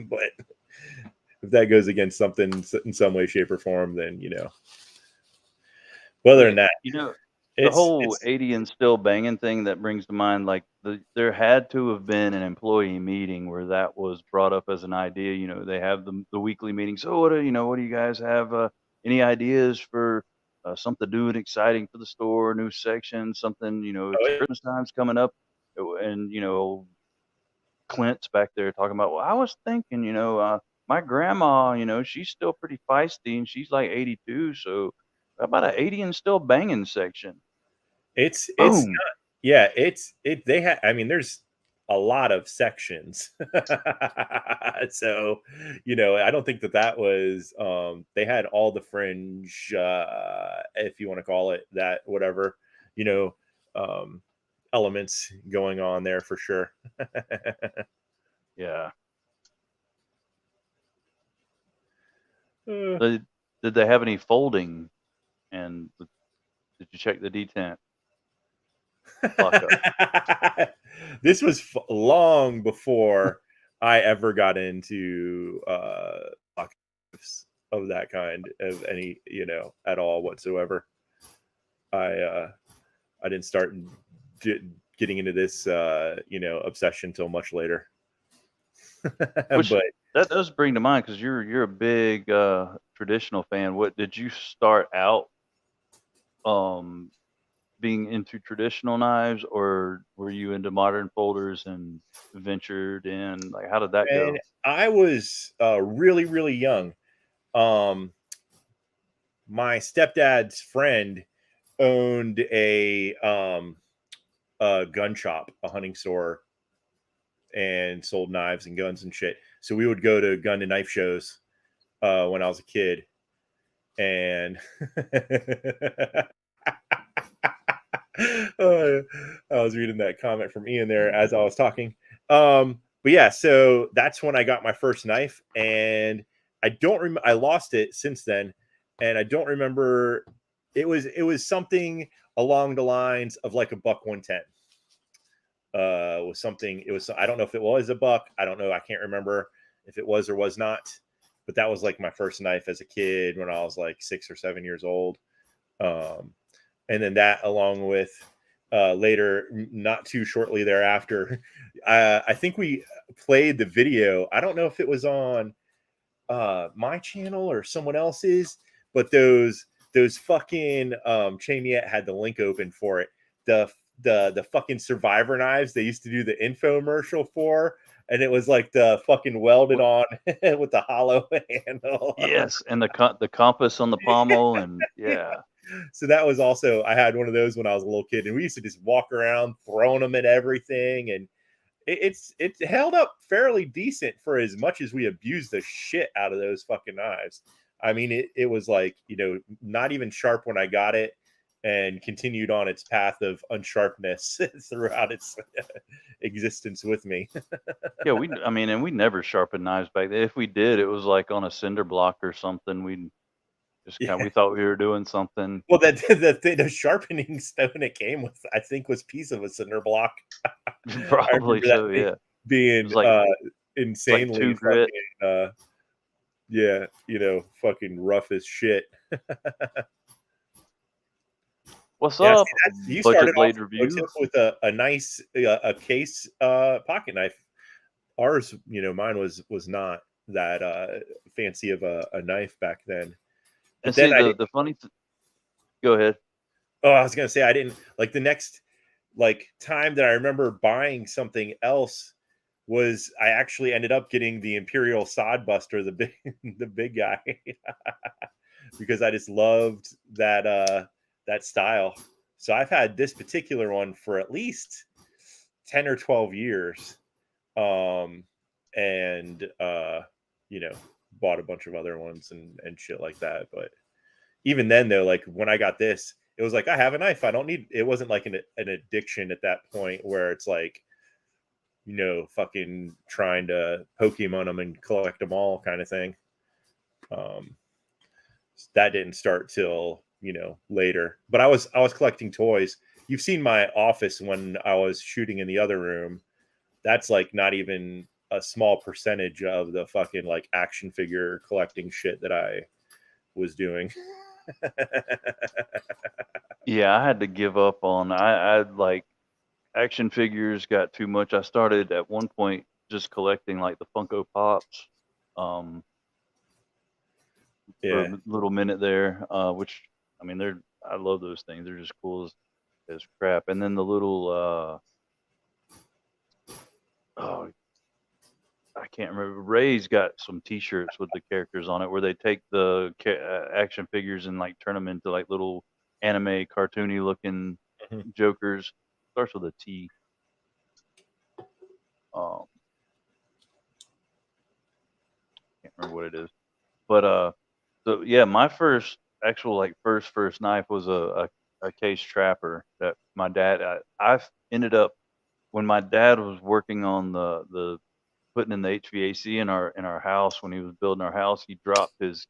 but if that goes against something in some way, shape, or form, then you know. Other than that, you know, the whole 80 and still banging thing, that brings to mind, like there had to have been an employee meeting where that was brought up as an idea. You know, they have the weekly meeting. So what do you guys have? Any ideas for something new and exciting for the store, new section, something, you know, it's Christmas time's coming up, and you know, Clint's back there talking about, well, I was thinking, you know, my grandma, you know, she's still pretty feisty and she's like 82. So how about an 80 and still banging section? It's Boom. not, yeah, they have, I mean, there's a lot of sections. So, you know, I don't think that was, they had all the fringe, if you want to call it that, whatever, you know, elements going on there for sure. Yeah. Did they have any folding? And did you check the detent? This was long before I ever got into of that kind, of any, you know, at all whatsoever. I didn't start getting into this, you know, obsession till much later. Which, but that does bring to mind, because you're a big traditional fan. What did you start out being into traditional knives, or were you into modern folders and ventured in? Like, how did that go? I was really, really young. My stepdad's friend owned a gun shop, a hunting store, and sold knives and guns and shit. So we would go to gun and knife shows when I was a kid, and I was reading that comment from Ian there as I was talking. But yeah, so that's when I got my first knife, and I don't remember. I lost it since then, and I don't remember. It was something along the lines of like a $110. Was something. It was. I don't know if it was a buck. I don't know. I can't remember if it was or was not. But that was like my first knife as a kid when I was like 6 or 7 years old. And then that, along with later, not too shortly thereafter. I think we played the video. I don't know if it was on my channel or someone else's, but those fucking Chamiette had the link open for it. The fucking Survivor knives they used to do the infomercial for, and it was like the fucking welded on with the hollow handle. Yes, and the compass on the pommel, and yeah. So that was also, I had one of those when I was a little kid, and we used to just walk around throwing them at everything, and it held up fairly decent for as much as we abused the shit out of those fucking knives. I mean, it was like, you know, not even sharp when I got it, and continued on its path of unsharpness throughout its existence with me. Yeah, we never sharpened knives back then. If we did, it was like on a cinder block or something. We just kind of, we thought we were doing something. Well, the sharpening stone it came with, I think, was piece of a cinder block. Probably so, yeah. Being like, insanely like grit. fucking, yeah, you know, fucking rough as shit. What's up? You started Blade off review with a nice a case pocket knife. Ours, you know, mine was not that fancy of a knife back then. But and then see, the funny go ahead. Oh, I was gonna say, I didn't like the next like time that I remember buying something else was I actually ended up getting the Imperial Sodbuster, the big guy, because I just loved that style. So I've had this particular one for at least 10 or 12 years. And you know, bought a bunch of other ones and shit like that. But even then though, like when I got this, it was like, I have a knife. I don't need, it wasn't like an addiction at that point where it's like, you know, fucking trying to Pokemon them and collect them all kind of thing. That didn't start till, you know, later, but I was collecting toys. You've seen my office when I was shooting in the other room. That's like not even a small percentage of the fucking like action figure collecting shit that I was doing. Yeah, I had to give up on, I like action figures got too much. I started at one point just collecting like the Funko Pops. For a little minute there, which I mean, I love those things. They're just cool as crap. And then the little oh, I can't remember. Ray's got some T-shirts with the characters on it where they take the action figures and like turn them into like little anime cartoony looking Jokers. Starts with a T. Can't remember what it is, but so yeah, my first actual like first knife was a case trapper that my dad. I ended up when my dad was working on the putting in the HVAC in our house when he was building our house. He dropped his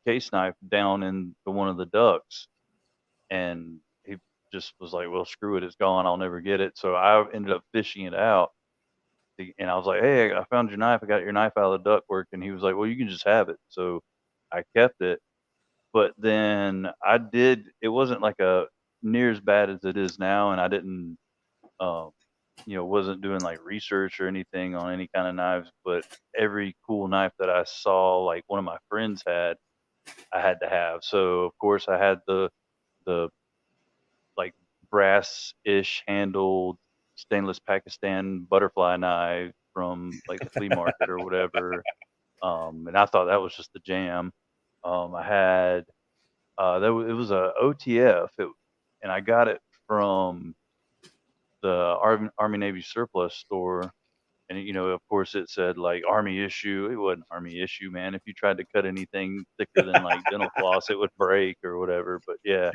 case knife down into one of the ducts, and he just was like, "Well, screw it, it's gone. I'll never get it." So I ended up fishing it out. And I was like, "Hey, I found your knife. I got your knife out of the ductwork." And he was like, "Well, you can just have it." So I kept it. But then it wasn't like near as bad as it is now. And I didn't, wasn't doing like research or anything on any kind of knives. But every cool knife that I saw, like one of my friends had, I had to have. So, of course, I had the like brass-ish handled stainless Pakistan butterfly knife from like the flea market or whatever. And I thought that was just the jam. I had it was a OTF, and I got it from the Army Navy surplus store. And of course, it said like Army issue. It wasn't Army issue, man. If you tried to cut anything thicker than like dental floss, it would break or whatever. But yeah,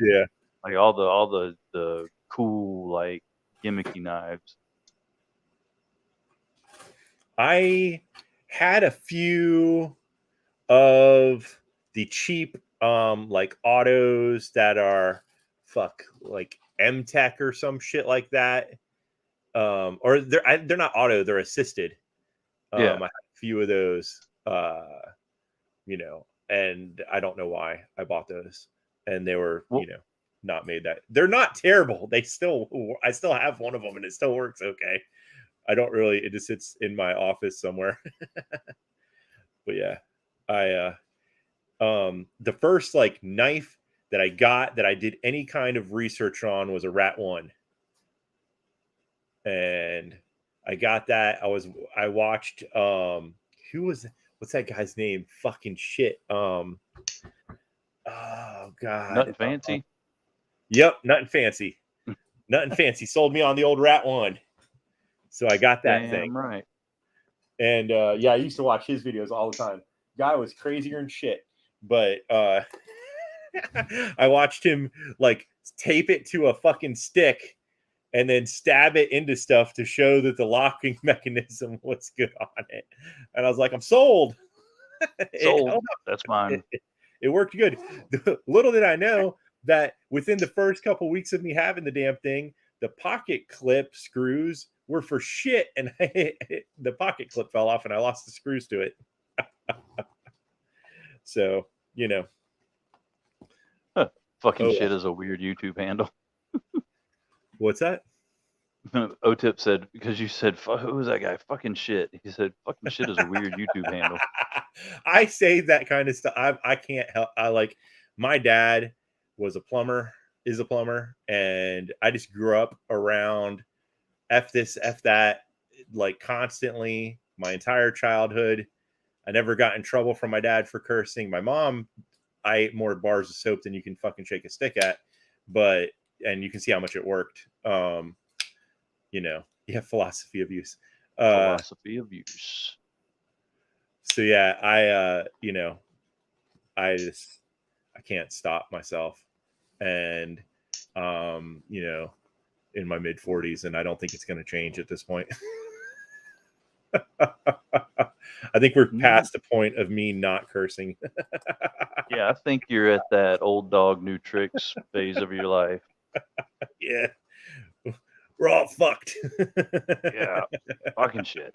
like all the cool like gimmicky knives. I had a few of the cheap like autos that are like M-Tech or some shit like that. Or they're not auto, they're assisted. I had a few of those, and I don't know why I bought those. And they were, not made that. They're not terrible. I still have one of them and it still works okay. I don't really, it just sits in my office somewhere. But yeah, the first like knife that I got that I did any kind of research on was a Rat 1. And I got that. I watched what's that guy's name? Fucking shit. Oh god. Nothing fancy. Yep, Nothing Fancy. Nothing Fancy sold me on the old Rat 1. So I got that thing. Right. And yeah, I used to watch his videos all the time. Guy was crazier than shit. But I watched him like tape it to a fucking stick and then stab it into stuff to show that the locking mechanism was good on it. And I was like, I'm sold. Sold. That's fine. It worked good. Little did I know that within the first couple weeks of me having the damn thing, the pocket clip screws were for shit. And the pocket clip fell off and I lost the screws to it. So, you know. Fucking shit is a weird YouTube handle. What's that? O-Tip said, because you said, who was that guy? Fucking shit. He said, fucking shit is a weird YouTube handle. I say that kind of stuff. I can't help. My dad is a plumber, and I just grew up around F this, F that, like constantly my entire childhood. I never got in trouble from my dad for cursing. My mom, I ate more bars of soap than you can fucking shake a stick at, and you can see how much it worked. You know, philosophy of use. Philosophy of use. So yeah, I can't stop myself, and you know, in my mid 40s, and I don't think it's going to change at this point. I think we're past the point of me not cursing. Yeah, I think you're at that old dog, new tricks phase of your life. Yeah. We're all fucked. Yeah. Fucking shit.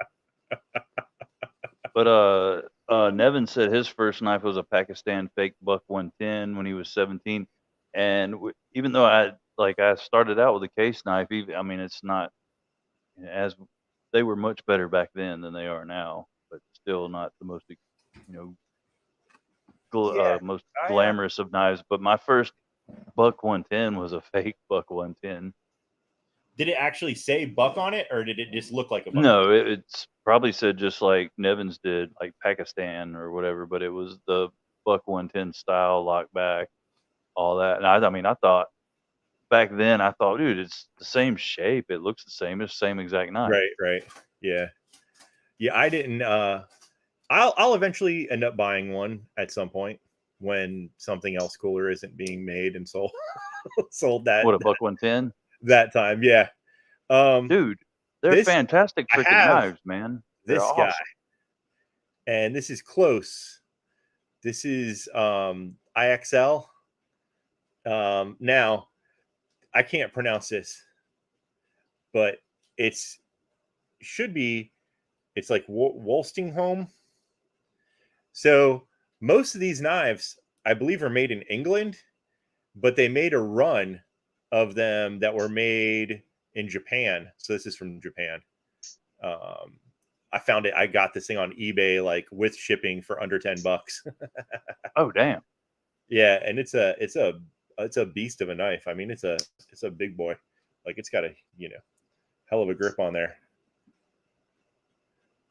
But Nevin said his first knife was a Pakistan fake buck 110 when he was 17. And even though I started out with a case knife, it's not as they were much better back then than they are now, but still not the most, most glamorous of knives. But my first buck 110 was a fake buck 110. Did it actually say buck on it, or did it just look like a buck? No, it's probably said just like Nevin's did, like Pakistan or whatever, but it was the buck 110 style, lock back, all that. And I thought back then, dude, it's the same shape. It looks the same. It's the same exact knife. Right. Yeah. I didn't. I'll eventually end up buying one at some point when something else cooler isn't being made and sold. That. What, a buck 110? That time, yeah. Dude, they're fantastic freaking knives, man. This awesome guy, and this is close. This is IXL. Now, I can't pronounce this, but it's like Wolstinghome. So most of these knives, I believe, are made in England, but they made a run of them that were made in Japan. So this is from Japan. I found it. I got this thing on eBay, like with shipping, for under $10. Oh damn! Yeah, and it's a beast of a knife. I mean, it's a big boy. Like, it's got a hell of a grip on there.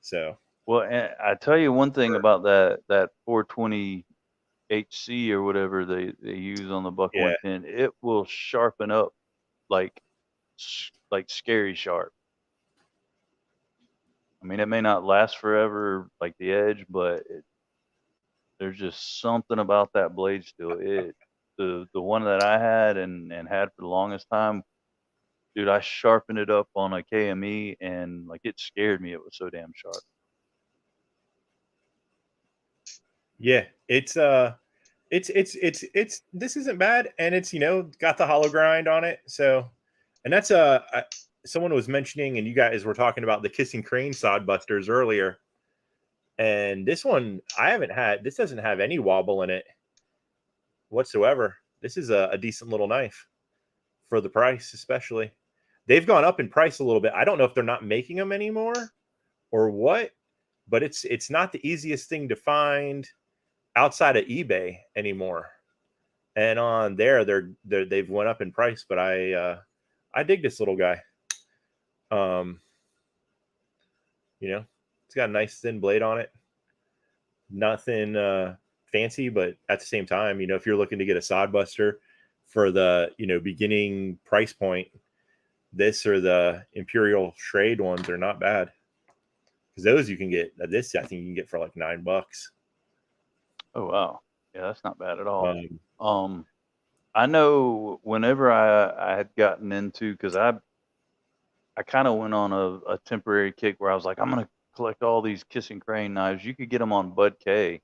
So well, and I tell you one thing about that 420 HC or whatever they use on the buck 110, it will sharpen up like scary sharp. I mean, it may not last forever like the edge, but there's just something about that blade steel. The one that I had and had for the longest time, dude, I sharpened it up on a KME and like it scared me. It was so damn sharp. Yeah, it's this isn't bad, and it's got the hollow grind on it. So, and that's someone was mentioning, and you guys were talking about the Kissing Crane sod busters earlier, and this one I haven't had. This doesn't have any wobble in it whatsoever. this is a decent little knife for the price, especially. They've gone up in price a little bit. I don't know if they're not making them anymore or what, but it's not the easiest thing to find outside of eBay anymore. And on there, they've went up in price, but I dig this little guy. You know, it's got a nice thin blade on it. Nothing fancy, but at the same time, you know, if you're looking to get a sodbuster for the, you know, beginning price point, this or the Imperial Schrade ones are not bad. Because those you can get, this I think you can get for like $9. Oh wow, yeah, that's not bad at all. I know whenever I had gotten into, because I kind of went on a temporary kick where I was like, I'm gonna collect all these Kissing Crane knives. You could get them on Bud K.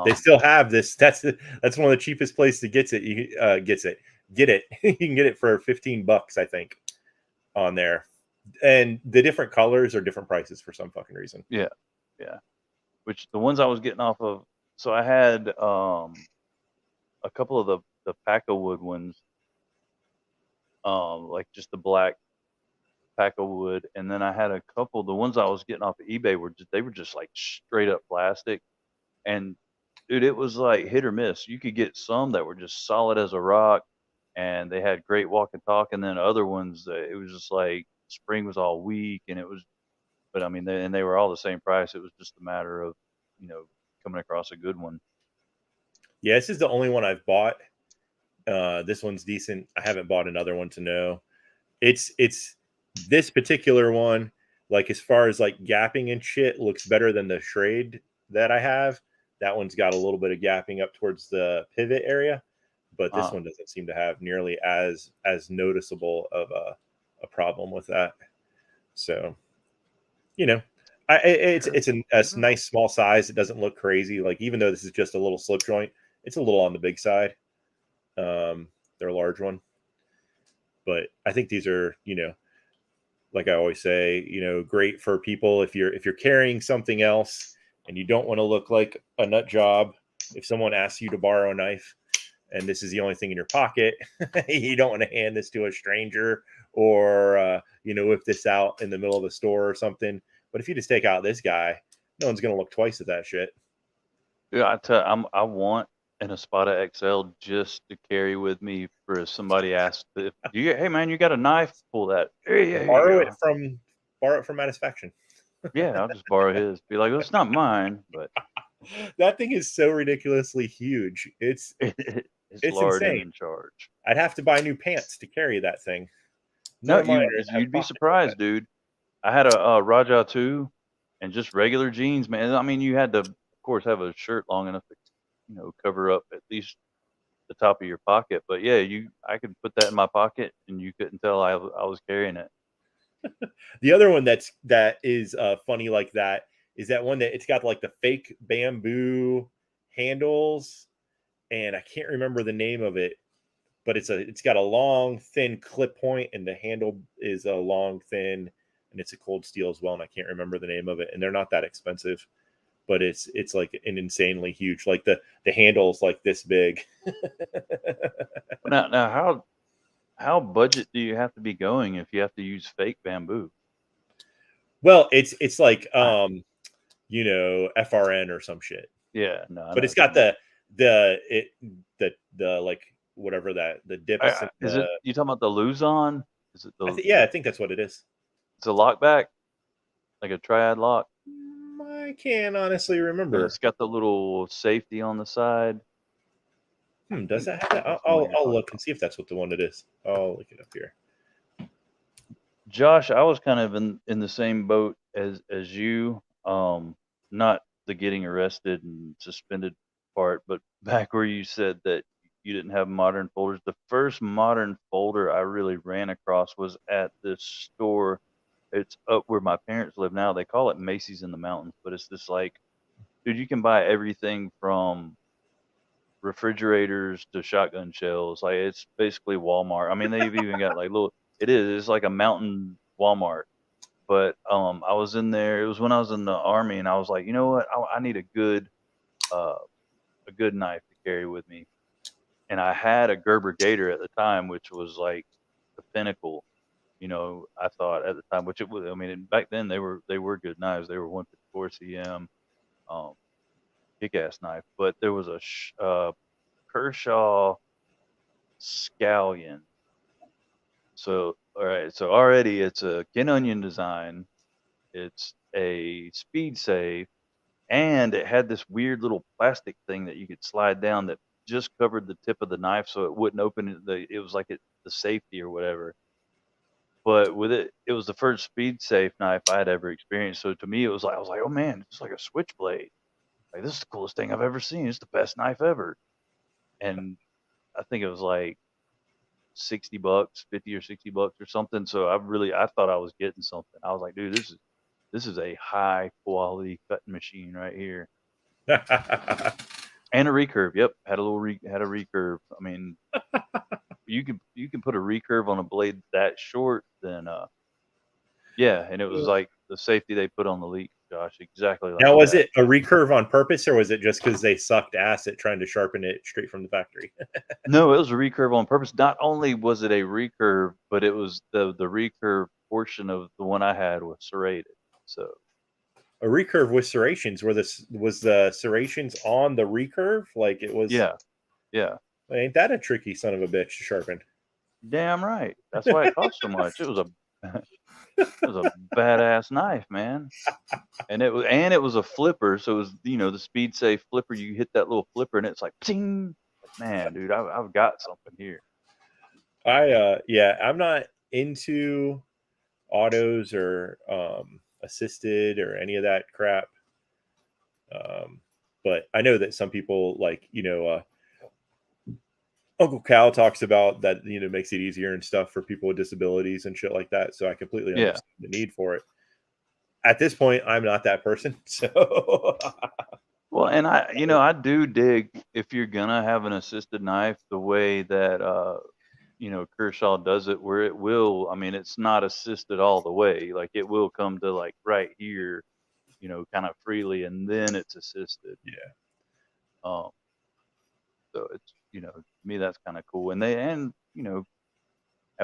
They still have this. That's one of the cheapest places to get it. You get it. You can get it for $15, I think, on there. And the different colors are different prices for some fucking reason. Yeah. Which the ones I was getting off of, so I had a couple of the Pack-O-Wood ones, like just the black Pack-O-Wood, and then I had a couple. The ones I was getting off of eBay were just like straight up plastic, and dude, it was like hit or miss. You could get some that were just solid as a rock, and they had great walk and talk, and then other ones it was just like spring was all weak, and it was. But I mean, they were all the same price. It was just a matter of, you know, coming across a good one. Yeah, this is the only one I've bought. This one's decent. I haven't bought another one to know. It's this particular one, like as far as like gapping and shit, looks better than the Schrade that I have. That one's got a little bit of gapping up towards the pivot area, but this one doesn't seem to have nearly as noticeable of a problem with that. So, you know, it's a nice small size. It doesn't look crazy. Like, even though this is just a little slip joint, it's a little on the big side. They're a large one, but I think these are, you know, like I always say, you know, great for people if you're carrying something else and you don't want to look like a nut job. If someone asks you to borrow a knife and this is the only thing in your pocket, you don't want to hand this to a stranger or you know, whip this out in the middle of the store or something. But if you just take out this guy, no one's gonna look twice at that shit. Yeah, I want an Espada XL just to carry with me for if somebody asks, hey man, you got a knife? Pull that. Yeah, borrow it from Satisfaction. Yeah, I'll just borrow his. Be like, well, it's not mine, but that thing is so ridiculously huge. It's large insane. and in charge. I'd have to buy new pants to carry that thing. No, you'd be surprised, dude. I had a Raja 2 and just regular jeans, man. I mean, you had to, of course, have a shirt long enough to, you know, cover up at least the top of your pocket. But yeah, I could put that in my pocket and you couldn't tell I was carrying it. The other one that is funny like that is that one that it's got like the fake bamboo handles, and I can't remember the name of it, but it's got a long thin clip point, and the handle is a long thin, and it's a cold steel as well, and I can't remember the name of it, and they're not that expensive, but it's like an insanely huge, like the handle's like this big. Now how budget do you have to be going if you have to use fake bamboo? Well, it's like you know, FRN or some shit. Yeah, no. But it's got the like whatever that the dips. Is it you talking about the Luzon? Is it the? I think that's what it is. It's a lockback, like a triad lock. I can't honestly remember. And it's got the little safety on the side. Does that have that? I'll look and see if that's what the one it is. I'll look it up here. Josh, I was kind of in the same boat as you. Not the getting arrested and suspended part, but back where you said that you didn't have modern folders. The first modern folder I really ran across was at this store. It's up where my parents live now. They call it Macy's in the Mountains, but it's this like, dude, you can buy everything from refrigerators to shotgun shells. Like, it's basically Walmart. I mean, they've even got like it's like a mountain Walmart. But I was in there. It was when I was in the Army, and I was like, you know what? I need a good knife to carry with me. and I had a Gerber Gator at the time, which was like the pinnacle. I thought at the time, which it was. I mean, back then they were good knives. They were 154 cm, kick-ass knife. But there was a Kershaw Scallion. So all right, so already it's a Ken Onion design. It's a speed safe, and it had this weird little plastic thing that you could slide down that just covered the tip of the knife, so it wouldn't open it was like the safety or whatever. But with it was the first speed safe knife I had ever experienced. So to me, I was like, oh man, it's like a switchblade. Like, this is the coolest thing I've ever seen. It's the best knife ever. And I think it was like $60, $50 or $60 or something. So I thought I was getting something. I was like, dude, this is a high quality cutting machine right here. And a recurve. Yep, had a recurve. I mean, you can put a recurve on a blade that short, then yeah, and it was like the safety they put on the leak, Josh, exactly like now, was that. it a recurve on purpose, or was it just because they sucked ass at trying to sharpen it straight from the factory? No, it was a recurve on purpose. Not only was it a recurve, but it was the recurve portion of the one I had was serrated. So a recurve with serrations. Was the serrations on the recurve? Like it was? Yeah. Ain't that a tricky son of a bitch to sharpen? Damn right. That's why it cost so much. It was a badass knife, man. And it was a flipper, so it was the speed safe flipper. You hit that little flipper, and it's like, ping. Man, dude, I've got something here. I'm not into autos or assisted or any of that crap. But I know that some people like Uncle Cal talks about that, makes it easier and stuff for people with disabilities and shit like that. So I completely understand the need for it. At this point, I'm not that person. So well, and I do dig if you're gonna have an assisted knife the way that Kershaw does it, where it will. I mean, it's not assisted all the way. Like, it will come to like right here, kind of freely, and then it's assisted. Yeah. So it's to me that's kind of cool. And at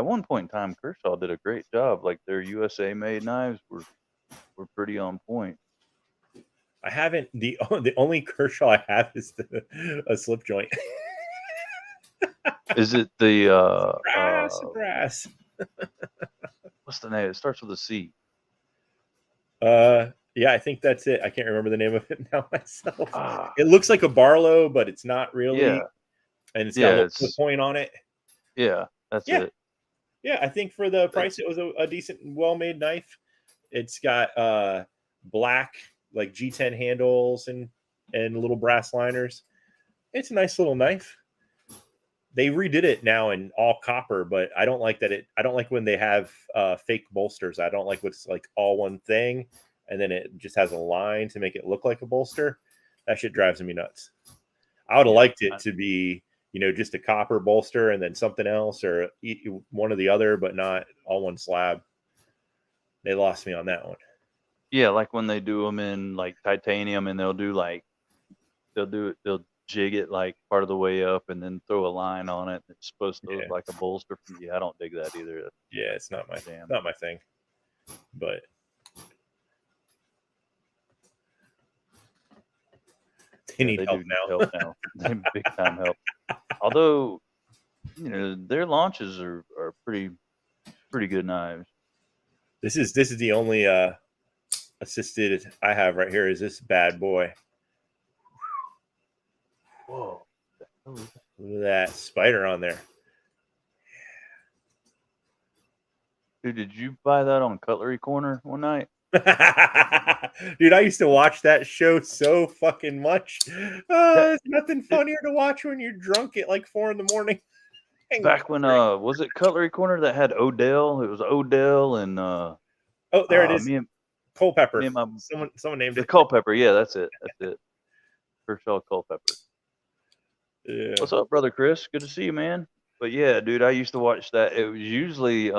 one point in time, Kershaw did a great job. Like, their USA made knives were pretty on point. I haven't the only Kershaw I have is a slip joint. Is it the Surprise. What's the name? It starts with a C. Yeah, I think that's it. I can't remember the name of it now myself. It looks like a Barlow, but it's not really. Yeah. And it's got a little point on it. Yeah, that's it. Yeah, I think for the price, it was a decent, well-made knife. It's got black, like G10 handles and little brass liners. It's a nice little knife. They redid it now in all copper, but I don't like that. I don't like when they have fake bolsters. I don't like what's like all one thing, and then it just has a line to make it look like a bolster. That shit drives me nuts. I would have liked it to be, just a copper bolster and then something else, or one or the other, but not all one slab. They lost me on that one. Yeah, like when they do them in like titanium, and they'll jig it like part of the way up and then throw a line on it. It's supposed to look like a bolster. I don't dig that either. Yeah, it's not my thing. But they need help now. They need big time help. Although, their launches are pretty good knives. This is the only assisted I have right here. Is this bad boy? Whoa! Look at that spider on there. Dude, did you buy that on Cutlery Corner one night? Dude, I used to watch that show so fucking much. There's nothing funnier to watch when you're drunk at like 4 a.m. Back when was it Cutlery Corner that had Odell? It was Odell and oh, there it is. Culpepper. Someone named it. Culpepper. Yeah, that's it. Kershaw Culpepper. Yeah. What's up, brother Chris? Good to see you, man. But yeah, dude, I used to watch that. It was usually a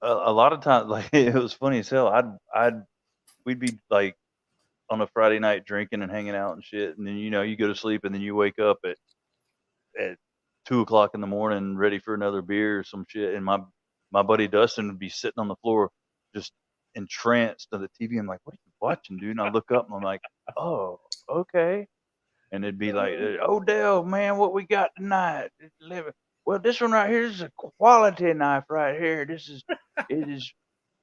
lot of times, like, it was funny as hell. We'd be like on a Friday night drinking and hanging out and shit, and then you go to sleep and then you wake up at 2 o'clock in the morning ready for another beer or some shit, and my buddy Dustin would be sitting on the floor just entranced to the TV. I'm like, what are you watching, dude? And I look up and I'm like, oh, okay. And it'd be like, Odell, man, what we got tonight? Well, this one right here is a quality knife right here. It is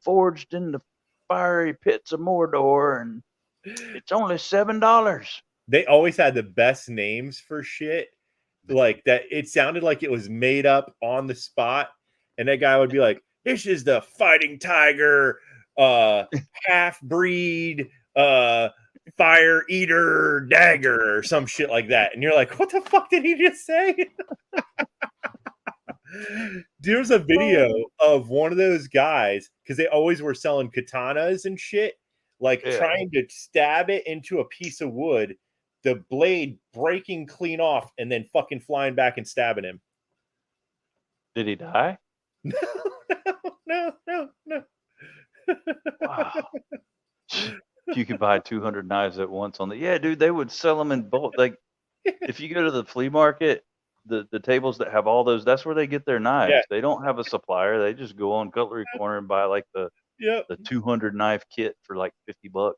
forged in the fiery pits of Mordor, and it's only $7. They always had the best names for shit. Like that, it sounded like it was made up on the spot. And that guy would be like, this is the Fighting Tiger, half breed, fire eater dagger or some shit like that. And you're like, what the fuck did he just say? There's a video of one of those guys, because they always were selling katanas and shit, like trying to stab it into a piece of wood, the blade breaking clean off and then fucking flying back and stabbing him. Did he die? No. Wow. You could buy 200 knives at once on the dude, they would sell them in bulk. Like if you go to the flea market, the tables that have all those, that's where they get their knives. Yeah. They don't have a supplier. They just go on Cutlery Corner and buy like the 200 knife kit for like $50.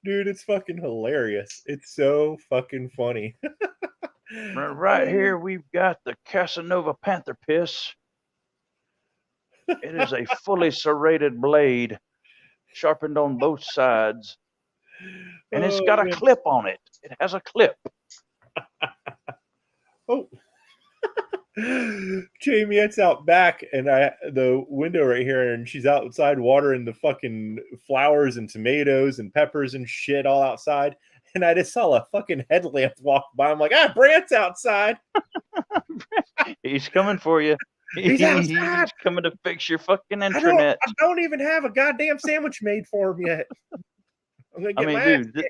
Dude, it's fucking hilarious. It's so fucking funny. Right here, we've got the Casanova Panther Piss. It is a fully serrated blade, sharpened on both sides, and it's got a clip on it. It has a clip. Oh, Jamie, it's out back, and the window right here, and she's outside watering the fucking flowers and tomatoes and peppers and shit all outside. And I just saw a fucking headlamp walk by. I'm like, Brant's outside. He's coming for you. He's outside. He's coming to fix your fucking intranet. I don't even have a goddamn sandwich made for him yet. I'm gonna get dude,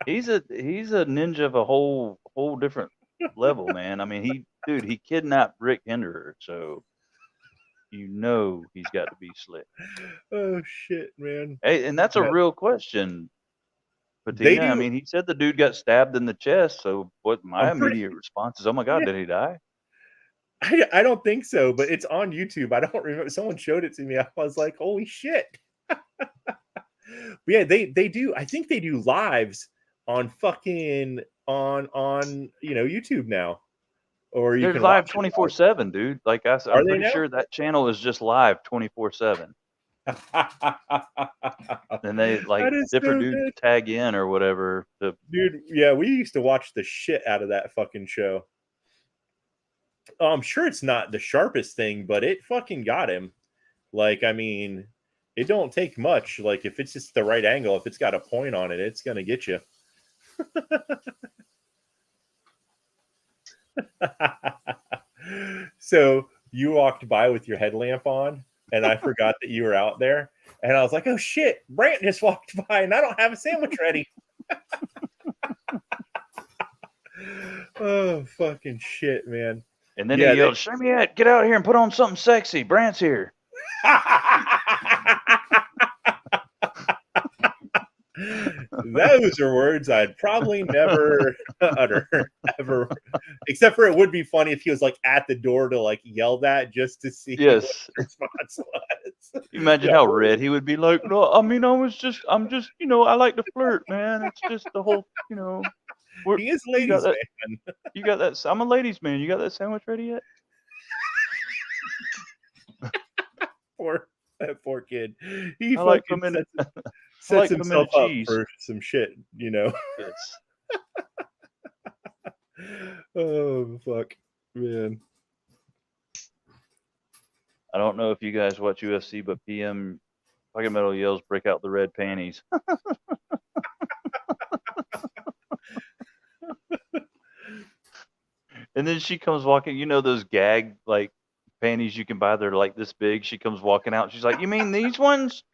he's a ninja of a whole different level, man. I mean, he kidnapped Rick Hinderer, so he's got to be slick. Oh shit, man. Hey, and that's a real question, Patina. I mean, he said the dude got stabbed in the chest, so what my immediate response is, oh my god, did he die? I don't think so, but it's on YouTube. I don't remember. Someone showed it to me. I was like, holy shit. But yeah, they do. I think they do lives on fucking on YouTube now. Or you can live 24/7, dude. Like I'm pretty sure that channel is just live 24/7. And they different dudes tag in or whatever. Dude, yeah, we used to watch the shit out of that fucking show. I'm sure it's not the sharpest thing, but it fucking got him. Like, I mean, it don't take much. Like, if it's just the right angle, if it's got a point on it, it's gonna get you. So you walked by with your headlamp on, and I forgot that you were out there, and I was like, "Oh shit, Brant just walked by, and I don't have a sandwich ready." Oh fucking shit, man! And then he yelled, "Shamiette, get out here and put on something sexy. Brant's here." Those are words I'd probably never utter ever, except for it would be funny if he was like at the door to like yell that just to see what the response was. Imagine how red he would be. Like, no, I mean, I'm just, I like to flirt, man. It's just the whole, he is ladies man. You got that? I'm a ladies man. You got that sandwich ready yet? That poor kid. He fucking sets himself up for some shit, Yes. Oh fuck, man. I don't know if you guys watch UFC, but PM Pocket Metal yells, "Break out the red panties." And then she comes walking, those gag like panties you can buy, they're like this big. She comes walking out, she's like, "You mean these ones?"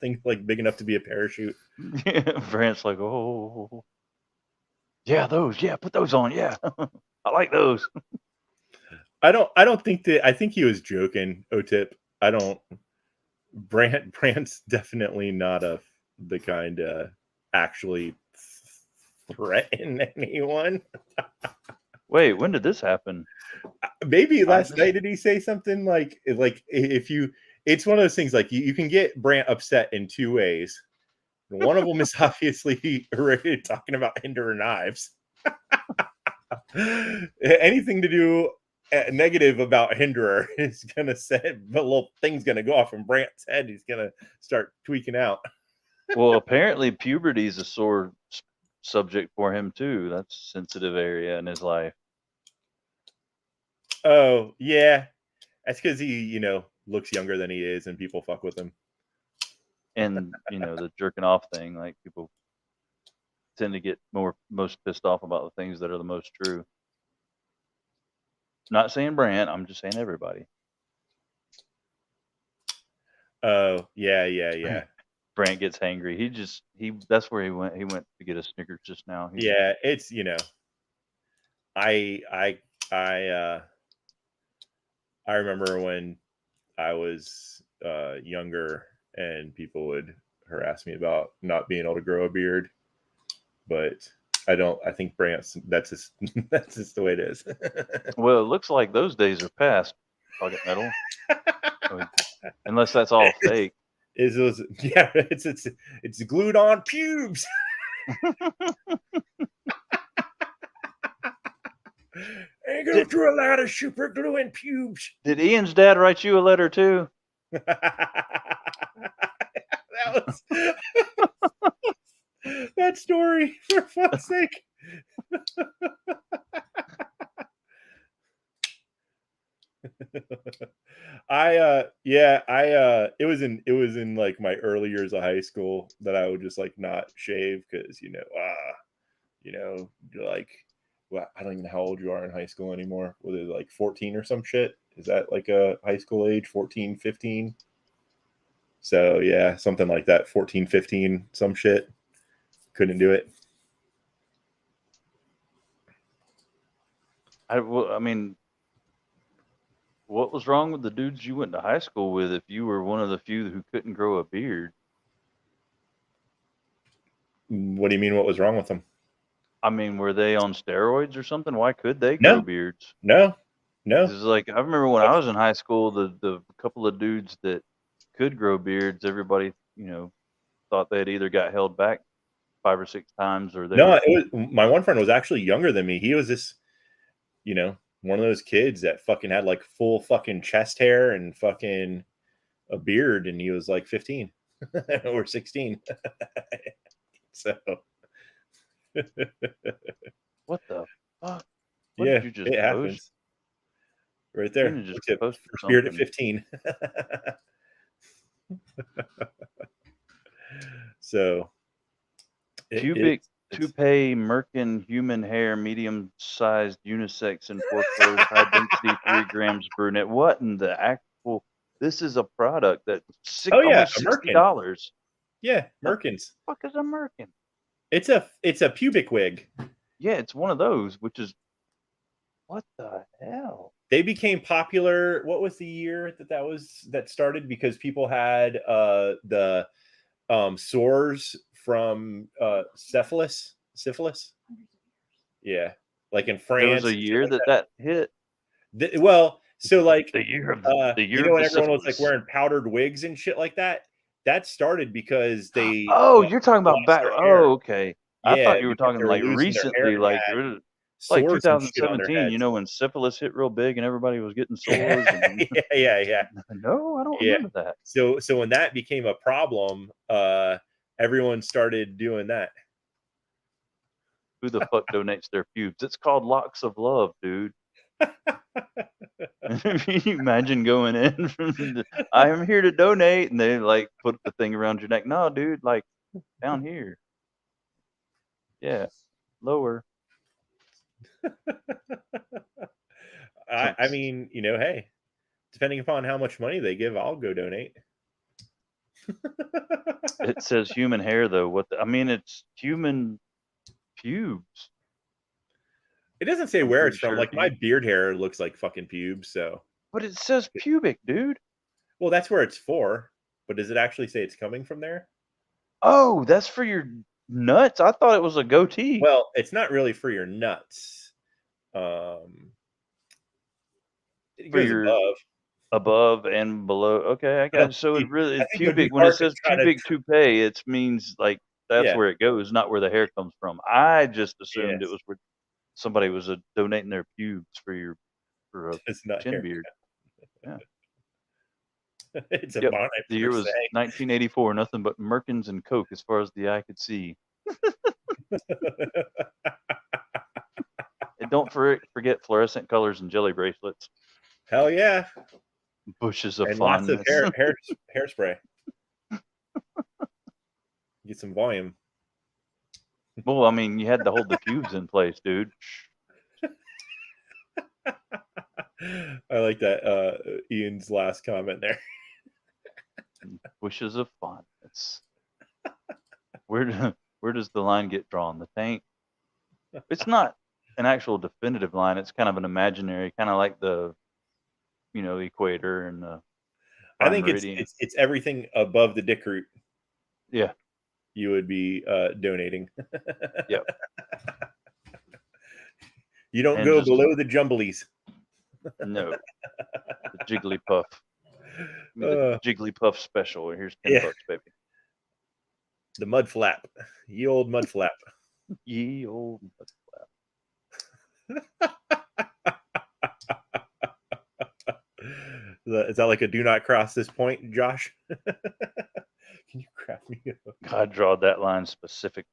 Think like big enough to be a parachute. Yeah, Brant's like, "Oh yeah, those, yeah, put those on, yeah." I like those. I don't think that. I think he was joking, OTIP. I don't Brant's definitely not the kind to actually threaten anyone. Wait, when did this happen? Maybe last night. Did he say something like if you? It's one of those things like you can get Brant upset in two ways. One of them is obviously talking about Hinderer knives. Anything to do negative about Hinderer is gonna set a little thing's gonna go off in Brant's head. He's gonna start tweaking out. Well, apparently puberty is a sore subject for him too. That's a sensitive area in his life. Oh yeah, that's because he looks younger than he is, and people fuck with him. And the jerking off thing, like people tend to get most pissed off about the things that are the most true. Not saying Brant, I'm just saying everybody. Oh yeah. Brant gets hangry. That's where he went. He went to get a Snickers just now. Yeah, it's I remember when I was younger and people would harass me about not being able to grow a beard, but I think Brant's that's just the way it is. Well, it looks like those days are past, Pocket Metal. Unless that's all fake. It's glued on pubes. I go through a lot of super glue and pubes. Did Ian's dad write you a letter too? That story, for fuck's sake. It was in like my early years of high school that I would just like not shave because like, well, I don't even know how old you are in high school anymore. Was it like 14 or some shit? Is that like a high school age, 14, 15? So yeah, something like that, 14, 15, some shit. Couldn't do it. I mean, what was wrong with the dudes you went to high school with if you were one of the few who couldn't grow a beard? What do you mean, what was wrong with them? I mean, were they on steroids or something? Why could they grow beards? No. It's like, I remember when I was in high school, the couple of dudes that could grow beards, everybody, thought they had either got held back 5 or 6 times or my one friend was actually younger than me. He was this, one of those kids that fucking had like full fucking chest hair and fucking a beard, and he was like 15 or 16. So what the fuck? What did you just post? Happens. Right there. Just first beard at 15. So pubic toupee merkin human hair, medium-sized unisex and 4 colors, high density, 3 grams brunette. What in the actual? This is a product that's almost $60. Yeah, Merkins. What the fuck is a merkin? It's a pubic wig. Yeah, it's one of those, which is what the hell? They became popular. What was the year that started? Because people had the sores from syphilis. Yeah, like in France. There was a year that hit. So like the year of when everyone was like wearing powdered wigs and shit like that. That started because they. Oh, you're talking about back. Oh, okay. Yeah, I thought you were talking like recently, like 2017. When syphilis hit real big and everybody was getting sores. And... yeah. No, I don't remember that. So when that became a problem, everyone started doing that. Who the fuck donates their pubes? It's called locks of love, dude. Can you imagine going in? I am here to donate, and they like put the thing around your neck. No, dude, like down here. Yeah, lower. I mean, hey, depending upon how much money they give, I'll go donate. It says human hair, though. It's human pubes. It doesn't say where it's from. Like my beard hair looks like fucking pubes. So, but it says pubic, dude. Well, that's where it's for. but does it actually say it's coming from there? Oh, that's for your nuts. I thought it was a goatee. Well, it's not really for your nuts. It For goes your above and below. Okay, I got it. So it really I think it would be pubic. When it hard to says try to pubic toupee, it means like that's Yeah. where it goes, not where the hair comes from. I just assumed it Yes. was where somebody was donating their pubes for a It's not chin hair. beard. Yeah. It's a Yep. bonnet The per year was se. 1984. Nothing but Merkins and Coke as far as the eye could see. And don't forget fluorescent colors and jelly bracelets. Hell yeah. Bushes of And fondness. lots of hairspray. Get some volume. Well, I mean, you had to hold the pubes in place, dude. I like that Ian's last comment there. Bushes of fondness. Where does the line get drawn? The tank? It's not an actual definitive line. It's kind of an imaginary, kind of like the, equator and the I think meridian. it's everything above the dick root. Yeah. You would be donating. Yep. You don't And go just- below the jumblies. No. The Jigglypuff. The Jigglypuff special. Here's $10, baby. The mud flap. Ye old mud flap. Ye old mud flap. Is that like a do not cross this point, Josh? Can you crack me up? God draw that line specific.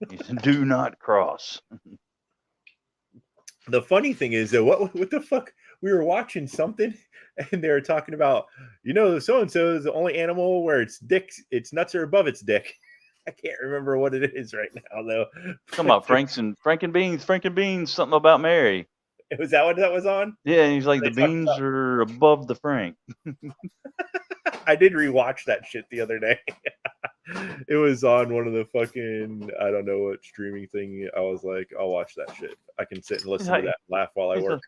He said, do not cross. The funny thing is that what the fuck? We were watching something and they were talking about, so and so is the only animal where its nuts are above its dick. I can't remember what it is right now though. Talking about Frank and Beans, something about Mary. Was that what that was on? Yeah, and he's like, the beans are above the Frank. I did rewatch that shit the other day. It was on one of the fucking, I don't know what streaming thing. I was like, I'll watch that shit. I can sit and listen to that and laugh while I work.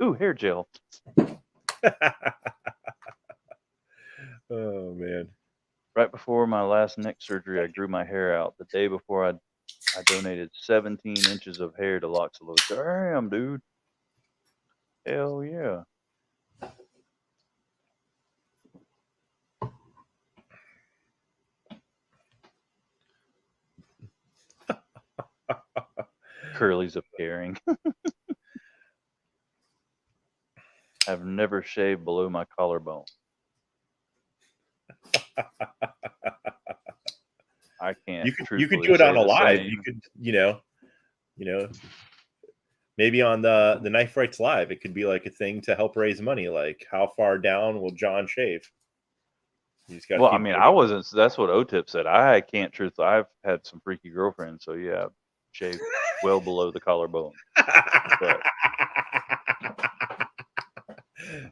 Ooh, hair gel. Oh, man. Right before my last neck surgery, I grew my hair out. The day before, I donated 17 inches of hair to Loxalo. Damn, dude. Hell yeah. Curly's of caring. I've never shaved below my collarbone. I can't. You could do it on a live. You could, maybe on the Knife Rights Live, it could be like a thing to help raise money. Like, how far down will John shave? Well, I mean, I wasn't. That's what O-Tip said. I can't truthfully. I've had some freaky girlfriends, so yeah, I've shaved well below the collarbone. But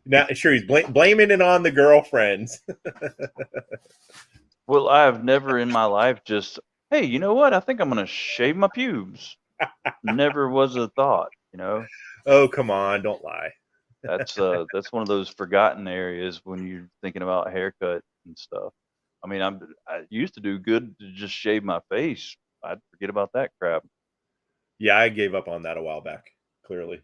now, sure, he's blaming it on the girlfriends. Well, I have never in my life just, hey, you know what? I think I'm going to shave my pubes. Never was a thought, Oh, come on. Don't lie. That's one of those forgotten areas when you're thinking about haircut and stuff. I mean, I used to do good to just shave my face. I'd forget about that crap. Yeah, I gave up on that a while back, clearly.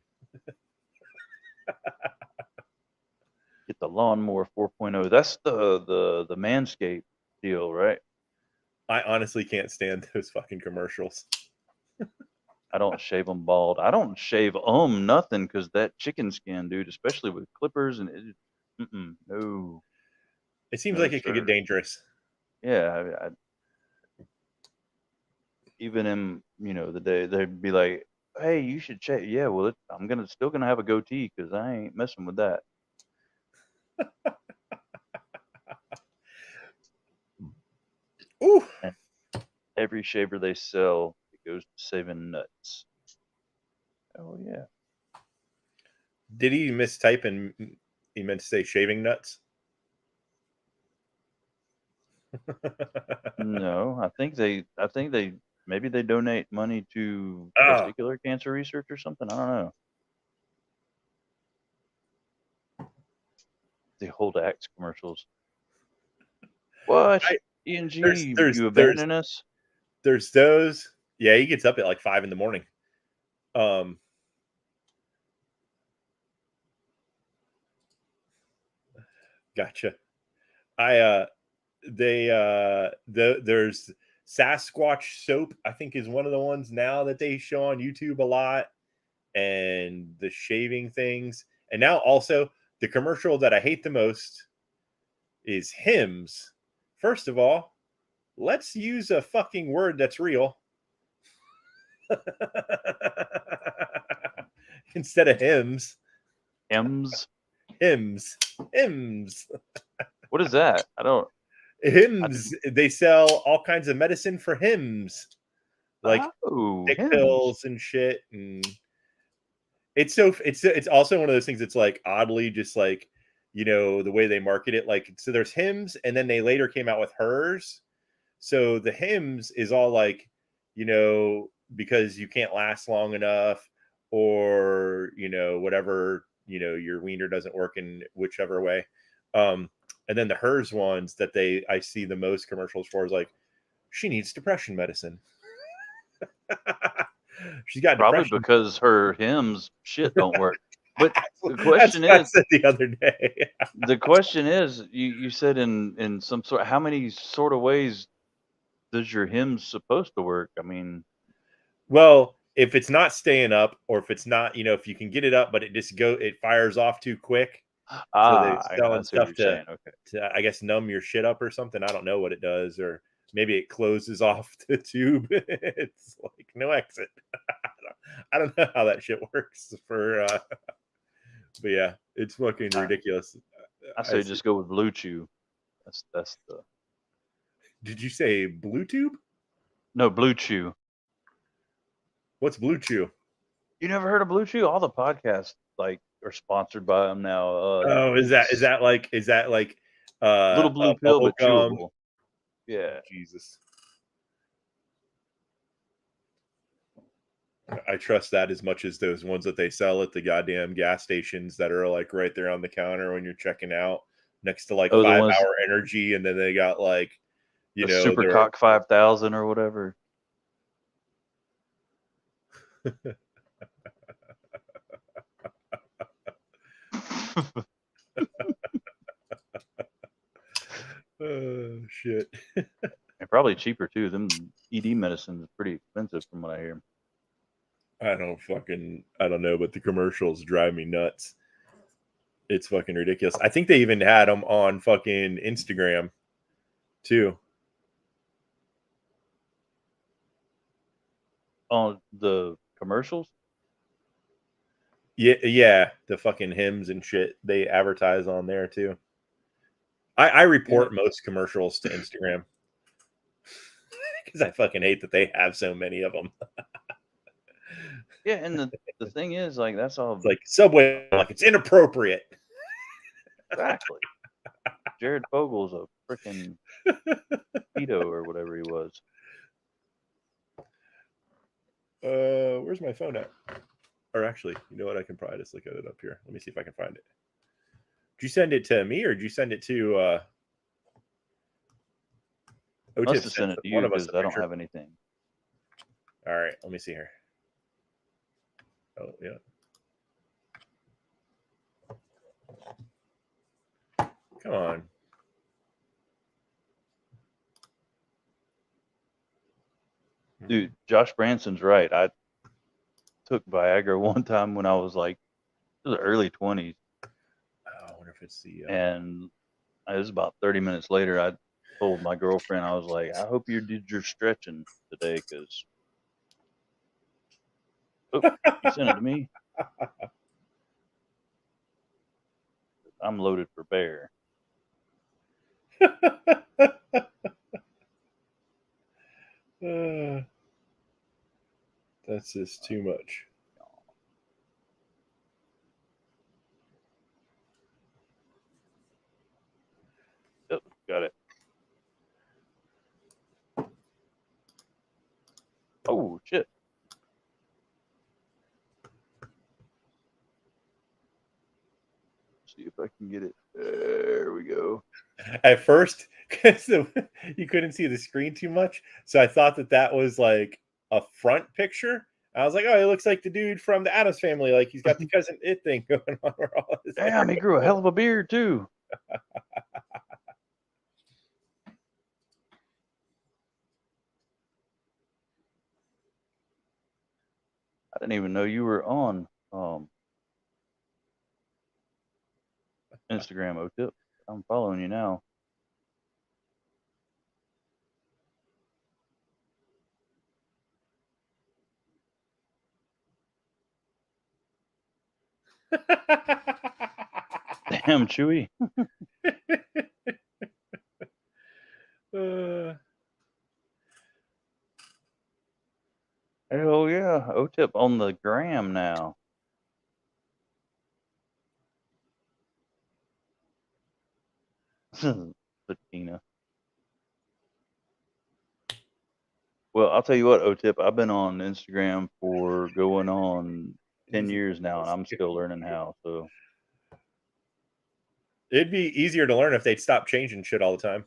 Get the lawnmower 4.0. That's the Manscaped deal, right? I honestly can't stand those fucking commercials. I don't shave them bald. I don't shave nothing because that chicken skin, dude, especially with clippers and no. It seems like it could get dangerous. Yeah, even in the day they'd be like, "Hey, you should shave." Yeah, well, I'm still gonna have a goatee because I ain't messing with that. Ooh. And every shaver they sell, it goes to saving nuts. Oh yeah. Did he mistype and he meant to say shaving nuts? No, I think they maybe they donate money to testicular cancer research or something. I don't know. The Hold Axe commercials. What? ENG, you abandon us? There's those. Yeah, he gets up at like 5 a.m. Gotcha. There's Sasquatch soap, I think, is one of the ones now that they show on YouTube a lot, and the shaving things. And now also the commercial that I hate the most is hymns. First of all, let's use a fucking word that's real instead of hymns. Hymns. What is that? I don't. Hymns. They sell all kinds of medicine for hymns, like dick pills and shit. And it's also one of those things. It's like oddly just like, you know, the way they market it. Like, so there's hymns, and then they later came out with hers. So the hymns is all like, you know, because you can't last long enough, or, you know, whatever, you know, your wiener doesn't work in whichever way. And then the hers ones that I see the most commercials for is like, she needs depression medicine. She's got probably depression. Because her hymns shit don't work. But the question is, the other day. The question is, you said in some sort, how many sort of ways does your hymns supposed to work? I mean, well, if it's not staying up, or if it's not, you know, if you can get it up, but it fires off too quick. So they're selling stuff to, I guess, numb your shit up or something. I don't know what it does, or maybe it closes off the tube. It's like no exit. I don't know how that shit works for. But yeah, it's fucking ridiculous. I say just go with Blue Chew. That's the. Did you say Blue Tube? No, Blue Chew. What's Blue Chew? You never heard of Blue Chew? All the podcasts like are sponsored by them now. Oh, is that like little blue pill but gum? chewable? Yeah. Jesus. I trust that as much as those ones that they sell at the goddamn gas stations that are like right there on the counter when you're checking out, next to like 5 Hour Energy, and then they got like, you know, Super Cock 5000 or whatever. Oh shit. And probably cheaper too. Them ED medicine is pretty expensive from what I hear. I don't know, but the commercials drive me nuts. It's fucking ridiculous. I think they even had them on fucking Instagram too. On the commercials? Yeah, the fucking hymns and shit they advertise on there too. I report most commercials to Instagram because I fucking hate that they have so many of them. Yeah, and the thing is, like, that's all. It's like Subway, like it's inappropriate. Exactly. Jared Fogel's a freaking pedo or whatever he was. Where's my phone at? Or actually, you know what? I can probably just look at it up here. Let me see if I can find it. Did you send it to me, or did you send it to Must have sent it to you because I don't have anything. All right, let me see here. Oh, yeah. Come on. Dude, Josh Branson's right. I took Viagra one time when I was like, it was early 20s. Oh, I wonder if it's the. And it was about 30 minutes later, I told my girlfriend, I was like, I hope you did your stretching today because. Oh, you sent it to me? I'm loaded for bear. That's just too much. Yep, got it. Oh, shit. See if I can get it. There we go. At first, because you couldn't see the screen too much. So I thought that was like a front picture. I was like, oh, he looks like the dude from the Addams Family. Like he's got the cousin it thing going on. Where all his Damn, he grew a hell of a beard too. I didn't even know you were on Instagram, OTIP. I'm following you now. Damn, Chewy. Hell yeah, OTIP on the gram now. Patina. Well, I'll tell you what, OTIP, I've been on Instagram for going on 10 years now, and I'm still learning how. So it'd be easier to learn if they'd stop changing shit all the time.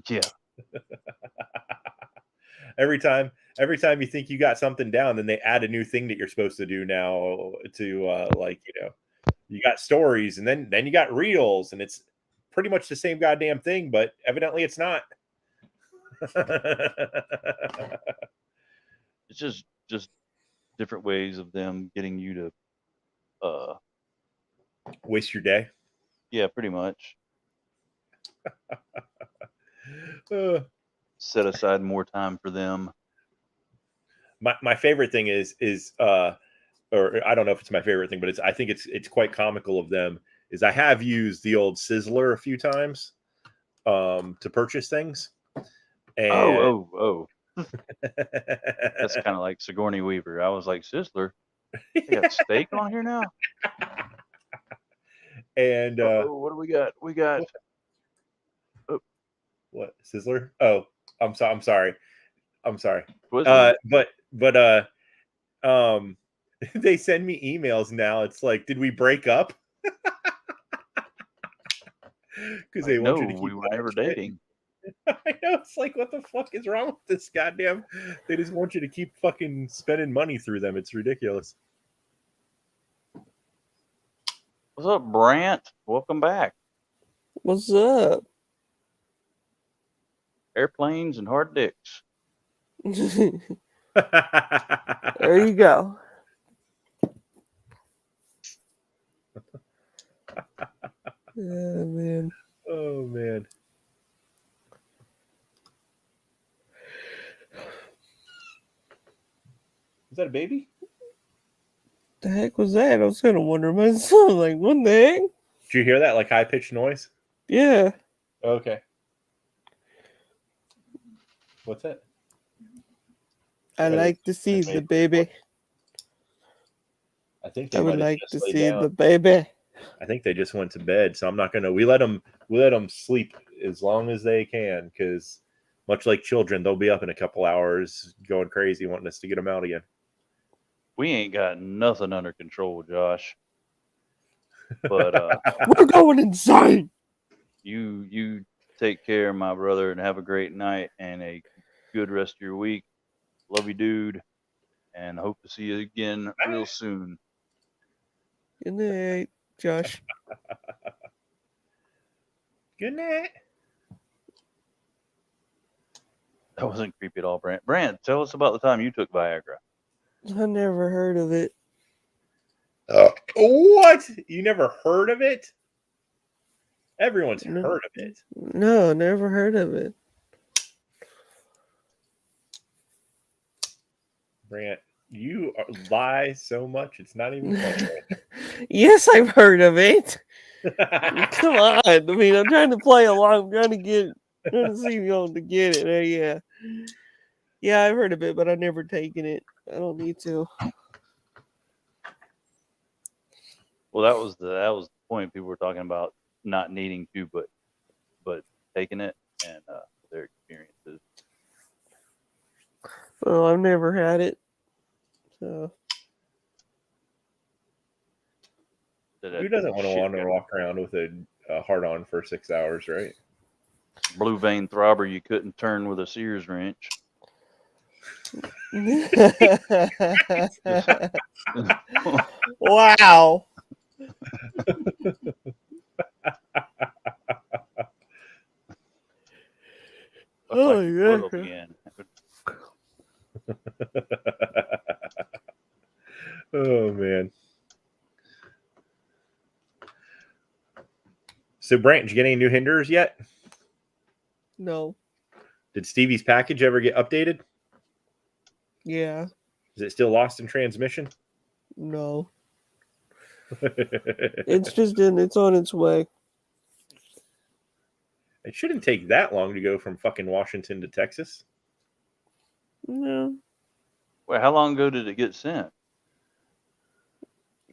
Yeah. every time you think you got something down, then they add a new thing that you're supposed to do now to like, you know, you got stories and then you got reels, and it's pretty much the same goddamn thing, but evidently it's not. It's just different ways of them getting you to waste your day. Yeah, pretty much. Set aside more time for them. My favorite thing is or I don't know if it's my favorite thing, but I think it's quite comical of them. Is I have used the old Sizzler a few times to purchase things. And oh. That's kind of like Sigourney Weaver. I was like, Sizzler? They got steak on here now? And what do we got? We got what Sizzler? Oh, I'm sorry. But they send me emails now. It's like, did we break up? Because they want you to keep. We were never dating. I know, it's like, what the fuck is wrong with this goddamn? They just want you to keep fucking spending money through them. It's ridiculous. What's up, Brant? Welcome back. What's up? Airplanes and hard dicks. There you go. Yeah, man. Oh, man. Is that a baby? The heck was that? I was kind of wondering myself, like, what the heck? Did you hear that, like, high-pitched noise? Yeah. Okay. What's that? I like to see the baby. I think I would like to see the baby. I think they just went to bed, so I'm not gonna. We let them sleep as long as they can, because much like children, they'll be up in a couple hours, going crazy, wanting us to get them out again. We ain't got nothing under control, Josh. But we're going insane. You take care, my brother, and have a great night and a good rest of your week. Love you, dude, and hope to see you again real soon. Good night, Josh. Good night. That wasn't creepy at all, Brant. Brant, tell us about the time you took Viagra. I never heard of it. What? You never heard of it? Everyone's heard of it. No, never heard of it. Brant, you lie so much, it's not even funny. Yes, I've heard of it. Come on. I mean, I'm trying to play along. I'm trying to see you on to get it. Yeah. Yeah, I've heard of it, but I've never taken it. I don't need to. Well, that was the point. People were talking about not needing to, but taking it and their experiences. Well, I've never had it, so. Who doesn't want to walk around with a hard on for 6 hours, right? blue vein throbber you couldn't turn with a Sears wrench. Wow. Looks like you yeah. will again. Oh man. So Brant, did you get any new hinders yet? No. Did Stevie's package ever get updated? Yeah. Is it still lost in transmission? No. It's on its way. It shouldn't take that long to go from fucking Washington to Texas. No. Well, how long ago did it get sent?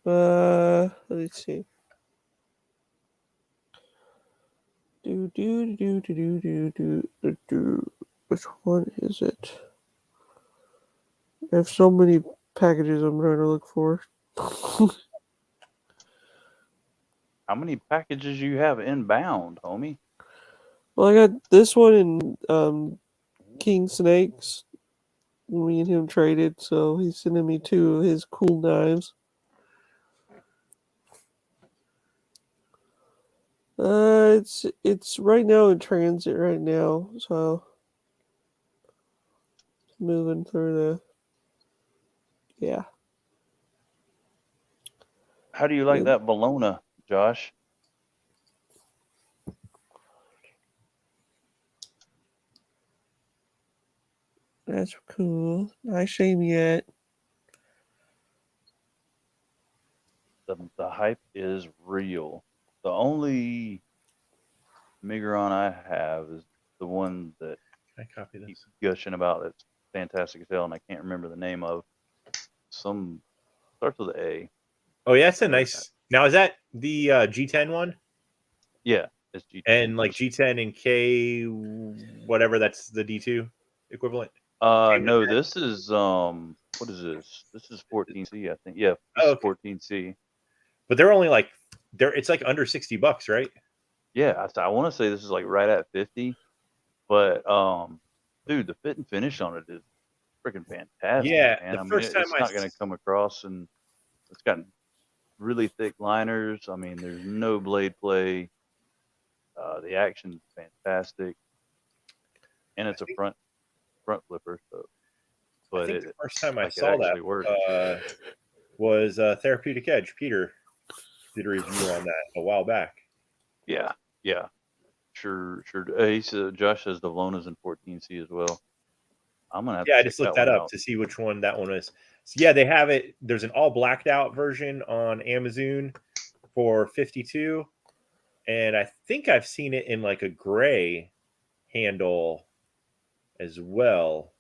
Let's see. Which one is it? I have so many packages I'm trying to look for. How many packages you have inbound, homie? Well, I got this one in King Snakes. Me and him traded, so he's sending me 2 of his cool knives. It's right now in transit right now, so moving through yeah. How do you like that Bologna, Josh? That's cool. Nice shame yet. The hype is real. The only Migron I have is the one that I copy this? keep gushing about. That's fantastic as hell, and I can't remember the name of. Some starts with an A. Oh yeah, that's a nice. Now is that the G10 one? Yeah, it's G10. And like G10 and K, whatever. That's the D2 equivalent. No, this is what is this? This is 14C, I think. Yeah, this is 14C. But they're only like it's like under $60, right? Yeah, I want to say this is like right at 50, but dude, the fit and finish on it is freaking fantastic. Yeah, man. the I mean, first time it's not going to come across, and it's got really thick liners. I mean, there's no blade play. The action's fantastic, and it's a front flipper. So, but I think the first time I like saw that works. Was Therapeutic Edge. Peter did a review on that a while back. Yeah, sure. He said Josh says the Lona's in 14C as well. I'm gonna have to I just looked that up out to see which one that one is. So yeah, they have it. There's an all blacked out version on Amazon for 52, and I think I've seen it in like a gray handle as well,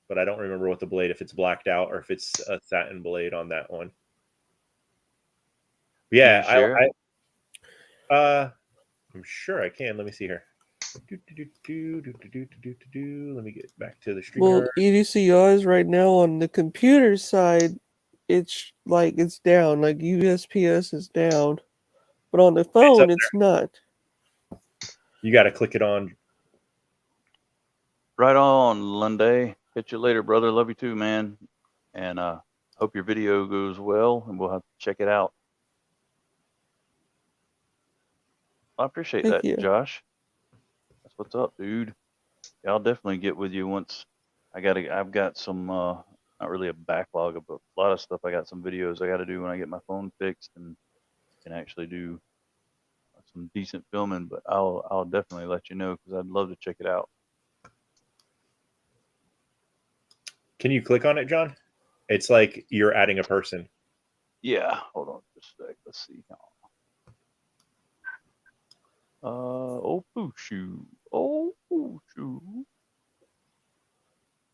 but I don't remember what the blade, if it's blacked out or if it's a satin blade on that one. Yeah, I'm sure I can. Let me see here. Let me get back to the stream. Well, EDCRs right now on the computer side, it's like it's down. Like USPS is down, but on the phone, it's not. You got to click it on. Right on, Lunday. Catch you later, brother. Love you too, man. And hope your video goes well, and we'll have to check it out. I appreciate Thank that, you. Josh. That's what's up, dude. Yeah, I'll definitely get with you once. I've got some not really a backlog, but a lot of stuff. I got some videos I got to do when I get my phone fixed and can actually do some decent filming. But I'll definitely let you know because I'd love to check it out. Can you click on it, John? It's like you're adding a person. Yeah, hold on just a sec. Let's see. Oh, shoot. Oh, shoot.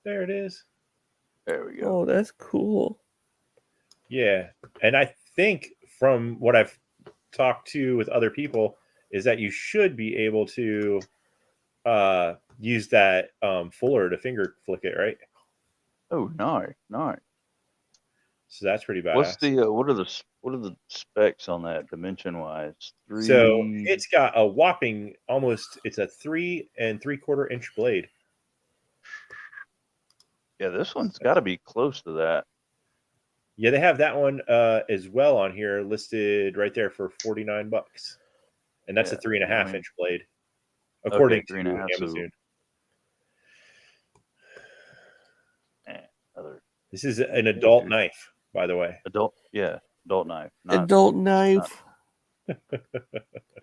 There it is. There we go. Oh, that's cool. Yeah. And I think from what I've talked to with other people is that you should be able to use that fuller to finger flick it, right? Oh, nice. So that's pretty badass. What's the what are the What are the specs on that dimension wise? So it's got a whopping it's a 3 3/4 inch blade. Yeah, this one's got to be close to that. Yeah, they have that one as well on here, listed right there for $49, and that's a 3.5 inch blade, according to Amazon. This is an adult knife, by the way. Adult knife. Adult knife.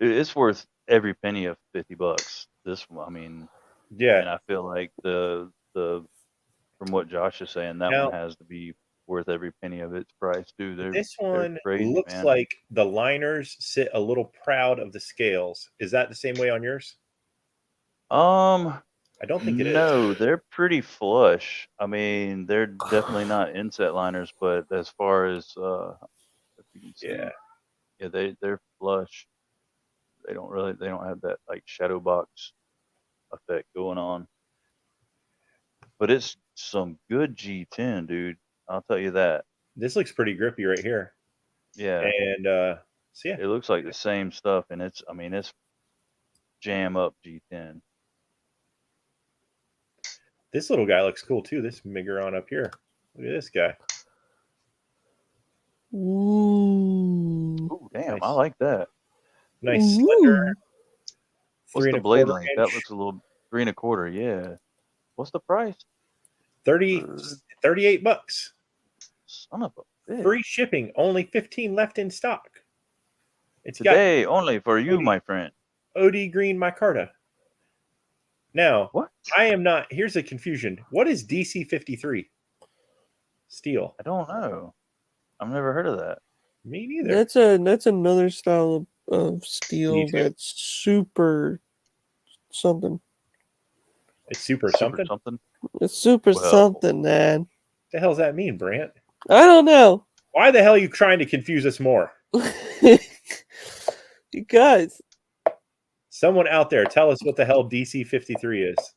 It's worth every penny of $50. This one, I mean, yeah, and I feel like the from what Josh is saying, that one has to be worth every penny of its price, dude. This one crazy, looks man. like the liners sit a little proud of the scales. Is that the same way on yours? I don't think it is. No, they're pretty flush. I mean, they're definitely not inset liners, but as far as if you can see, yeah, they're flush. They don't have that like shadow box effect going on. But it's some good G10, dude. I'll tell you that. This looks pretty grippy right here. Yeah. And so yeah, it looks like the same stuff, and it's jam up G10. This little guy looks cool too. This Migron up here. Look at this guy. Ooh, damn! Nice. I like that. Nice slender. What's the blade length? That looks a little 3 1/4. Yeah. What's the price? $38. Son of a bitch. Free shipping. Only 15 left in stock. It's today only for you, my friend. OD Green micarta. Now, what? I am not. Here's a confusion. What is DC53 steel? I don't know. I've never heard of that. Me neither. That's another style of steel that's super something. It's super something? It's super something, man. What the hell does that mean, Brant? I don't know. Why the hell are you trying to confuse us more? You guys. Someone out there, tell us what the hell DC53 is.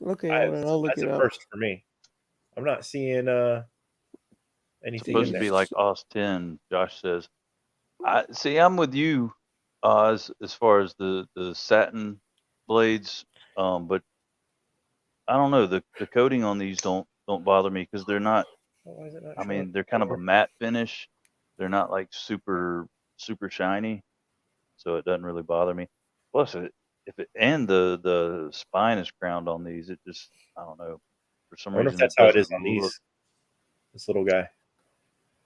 Okay, I'll look it up. That's a first for me. I'm not seeing anything. It's supposed to be like OS 10, Josh says. I'm with you as far as the satin blades, but I don't know, the coating on these don't bother me because they're not. I mean, they're kind of a matte finish. They're not like super shiny, so it doesn't really bother me. Plus, the spine is crowned on these, it just, I don't know, for some reason. I wonder if that's how it is on these. This little guy.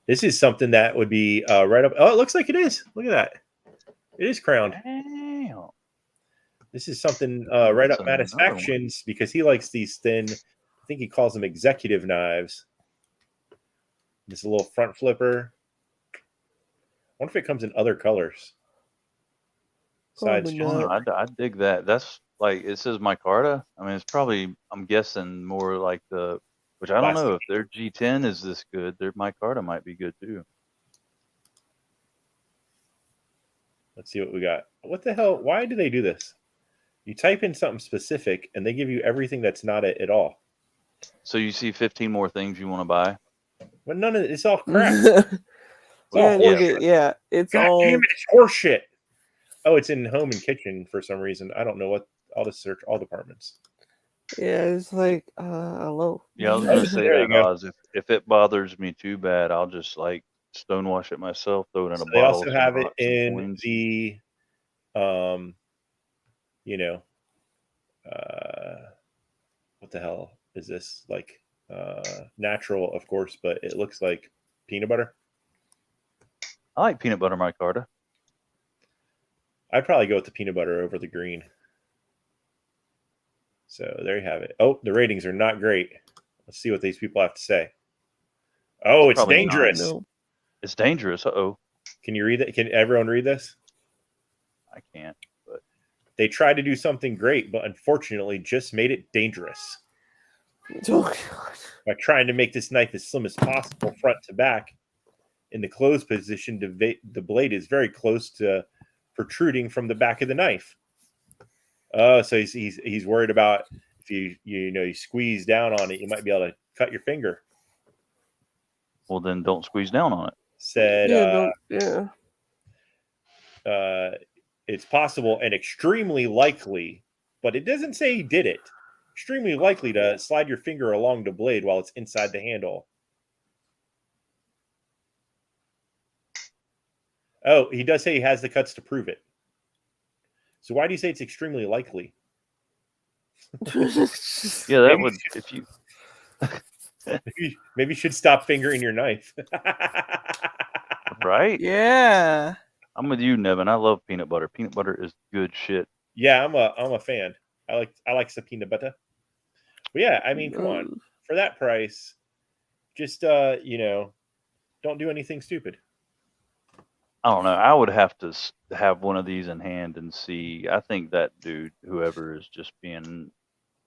This is something that would be right up. Oh, it looks like it is. Look at that. It is crowned. Damn. This is something right up Matt's actions because he likes these thin. I think he calls them executive knives. This little front flipper. I wonder if it comes in other colors. I dig that. That's like, it says micarta. I mean, it's probably, I'm guessing more like which I don't know if their G10 is this good. Their micarta might be good too. Let's see what we got. What the hell? Why do they do this? You type in something specific and they give you everything that's not it at all. So you see 15 more things you want to buy? But none of it's all crap. It's God all. Damn it, it's horseshit. Oh, it's in home and kitchen for some reason. I don't know what. I'll just search all departments. Yeah, it's like hello. Yeah, I was going to say that, Oz. If it bothers me too bad, I'll just like stonewash it myself, throw it in a bottle. They also have it in the, what the hell is this? Like natural, of course, but it looks like peanut butter. I like peanut butter micarta. I'd probably go with the peanut butter over the green. So there you have it. Oh, the ratings are not great. Let's see what these people have to say. Oh, it's dangerous. It's dangerous. Uh-oh. Can you read that? Can everyone read this? I can't, but they tried to do something great, but unfortunately just made it dangerous. Oh, God. By trying to make this knife as slim as possible front to back. In the closed position, the blade is very close to protruding from the back of the knife. So he's worried about if you squeeze down on it, you might be able to cut your finger. Well, then don't squeeze down on it. said, yeah. It's possible and extremely likely, but it doesn't say he did it. Extremely likely to slide your finger along the blade while it's inside the handle. Oh, he does say he has the cuts to prove it. So why do you say it's extremely likely? Yeah, that would if you maybe you should stop fingering your knife. Right? Yeah. I'm with you, Nevin. I love peanut butter. Peanut butter is good shit. Yeah, I'm a fan. I like some peanut butter. But yeah, I mean, come on. For that price, just don't do anything stupid. I don't know. I would have to have one of these in hand and see. I think that dude, whoever is just being,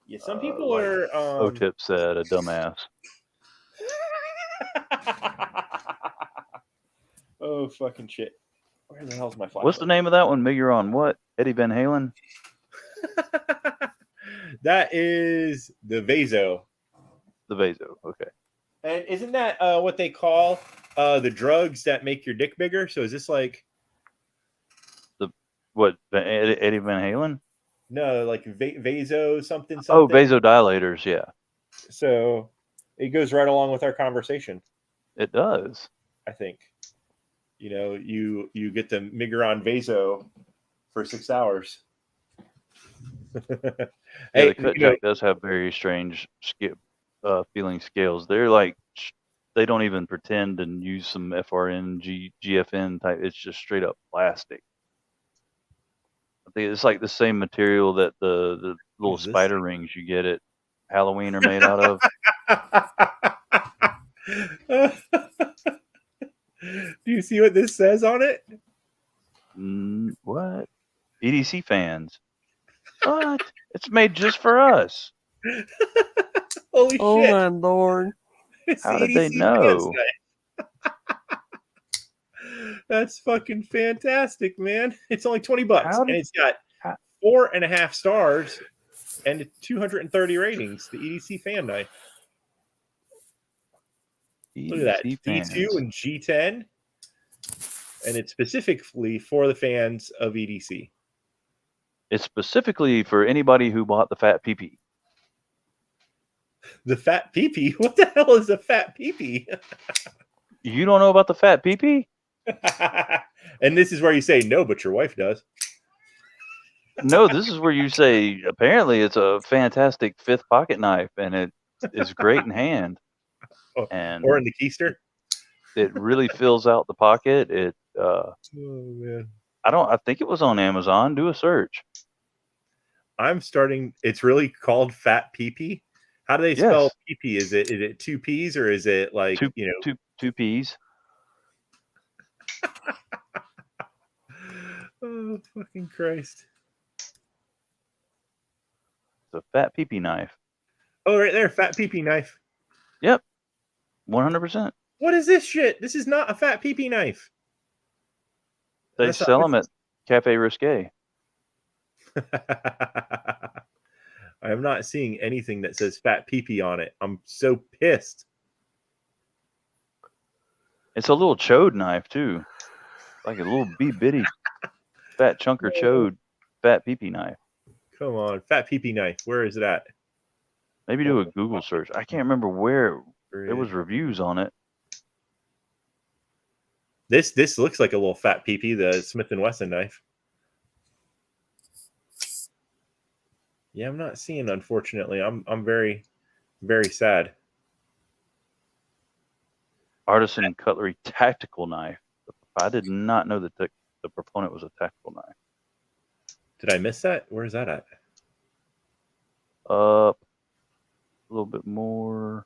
yeah, some people like are. O-Tip said, a dumbass. Oh fucking shit! Where the hell's my flashlight? What's the name of that one? You're on what? Eddie Van Halen? That is the Vaso. The Vaso. Okay. And isn't that what they call the drugs that make your dick bigger? So is this like what? Eddie Van Halen? No, like Vaso something. Oh, vasodilators. Yeah. So it goes right along with our conversation. It does. I think. You get the Migron Vaso for 6 hours. Yeah, the cut jack does have very strange feeling scales. They're like, they don't even pretend and use some FRN, GFN type. It's just straight up plastic. I think it's like the same material that the little spider rings you get at Halloween are made out of. Do you see what this says on it? What? EDC fans. What? It's made just for us. Holy shit. Oh my lord. How did they know? That's fucking fantastic, man. It's only $20 and it's got 4.5 stars and 230 ratings. The EDC fan knife. Look at that. D2 and G10. And it's specifically for the fans of EDC. It's specifically for anybody who bought the fat PP. The fat PP? What the hell is a fat PP? You don't know about the fat PP? And this is where you say no, but your wife does. No, this is where you say apparently it's a fantastic fifth pocket knife and it is great in hand. And or in the keister. It really fills out the pocket. It oh man. I think it was on Amazon. Do a search. It's really called fat PP. How do they spell PP? Is it 2 P's or is it like two P's? Oh fucking Christ. It's a fat PP knife. Oh, right there, fat PP knife. Yep. 100%. What is this shit? This is not a fat PP knife. They sell them at Cafe Risque. I am not seeing anything that says fat PP on it. I'm so pissed. It's a little chode knife too. Like a little bitty fat chunker chode fat PP knife. Come on, fat PP knife. Where is it at? Maybe do a Google search. I can't remember where there was reviews on it. This looks like a little fat PP, the Smith & Wesson knife. Yeah, I'm not seeing, unfortunately. I'm very, very sad. Artisan Cutlery Tactical Knife. I did not know that the proponent was a tactical knife. Did I miss that? Where is that at? Up a little bit more.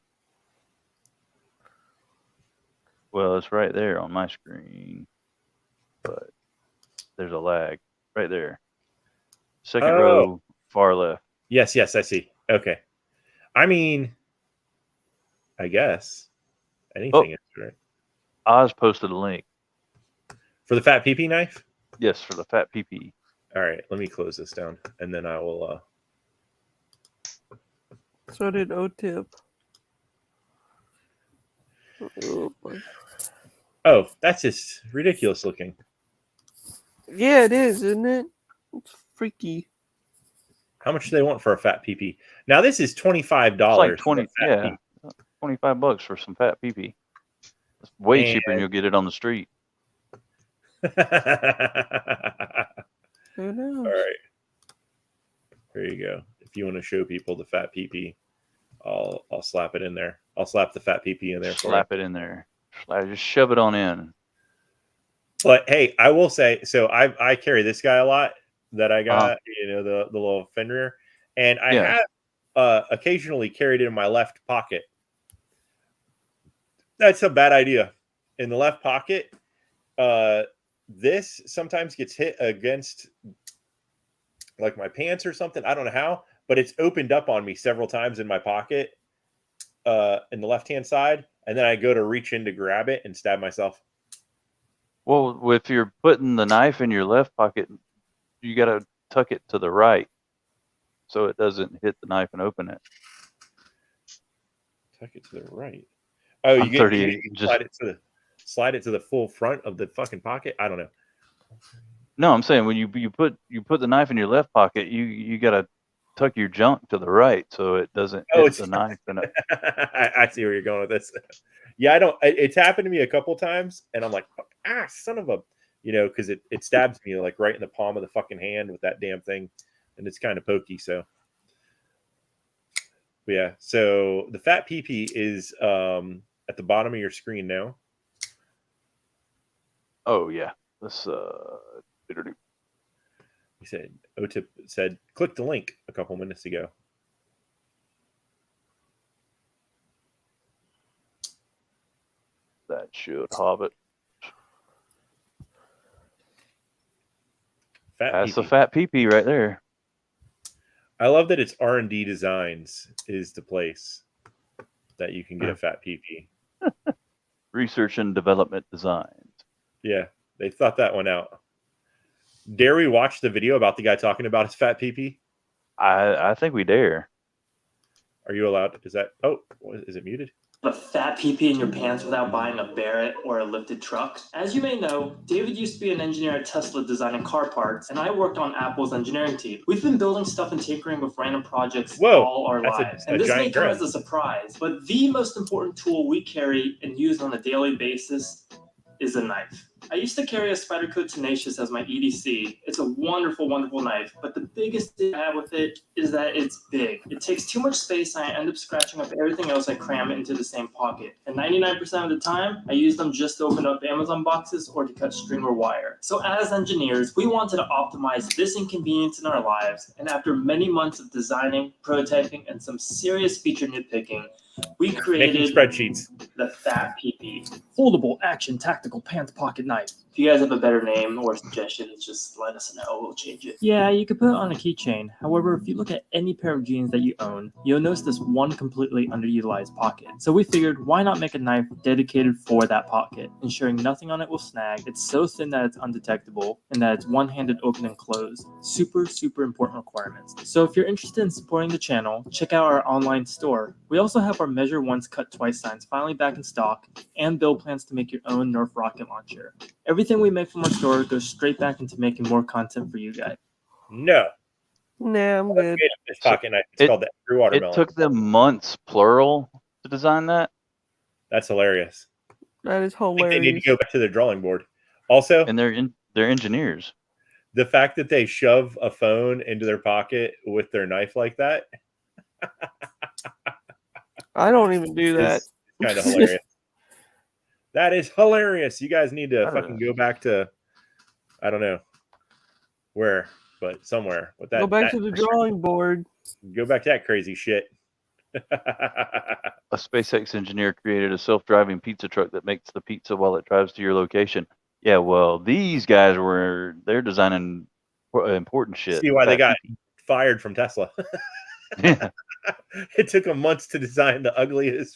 Well, it's right there on my screen, but there's a lag right there. Second row, far left. Yes, I see. Okay. I mean, I guess anything is right. Oz posted a link. For the fat PP knife? Yes, for the fat PP. All right, let me close this down, and then I will... So did O-Tip. Oh, that's just ridiculous looking. Yeah, it is, isn't it? It's freaky. How much do they want for a fat PP? Now this is $25. It's like 20, for a fat yeah, $25 for some fat PP. It's way And- cheaper than you'll get it on the street. Who knows? All right. There you go. If you want to show people the fat PP, I'll slap it in there. I'll slap the fat PP in there. Slap it in there. Just shove it on in. But hey, I will say, so I carry this guy a lot that I got, the little Fenrir, and I have occasionally carried it in my left pocket. That's a bad idea. In the left pocket, this sometimes gets hit against like my pants or something. I don't know how, but it's opened up on me several times in my pocket in the left-hand side, and then I go to reach in to grab it and stab myself. Well, if you're putting the knife in your left pocket, you got to tuck it to the right so it doesn't hit the knife and open it. Tuck it to the right. Oh, you slide it to the full front of the fucking pocket. I don't know. No, I'm saying when you put the knife in your left pocket, you got to tuck your junk to the right so it doesn't hit the knife. And I see where you're going with this. Yeah, I don't. It's happened to me a couple times, and I'm like, son of a, because it stabs me like right in the palm of the fucking hand with that damn thing, and it's kind of pokey. So, but yeah. So the fat PP is at the bottom of your screen now. Oh yeah, this He said, OTIP said, click the link a couple minutes ago. That should have it. That's a fat PP right there. I love that it's R&D Designs is the place that you can get a fat PP. Research and Development Designs. Yeah, they thought that one out. Dare we watch the video about the guy talking about his fat PP? I think we dare. Are you allowed? Is it muted? A fat PP in your pants without buying a Barrett or a lifted truck. As you may know, David used to be an engineer at Tesla designing car parts, and I worked on Apple's engineering team. We've been building stuff and tinkering with random projects all our lives. And this may come as a surprise, but the most important tool we carry and use on a daily basis is a knife. I used to carry a Spyderco Tenacious as my EDC. It's a wonderful, wonderful knife, but the biggest thing I have with it is that it's big. It takes too much space, and I end up scratching up everything else I cram into the same pocket. And 99% of the time, I use them just to open up Amazon boxes or to cut string or wire. So as engineers, we wanted to optimize this inconvenience in our lives, and after many months of designing, prototyping, and some serious feature nitpicking, we created spreadsheets. The Fat PP, foldable action tactical pants pocket knife. If you guys have a better name or suggestions, just let us know. We'll change it. Yeah, you could put it on a keychain. However, if you look at any pair of jeans that you own, you'll notice this one completely underutilized pocket. So we figured, why not make a knife dedicated for that pocket, ensuring nothing on it will snag. It's so thin that it's undetectable, and that it's one-handed open and close. Super, super important requirements. So if you're interested in supporting the channel, check out our online store. We also have our measure once, cut twice signs finally back in stock, and build plans to make your own Nerf rocket launcher. Everything we make from our store goes straight back into making more content for you guys. No. Nah, I'm good. This pocket knife. It's called the True Watermelon. It took them months, plural, to design that. That's hilarious. That is hilarious. I think they need to go back to their drawing board. Also, and they're engineers. The fact that they shove a phone into their pocket with their knife like that. I don't even do that. It's kind of hilarious. That is hilarious. You guys need to fucking go back to, I don't know where, but somewhere with that. Go back to the drawing board. Go back to that crazy shit. A SpaceX engineer created a self-driving pizza truck that makes the pizza while it drives to your location. Yeah, well, these guys they're designing important shit. See why they got fired from Tesla. Yeah. It took them months to design the ugliest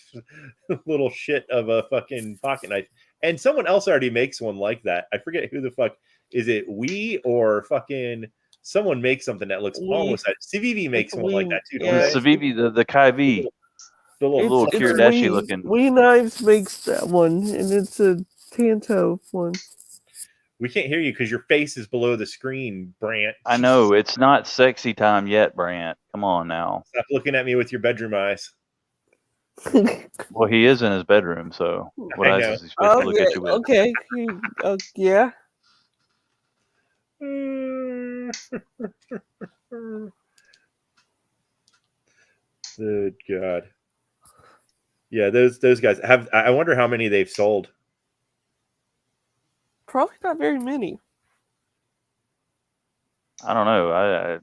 little shit of a fucking pocket knife. And someone else already makes one like that. I forget who the fuck. Is it we or fucking someone makes something that looks almost like Civivi makes one like that too. Yeah. Civivi, the Kai V. The little Kiridashi looking. We Knives makes that one, and it's a Tanto one. We can't hear you because your face is below the screen, Brant. I know it's not sexy time yet, Brant. Come on now. Stop looking at me with your bedroom eyes. Well, he is in his bedroom, so what I eyes know. is he supposed to look at you with? Okay. Yeah. Good God. Yeah, those guys have. I wonder how many they've sold. Probably not very many. I don't know. I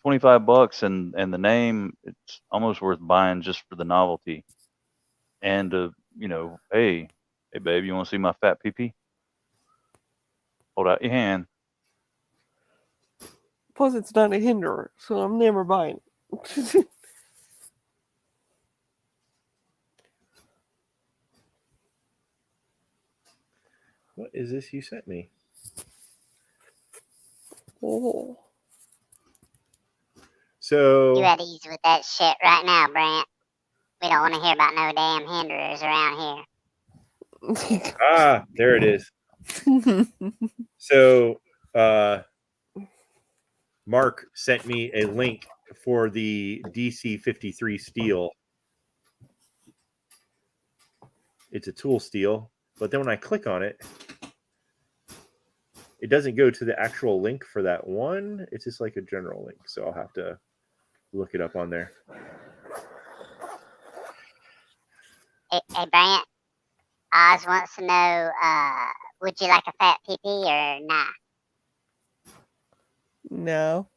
$25 and the name, it's almost worth buying just for the novelty. And hey babe, you want to see my fat pee-pee? Hold out your hand. Plus, it's not a hinderer, so I'm never buying it. What is this you sent me? Oh. So You at ease with that shit right now, Brant. We don't want to hear about no damn hinderers around here. there it is. So Mark sent me a link for the DC-53 steel. It's a tool steel, but then when I click on it, it doesn't go to the actual link for that one. It's just like a general link, so I'll have to look it up on there. Hey, Brant, Oz wants to know, would you like a fat pee-pee or nah? No.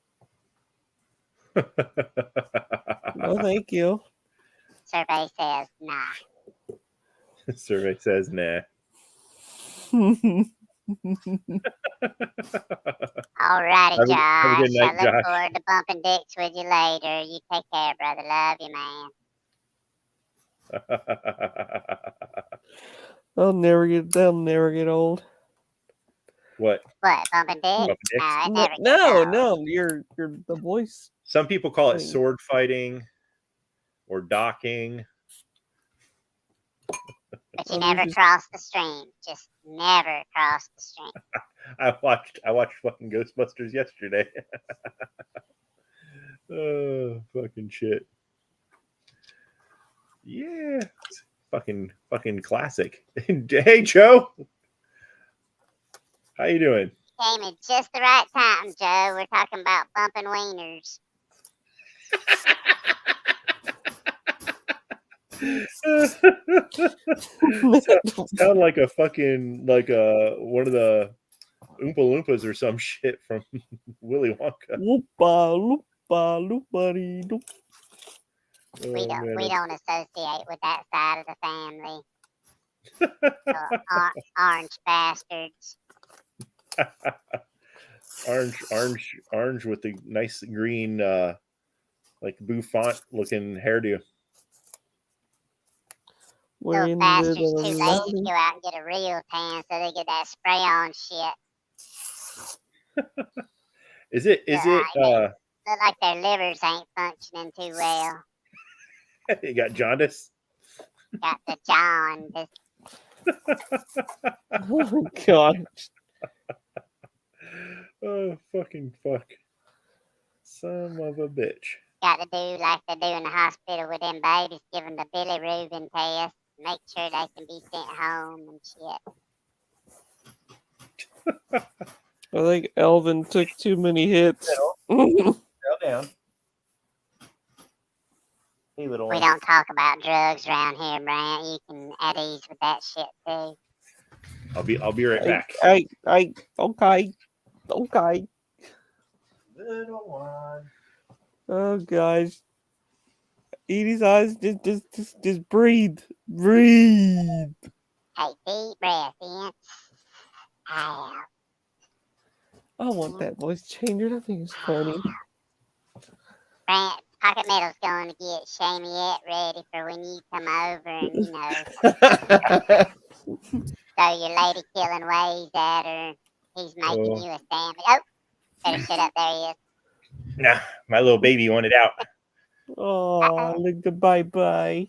No, thank you. Survey says nah. Survey says nah. Alrighty, Have a Josh. good night, I look Josh. forward to bumping dicks with you later. You take care, brother. Love you, man. They'll never get old. What? What, bumping dicks? Bumping dicks? No, it never gets old. No, you're the voice. Some people call it thing. sword fighting or docking. But you never cross the stream. Just never cross the stream. I watched fucking Ghostbusters yesterday. Oh, fucking shit. Yeah. Fucking classic. Hey, Joe. How you doing? Came at just the right time, Joe. We're talking about bumping wieners. Sound like a fucking one of the Oompa Loompas or some shit from Willy Wonka. Loompa, loompa, loopity, loop. We don't associate with that side of the family. Orange bastards. Orange with the nice green, like bouffant looking hairdo. Those bastards too lazy to go out and get a real tan, so they get that spray on shit. Is it? Look like their livers ain't functioning too well. You got jaundice. Got the jaundice. Oh God. Oh, fucking fuck. Son of a bitch. Got to do like they do in the hospital with them babies, give them the bilirubin test, make sure they can be sent home and shit. I think Elvin took too many hits. Settle down. Hey, little one. We don't talk about drugs around here, Brant. You can at ease with that shit too. I'll be right back. Okay. Little one. Oh guys. Edie's eyes just breathe. Breathe. Take deep breath in. Out. I want that voice changer. I think it's funny. Brant, Pocket Metal's going to get Shamiette ready for when you come over and, throw your lady killing ways at her. He's making you a sandwich. Oh, better shut up. There he is. Nah, my little baby wanted out. Oh, look the bye-bye.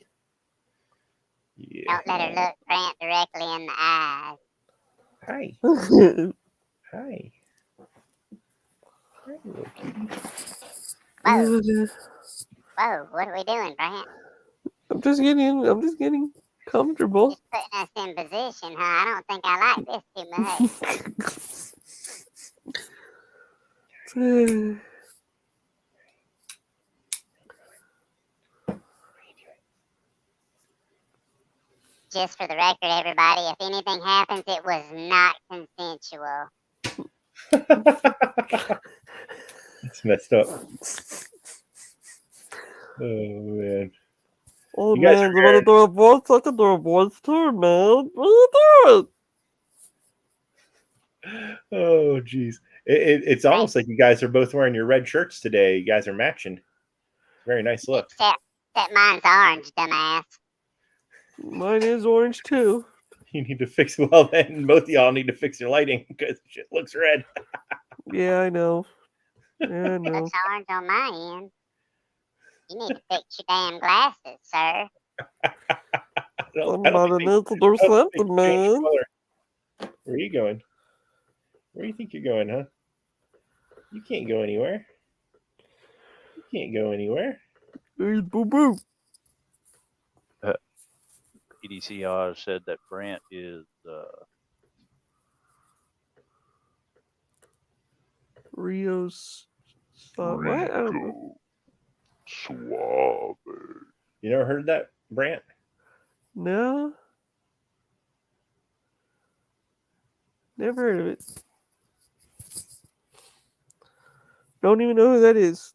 Yeah. Don't let her look Brant directly in the eyes. Hi. Hi. Hi, little cutie. Whoa, what are we doing, Brant? I'm just getting comfortable. Just putting us in position, huh? I don't think I like this too much. Just for the record, everybody, if anything happens, it was not consensual. It's messed up. Oh man. Oh You guys man, you want to do a voice? I can do a voice too, man. What do Oh jeez. It's almost like you guys are both wearing your red shirts today. You guys are matching. Very nice look. Except mine's orange, dumbass. Mine is orange too. You need to fix then both of y'all need to fix your lighting because shit looks red. Yeah, I know. Yeah, I know. Looks orange on my end. You need to fix your damn glasses, sir. Somebody needs to do something, man. Where are you going? Where do you think you're going, huh? You can't go anywhere. You can't go anywhere. Hey, boo boo. EDCR said that Brant is Rio's. What? I don't know. Suave. You never heard of that, Brant? No. Never heard of it. Don't even know who that is.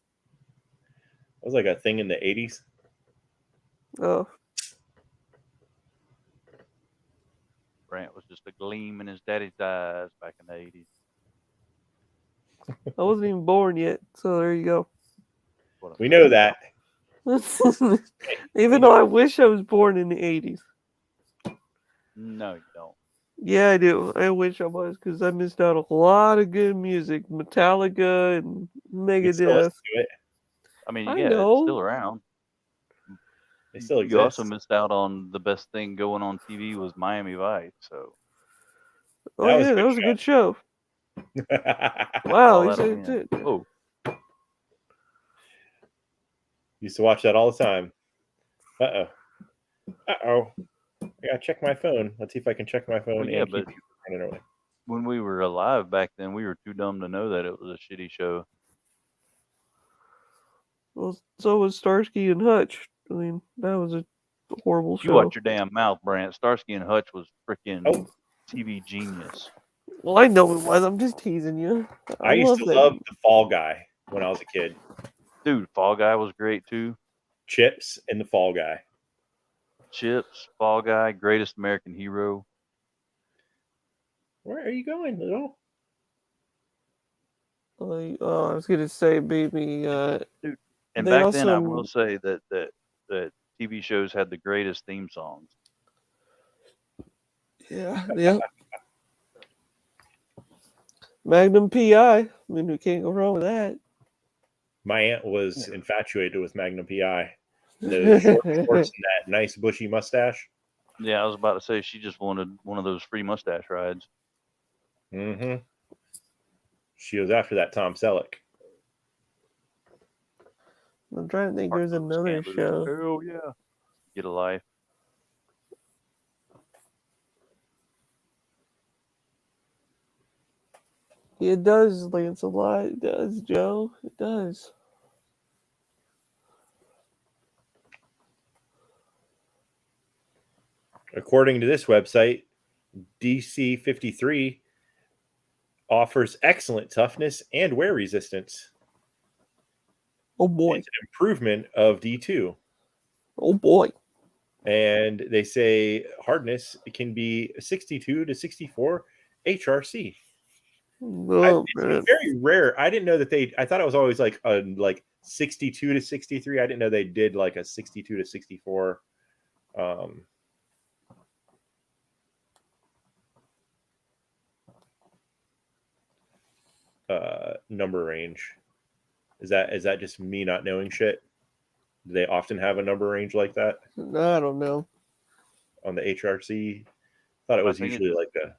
That was like a thing in the 80s. Oh. Brant was just a gleam in his daddy's eyes back in the 80s. I wasn't even born yet, so there you go. We know that. Even though I wish I was born in the 80s. No, you don't. Yeah, I do. I wish I was, because I missed out a lot of good music. Metallica and Megadeth. Still listen to it. I mean, I yeah, know. it's still around. They still exist. You also missed out on the best thing going on TV was Miami Vice. So. Oh yeah, that was a good show. Wow, he said it. Oh. Used to watch that all the time. Uh oh. I gotta check my phone. Let's see if I can check my phone. Well, yeah, and but keep you running away. When we were alive back then, we were too dumb to know that it was a shitty show. Well, so was Starsky and Hutch. I mean, that was a horrible show. You watch your damn mouth, Brant. Starsky and Hutch was freaking TV genius. Well, I know it was. I'm just teasing you. I used to love the Fall Guy when I was a kid. Dude, Fall Guy was great too. Chips and the Fall Guy. Chips, Fall Guy, Greatest American Hero. Where are you going, little? I was gonna say, baby. Dude, and back then, I will say that TV shows had the greatest theme songs. Yeah, yeah. Magnum PI. I mean, we can't go wrong with that. My aunt was infatuated with Magnum PI. Those short shorts and that nice bushy mustache. Yeah, I was about to say she just wanted one of those free mustache rides. Mm-hmm. She was after that Tom Selleck. I'm trying to think. There's another show. Oh yeah, Get a Life. It does, Lancelot. It does, Joe. It does. According to this website, DC-53 offers excellent toughness and wear resistance. Oh boy. It's an improvement of D2. Oh boy. And they say hardness can be 62 to 64 HRC. Oh, it's very rare. I didn't know that I thought it was always like 62 to 63. I didn't know they did like a 62 to 64 number range. Is that just me not knowing shit? Do they often have a number range like that? I don't know. On the HRC, I thought it was usually like a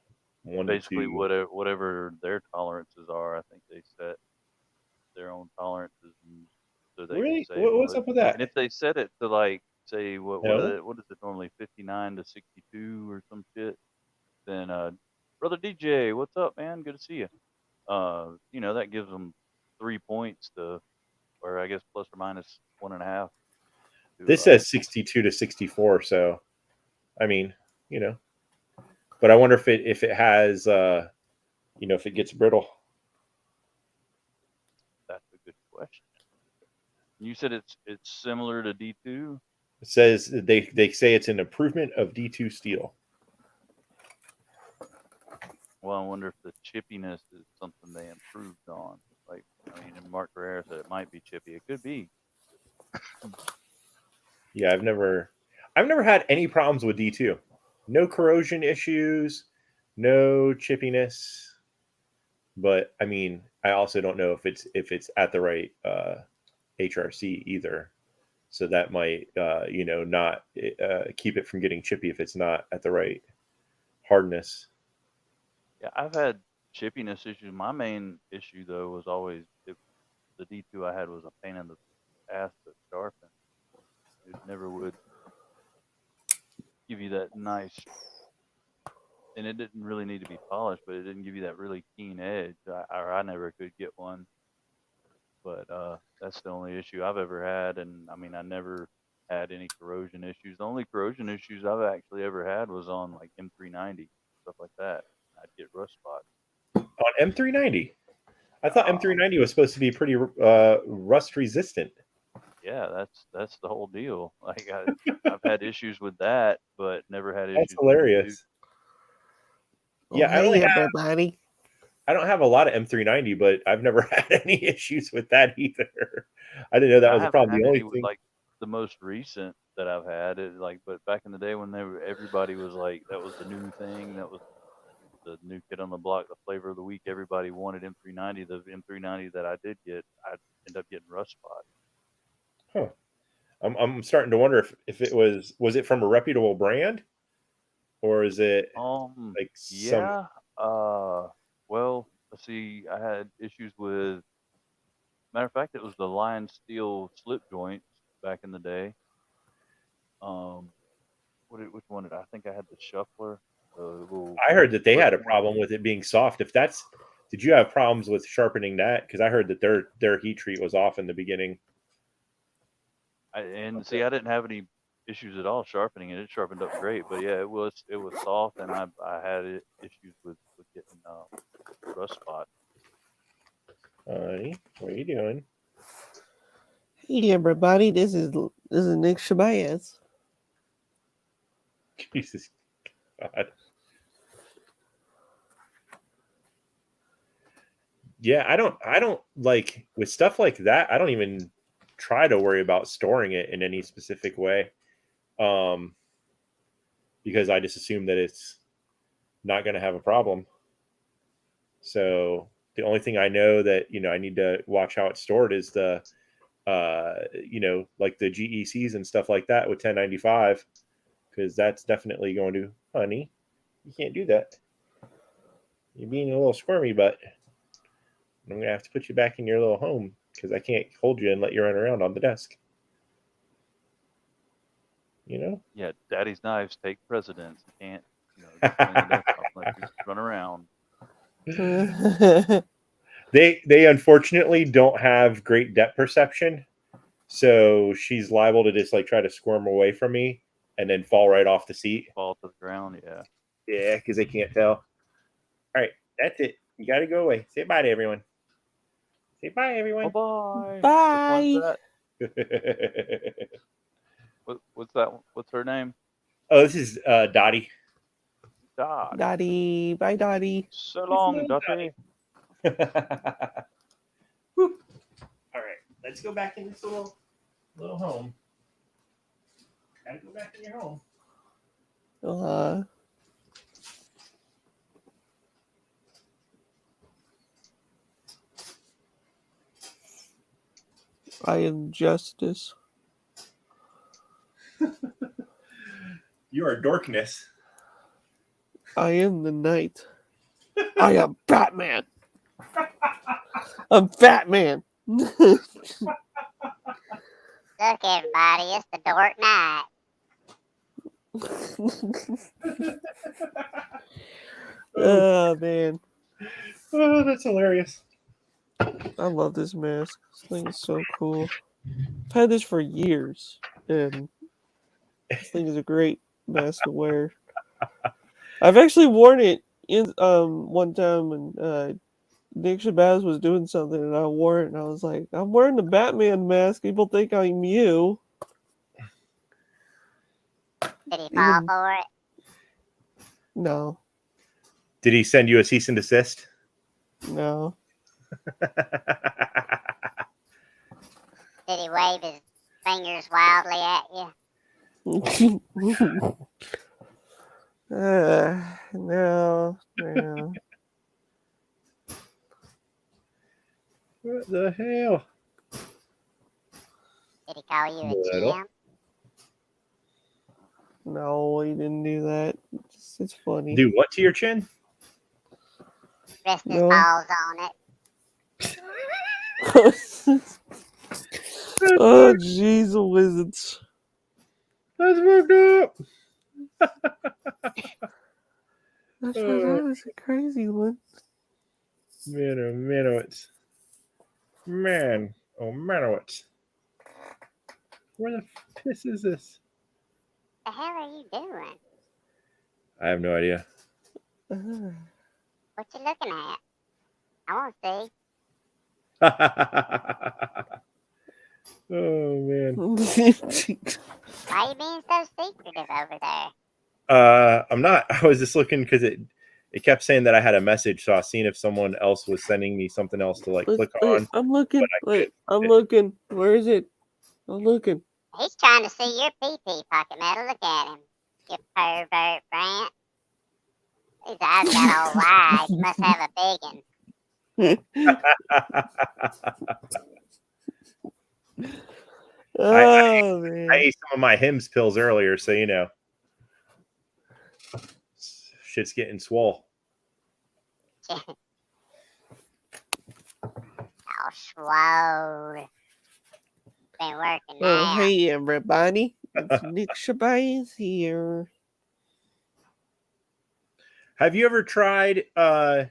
basically whatever their tolerances are. I think they set their own tolerances, and so they Really? can say, What's up with that? and if they set it to like say No. what is it normally 59 to 62 or some shit, then brother DJ, what's up, man? Good to see you. You know, that gives them 3 points to, or I guess plus or minus 1.5. This says 62 to 64, so I mean, you know. But I wonder if it has you know, if it gets brittle. That's a good question. You said it's similar to D2? It says they say it's an improvement of D2 steel. Well, I wonder if the chippiness is something they improved on. Like, I mean, and Mark Carrera said it might be chippy. It could be. Yeah, I've never had any problems with D2. No corrosion issues, no chippiness. But I mean, I also don't know if it's at the right HRC either. So that might you know, not keep it from getting chippy if it's not at the right hardness. Yeah, I've had chippiness issues. My main issue though was always the D2 I had was a pain in the ass to sharpen. It never would give you that nice, and it didn't really need to be polished, but it didn't give you that really keen edge. I never could get one. But that's the only issue I've ever had, and I mean, I never had any corrosion issues. The only corrosion issues I've actually ever had was on like M390 stuff like that. I'd get rust spots on M390. I thought M390 was supposed to be pretty rust resistant. Yeah, that's the whole deal. Like I've had issues with that, but never had issues. That's hilarious. Yeah, everybody. I don't have a lot of M390, but I've never had any issues with that either. I didn't know that was a problem. The only thing, like the most recent that I've had, but back in the day when everybody was like, that was the new thing, that was the new kid on the block, the flavor of the week. Everybody wanted M390. The M390 that I did get, I ended up getting rust spots. Huh. I'm starting to wonder if it was it from a reputable brand, or is it like yeah. Well, let's see. I had issues with. Matter of fact, it was the Lion Steel slip joints back in the day. Which one did I think I had? The Shuffler. I heard that they had a problem with it being soft. Did you have problems with sharpening that? Because I heard that their heat treat was off in the beginning. I didn't have any issues at all sharpening it. It sharpened up great, but yeah, it was soft, and I had issues with getting rust spots. Honey, what are you doing? Hey everybody, this is Nick Shabazz. Jesus God. Yeah, I don't like with stuff like that. I don't even try to worry about storing it in any specific way, because I just assume that it's not going to have a problem. So the only thing I know that I need to watch how it's stored is the like the GECs and stuff like that with 1095, because that's definitely going to, honey, you can't do that. You're being a little squirmy, but I'm gonna have to put you back in your little home because I can't hold you and let you run around on the desk. Yeah, Daddy's knives take precedence. You can't, just clean the desk off, let you run around. They unfortunately don't have great depth perception, so she's liable to just like try to squirm away from me and then fall right off the seat. Fall to the ground, yeah. Yeah, because they can't tell. All right, that's it. You got to go away. Say bye to everyone. Say bye, everyone. Bye. Bye. What's that? What's her name? Oh, this is Dottie. Dottie. Bye, Dottie. So long, Dottie. All right, let's go back in this little home. Gotta go back in your home. I am justice. You are darkness. I am the night. I am Batman. I'm Fat Man. Look, everybody, it's the Dark Knight. Oh man. Oh, that's hilarious. I love this mask. This thing is so cool. I've had this for years, and this thing is a great mask to wear. I've actually worn it in one time when Nick Shabazz was doing something, and I wore it, and I was like, "I'm wearing the Batman mask. People think I'm you." Did he fall for it? No. Did he send you a cease and desist? No. Did he wave his fingers wildly at you? No. What the hell? Did he call you a gem? No, he didn't do that. It's funny. Do what to your chin? Rest his balls on it. Oh, jeez, the wizards. That's fucked up. That was a crazy one. Man, oh man, oh it's man, oh man, oh it's. Where the piss is this? The hell are you doing? I have no idea. What you looking at? I want to see. Oh man. Why are you being so secretive over there? I'm not. I was just looking because it kept saying that I had a message, so I was seeing if someone else was sending me something else to like click on. I'm looking. Wait, I'm looking. Where is it? I'm looking. He's trying to see your pee-pee, Pocket Metal. Look at him. You pervert, Brant. His eyes got all wide. He must have a big one. Oh, man. I ate some of my Hims pills earlier, so you know. Shit's getting swole. All swole. Been working Oh, out. hey, everybody. It's Nick Shabazz here. Have you ever tried Whoa.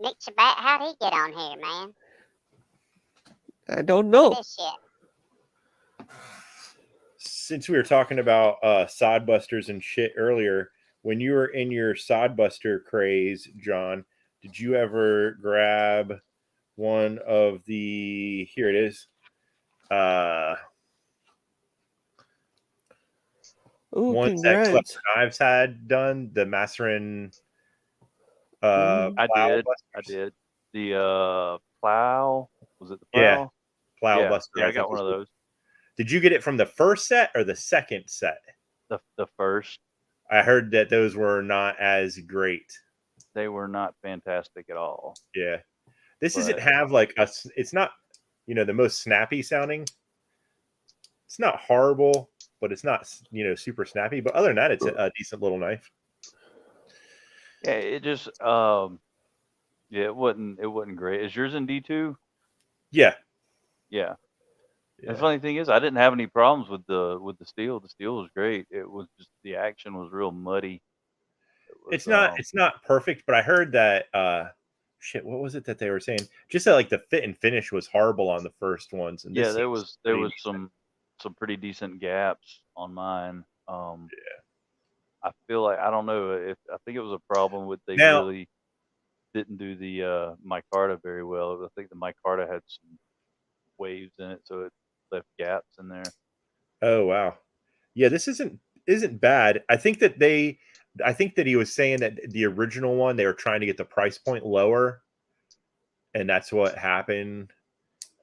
Nick Shabazz, how'd he get on here, man? I don't know. This shit. Since we were talking about sodbusters and shit earlier, when you were in your sodbuster craze, John, did you ever grab one of the, here it is, ones that Clever Knives had done, the Macerin I did. The plow, was it the plow? Yeah, plow buster. Yeah, I got one of those. Did you get it from the first set or the second set? The first. I heard that those were not as great. They were not fantastic at all. Yeah. This doesn't have like it's not, you know, the most snappy sounding. It's not horrible, but it's not, you know, super snappy. But other than that, it's a decent little knife. Yeah, it just it wasn't great. Is yours in D2? Yeah. Yeah. The funny thing is, I didn't have any problems with the steel. The steel was great. It was just the action was real muddy. It's not perfect, but I heard that shit. What was it that they were saying? Just that like the fit and finish was horrible on the first ones. And yeah, there was some pretty decent gaps on mine. I feel like I don't know if I think it was a problem with they really didn't do the micarta very well. I think the micarta had some waves in it, so it left gaps in there. Oh wow, yeah, this isn't bad. I think that he was saying that the original one they were trying to get the price point lower, and that's what happened,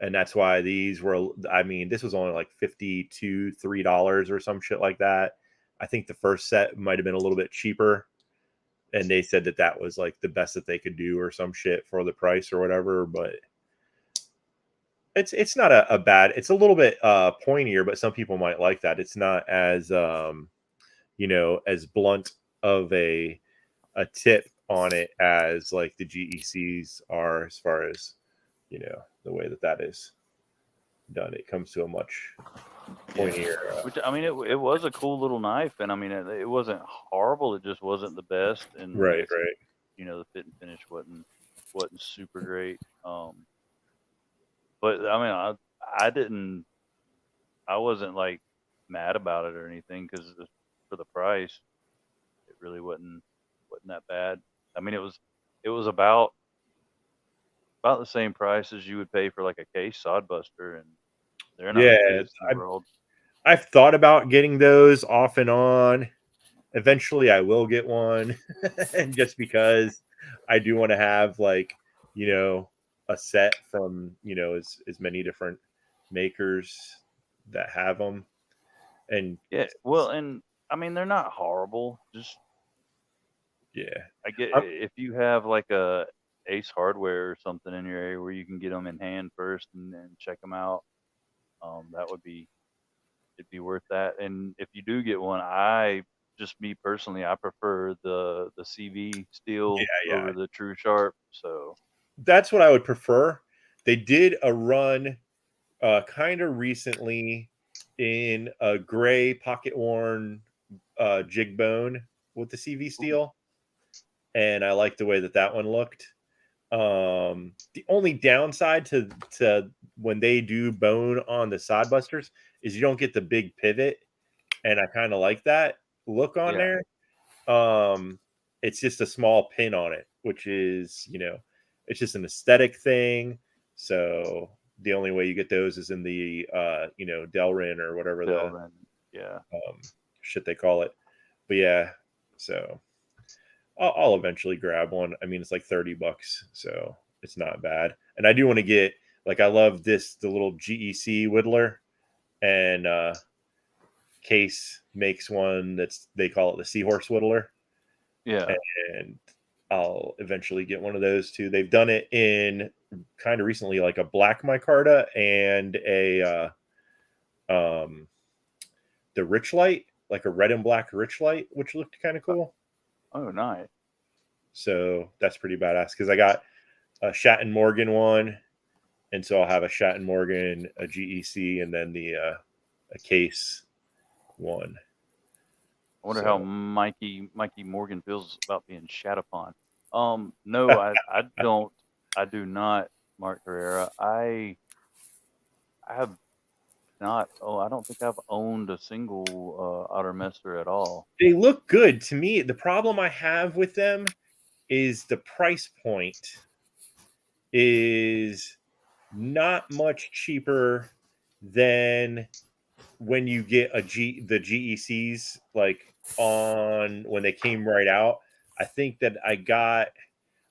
and that's why these were. I mean, this was only like $52-$3 or some shit like that. I think the first set might have been a little bit cheaper, and they said that was like the best that they could do or some shit for the price or whatever, but. It's not a bad. It's a little bit pointier, but some people might like that. It's not as you know, as blunt of a tip on it as like the GECs are, as far as the way that is done. It comes to a much pointier. Which I mean, it was a cool little knife, and I mean, it wasn't horrible. It just wasn't the best, and right. The fit and finish wasn't super great. But I mean, I wasn't like mad about it or anything because for the price, it really wasn't that bad. I mean, it was about the same price as you would pay for like a case sodbuster, and they're not the biggest in the world. I've thought about getting those off and on. Eventually, I will get one, just because I do want to have like a set from as many different makers that have them. And yeah, well, and I mean they're not horrible. Just I get if you have like a Ace Hardware or something in your area where you can get them in hand first and then check them out, that would be it'd be worth that. And if you do get one, me personally, I prefer the CV steel over the True Sharp. So that's what I would prefer. They did a run kind of recently in a gray pocket worn jig bone with the CV steel, and I like the way that one looked. The only downside to when they do bone on the sodbusters is you don't get the big pivot, and I kind of like that look on there. It's just a small pin on it, which is it's just an aesthetic thing. So the only way you get those is in the Delrin or whatever shit they call it. But yeah, so I'll eventually grab one. I mean, it's like $30, so it's not bad. And I do want to get I love the little GEC whittler, and Case makes one they call it the Seahorse whittler. Yeah, and I'll eventually get one of those too. They've done it in kind of recently, like a black micarta and a the Rich Light, like a red and black Rich Light, which looked kind of cool. Oh, nice. So that's pretty badass because I got a Shatton Morgan one, and so I'll have a Shatton Morgan, a GEC, and then the a Case one. I wonder how Mikey Morgan feels about being shat upon. No, I don't. I do not, Mark Herrera. I have not. Oh, I don't think I've owned a single Otter Messer at all. They look good to me. The problem I have with them is the price point is not much cheaper than when you get the GECs like on when they came right out. I think that I got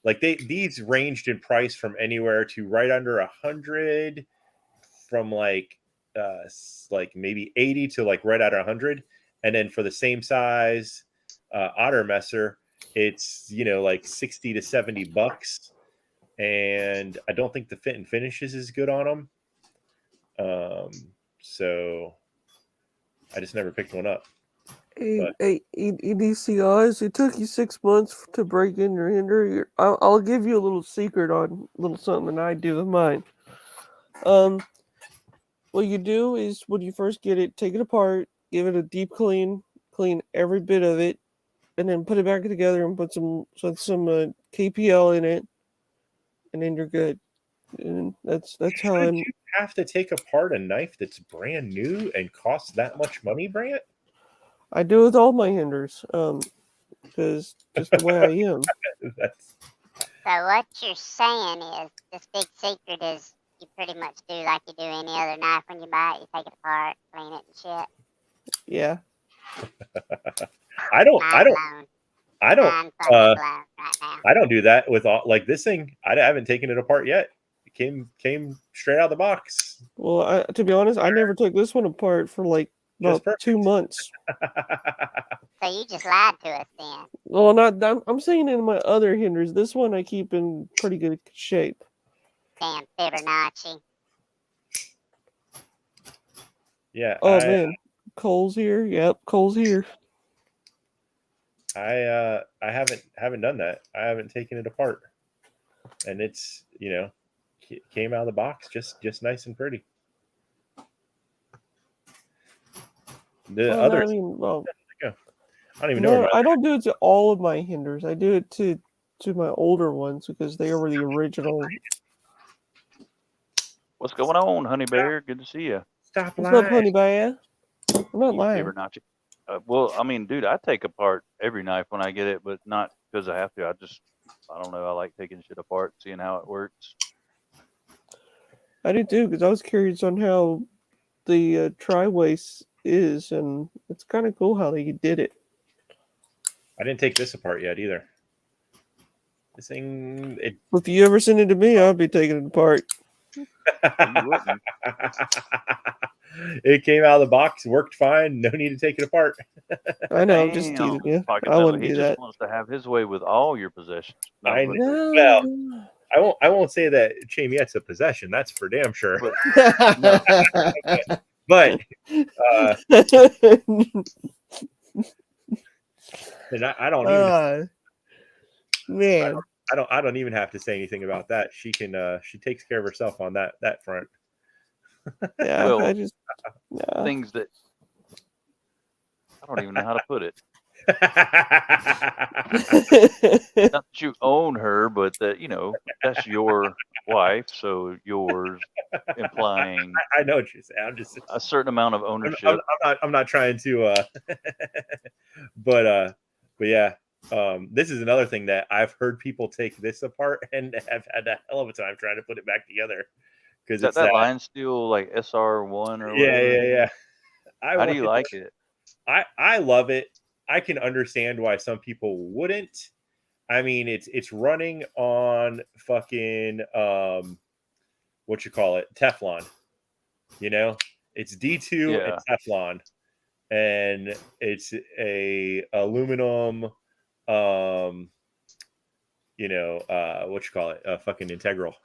these ranged in price from anywhere to right under 100, from like maybe 80 to like right at 100, and then for the same size Otter Messer, it's like 60 to $70, and I don't think the fit and finish is as good on them. So I just never picked one up. Hey, EDCIs, it took you 6 months to break in your hinder. I'll give you a little secret on a little something I do with mine. What you do is when you first get it, take it apart, give it a deep clean every bit of it, and then put it back together and put some KPL in it, and then you're good. And that's how I'm. You have to take apart a knife that's brand new and costs that much money, Brant? I do with all my hinders, because just the way I am. So what you're saying is this big secret is you pretty much do like you do any other knife. When you buy it, you take it apart, clean it and shit. Yeah. I don't do that with all, like this thing. I haven't taken it apart yet. It came straight out of the box. Well, to be honest, I never took this one apart for like about 2 months. So you just lied to us then. Well, I'm saying in my other hinders. This one I keep in pretty good shape. Damn Fibonacci. Yeah. Oh man, Cole's here. Yep, Cole's here. I haven't done that. I haven't taken it apart, and it's came out of the box just nice and pretty. The Well, others, I mean, well, I don't even know. I don't do it to all of my hinders. I do it to my older ones because they were the original. What's going on, Honey Bear? Good to see you. Stop What's lying. up, Honey Bear? I'm not You lying. ever not? Well, I mean, dude, I take apart every knife when I get it, but not because I have to. I don't know. I like taking shit apart, seeing how it works. I do too, because I was curious on how the tri-waste is, and it's kind of cool how they did it. I didn't take this apart yet either. This thing, If you ever send it to me, I'll be taking it apart. You wouldn't. It came out of the box, worked fine. No need to take it apart. I know, I'm just teasing you. I wouldn't he do just that. wants to have his way with all your possessions. Well, I won't say that Chamiette's a possession. That's for damn sure. But and I don't even. Man, I don't even have to say anything about that. She can. She takes care of herself on that front. Yeah, well, I just things that I don't even know how to put it. Not that you own her, but that that's your wife, so yours, implying I know what you're saying. I'm just a certain amount of ownership. I'm not trying to. But yeah. This is another thing that I've heard people take this apart and have had a hell of a time trying to put it back together. Because Is that line steel like SR1 or whatever? Yeah. How do you like it? I love it. I can understand why some people wouldn't. I mean, it's running on fucking what you call it, Teflon. It's D2 and Teflon, and it's a aluminum. What you call it, fucking integral.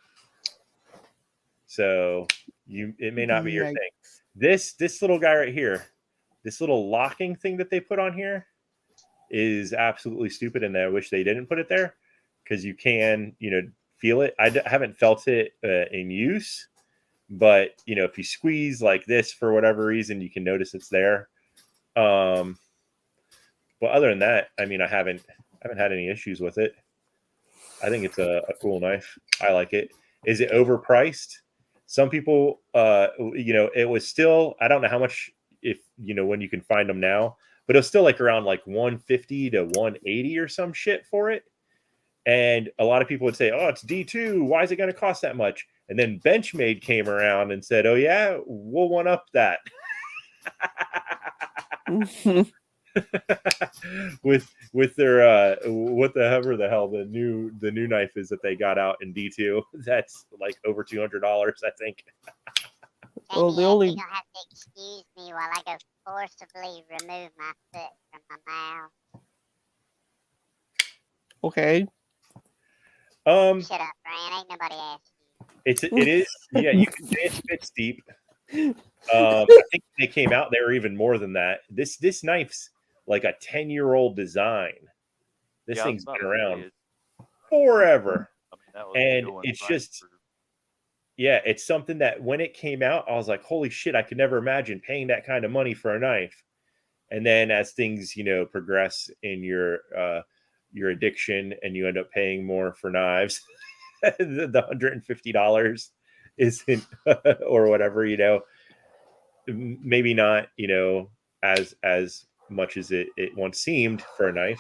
So it may not be your thing. This little guy right here, this little locking thing that they put on here is absolutely stupid, and I wish they didn't put it there because you can, feel it. I haven't felt it in use, but if you squeeze like this for whatever reason, you can notice it's there. But other than that, I mean, I haven't had any issues with it. I think it's a cool knife. I like it. Is it overpriced? Some people, it was still, I don't know how much, if when you can find them now, but it was still like around like 150 to 180 or some shit for it. And a lot of people would say, oh, it's D2. Why is it going to cost that much? And then Benchmade came around and said, oh yeah, we'll one up that. with their whatever the hell the new knife is that they got out in D2, that's like over $200, I think. Well, the only you're gonna have to excuse me while I go forcibly remove my foot from my mouth. Okay. Shut up, Brian. Ain't nobody asked you. It is. Yeah, you can say it fits deep. I think they came out. They were even more than that. This knife's like a 10-year-old design. This thing's been around forever, and it's just. Yeah, it's something that when it came out, I was like, holy shit, I could never imagine paying that kind of money for a knife. And then as things, progress in your addiction and you end up paying more for knives, the $150 isn't, or whatever, maybe not, as much as it once seemed for a knife.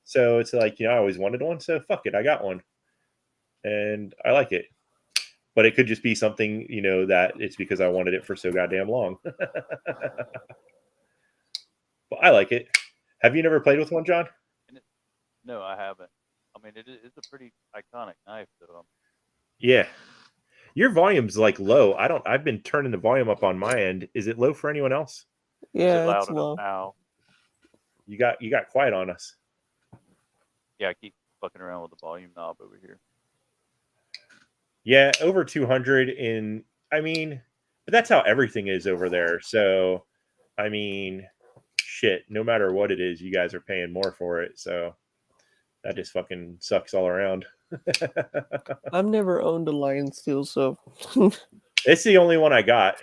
So it's like, I always wanted one. So fuck it. I got one and I like it. But it could just be something, that it's because I wanted it for so goddamn long. But I like it. Have you never played with one, John? No, I haven't. I mean, it's a pretty iconic knife, though. Yeah. Your volume's like low. I've been turning the volume up on my end. Is it low for anyone else? Yeah, is it loud it's low. Now? You got quiet on us. Yeah, I keep fucking around with the volume knob over here. Yeah, over 200 but that's how everything is over there. So, I mean, shit, no matter what it is, you guys are paying more for it. So that just fucking sucks all around. I've never owned a lion steel, so it's the only one I got.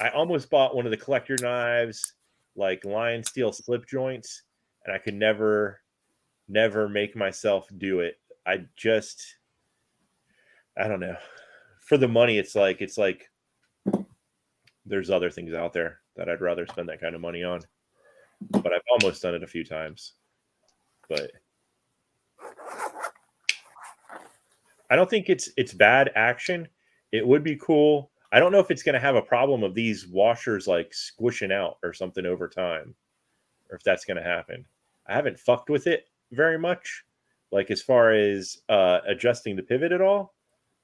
I almost bought one of the collector knives, like lion steel slip joints, and I could never make myself do it. I don't know. For the money, it's like there's other things out there that I'd rather spend that kind of money on. But I've almost done it a few times. But I don't think it's bad action. It would be cool. I don't know if it's going to have a problem of these washers like squishing out or something over time, or if that's going to happen. I haven't fucked with it very much, like as far as adjusting the pivot at all.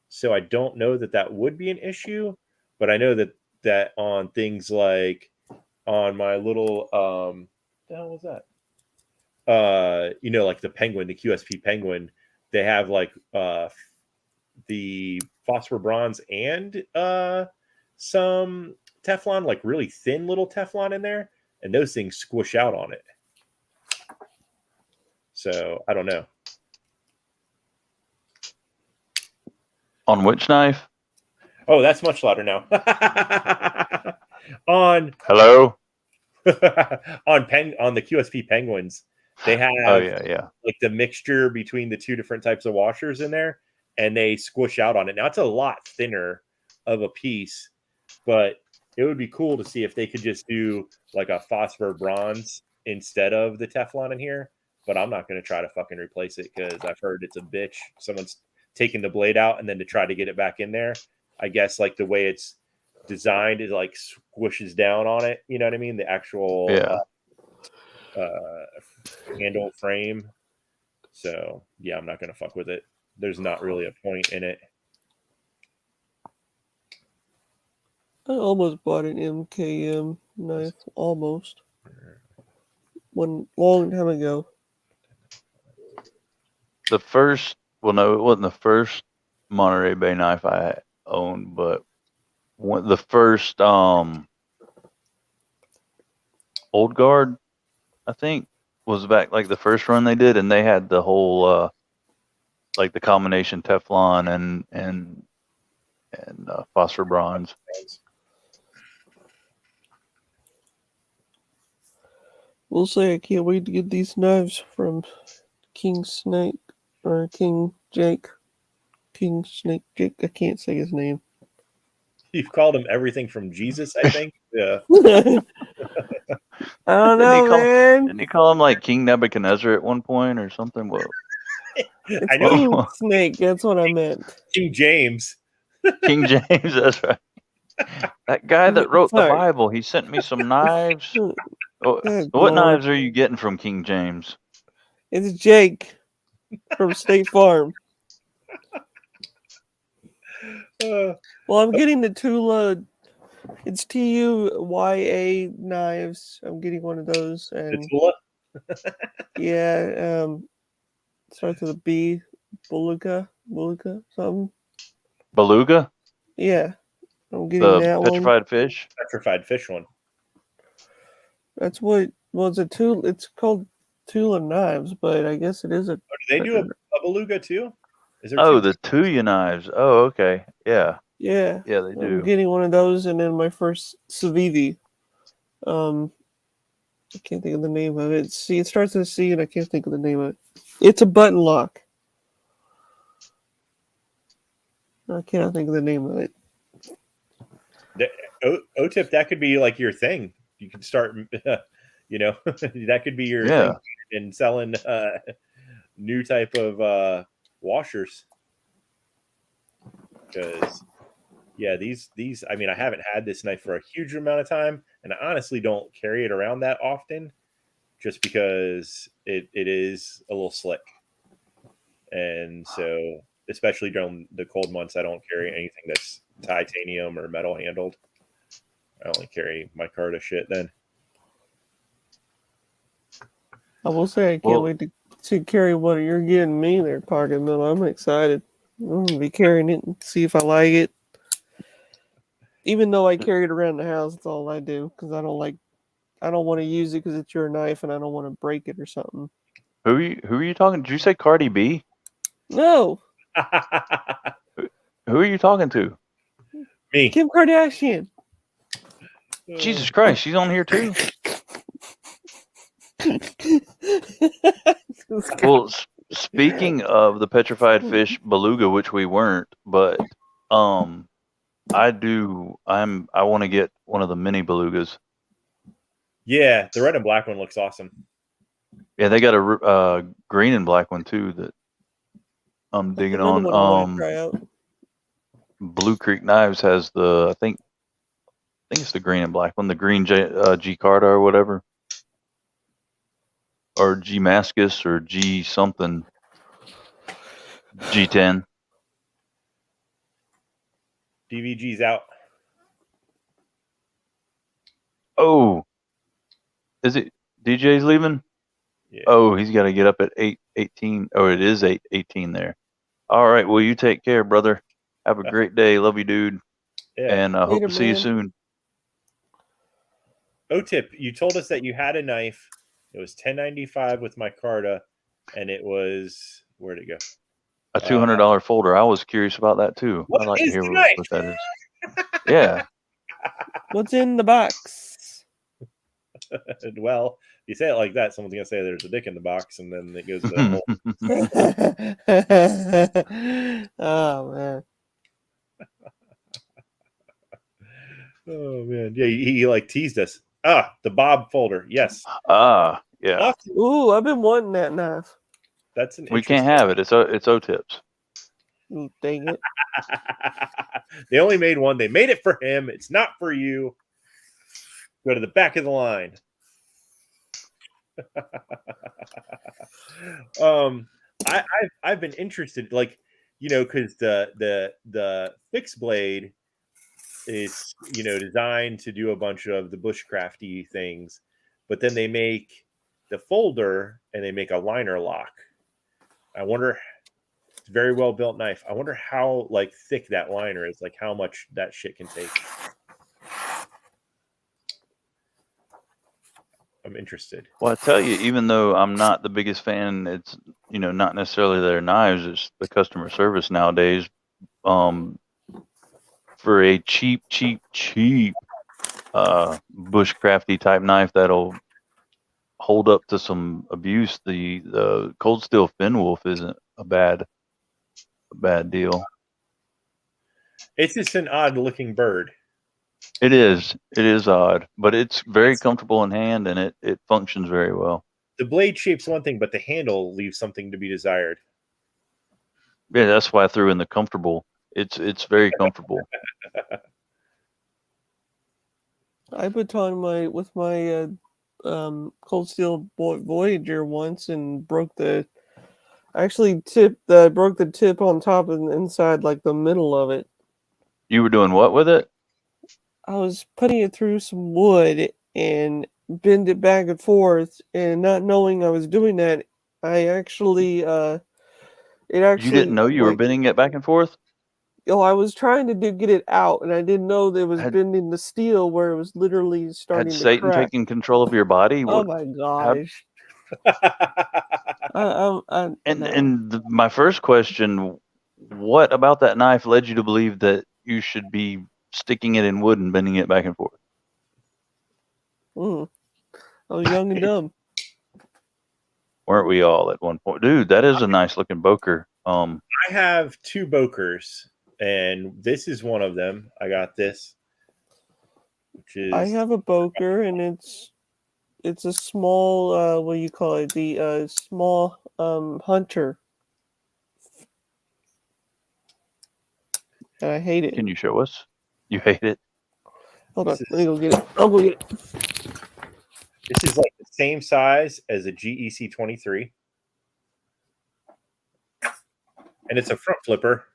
So I don't know that would be an issue, but I know that on things like on my little the hell was that? Like the Penguin, the QSP Penguin, they have like the phosphor bronze and some Teflon, like really thin little Teflon in there, and those things squish out on it. So I don't know. On which knife? Oh, that's much louder now. On hello. on the QSP Penguins, they have like the mixture between the two different types of washers in there, and they squish out on it. Now it's a lot thinner of a piece, but it would be cool to see if they could just do like a phosphor bronze instead of the Teflon in here. But I'm not going to try to fucking replace it because I've heard it's a bitch. Someone's taking the blade out and then to try to get it back in there. I guess like the way it's designed is like squishes down on it. You know what I mean? The actual handle frame. So yeah, I'm not going to fuck with it. There's not really a point in it. I almost bought an MKM knife. Almost. One long time ago. The first, well, no, it wasn't the first Monterey Bay knife I owned, but the first Old Guard, I think, was back like the first run they did, and they had the whole like the combination Teflon and phosphor bronze. We'll say I can't wait to get these knives from King Snake or King Jake. King Snake Jake. I can't say his name. You've called him everything from Jesus, I think. Yeah. I don't know, man. Didn't he call him like King Nebuchadnezzar at one point or something? Well, I know King Snake. That's what I meant. King James. King James. That's right. That guy that wrote the Bible. He sent me some knives. What knives are you getting from King James? It's Jake from State Farm. Well, I'm getting the Tula. It's TUYA knives. I'm getting one of those. And Tula? Yeah. Starts with a B. Beluga something. Beluga? Yeah. I'm getting that petrified fish? Petrified fish one. That's what was a Tula. It's called Tula knives, but I guess it is a. Do they do a beluga too? Is there the Tuya knives. Oh, okay. Yeah. Yeah. Yeah, they do. I'm getting one of those, and then my first Civivi. I can't think of the name of it. See, it starts with a C, and I can't think of the name of it. It's a button lock. I cannot think of the name of it. OTIP, that could be like your thing. You could start, that could be your thing in selling new type of washers. Because, these, I mean, I haven't had this knife for a huge amount of time, and I honestly don't carry it around that often just because it is a little slick. And so, especially during the cold months, I don't carry anything that's titanium or metal handled. I only carry my Carta shit then. I will say I can't wait to carry what you're getting me there, Pocket Mill. I'm excited. I'm going to be carrying it and see if I like it. Even though I carry it around the house, that's all I do because I don't like I don't want to use it because it's your knife and I don't want to break it or something. Who are you talking? Did you say Cardi B? No. Who are you talking to? Me. Kim Kardashian. Jesus Christ, she's on here too. Well, speaking of the petrified fish beluga, which we weren't, but I want to get one of the mini belugas. Yeah, the red and black one looks awesome. Yeah, they got a green and black one too that I'm digging on. One I want to try out. Blue Creek Knives has I think it's the green and black one, the green G Carta or whatever, or G Mascus or G something, G10. DVG's out. Oh, is it DJ's leaving? Yeah. Oh, he's got to get up at 8:18. Oh, it is 8:18 there. All right. Well, you take care, brother. Have a great day. Love you, dude. Yeah. And I hope to see you soon. O-Tip, you told us that you had a knife. It was $10.95 with my Carta, and it was, where'd it go? A $200 folder. I was curious about that too. I'd like to hear what that is. Yeah. What's in the box? Well, if you say it like that, someone's gonna say there's a dick in the box, and then it goes to the hole. Oh man. Oh man, yeah, he like teased us. The Bob folder, yes. Yeah. Awesome. Ooh, I've been wanting that knife. That's an. We can't have it. It's O-Tips. Dang it. They only made one. They made it for him. It's not for you. Go to the back of the line. I've been interested, like, because the fixed blade is designed to do a bunch of the bushcrafty things, but then they make the folder and they make a liner lock. I wonder, it's a very well built knife. I wonder how like thick that liner is, like how much that shit can take. I'm interested. Well, I tell you, even though I'm not the biggest fan, it's not necessarily their knives, it's the customer service nowadays. For a cheap bushcrafty type knife that'll hold up to some abuse, the Cold Steel Fenwolf isn't a bad deal. It's just an odd looking bird. It is odd, but it's very comfortable in hand and it functions very well. The blade shape's one thing, but the handle leaves something to be desired. Yeah, that's why I threw in the comfortable. It's very comfortable. I put on my Cold Steel Voyager once and broke the tip on top and inside, like the middle of it. You were doing what with it? I was putting it through some wood and bend it back and forth, and not knowing I was doing that, I actually You didn't know you were bending it back and forth? I was trying to get it out, and I didn't know that it was bending the steel where it was literally starting to crack. Had Satan taken control of your body? Oh my gosh. My first question, what about that knife led you to believe that you should be sticking it in wood and bending it back and forth? I was young and dumb. Weren't we all at one point? Dude, that is a nice looking Boker. I have two Bokers, and this is one of them. I got this, which is. I have a Boker, and it's a small what do you call it? The small hunter. And I hate it. Can you show us? You hate it? Hold on, let me go get it. I'll go get it. This is like the same size as a GEC 23. And it's a front flipper.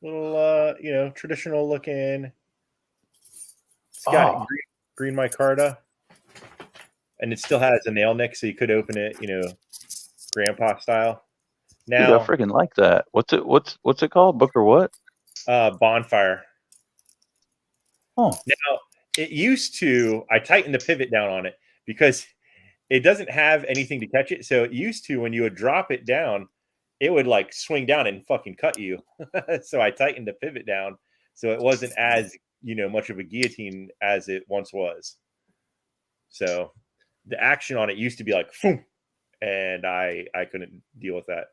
Little, traditional looking. It's got green micarta. And it still has a nail nick, so you could open it, grandpa style. Now, dude, I freaking like that. What's it called? Booker what? Bonfire. Oh. Now, it used to, I tightened the pivot down on it because it doesn't have anything to catch it. So it used to, when you would drop it down, it would like swing down and fucking cut you. So I tightened the pivot down so it wasn't as, much of a guillotine as it once was. So the action on it used to be like, phoom, and I couldn't deal with that.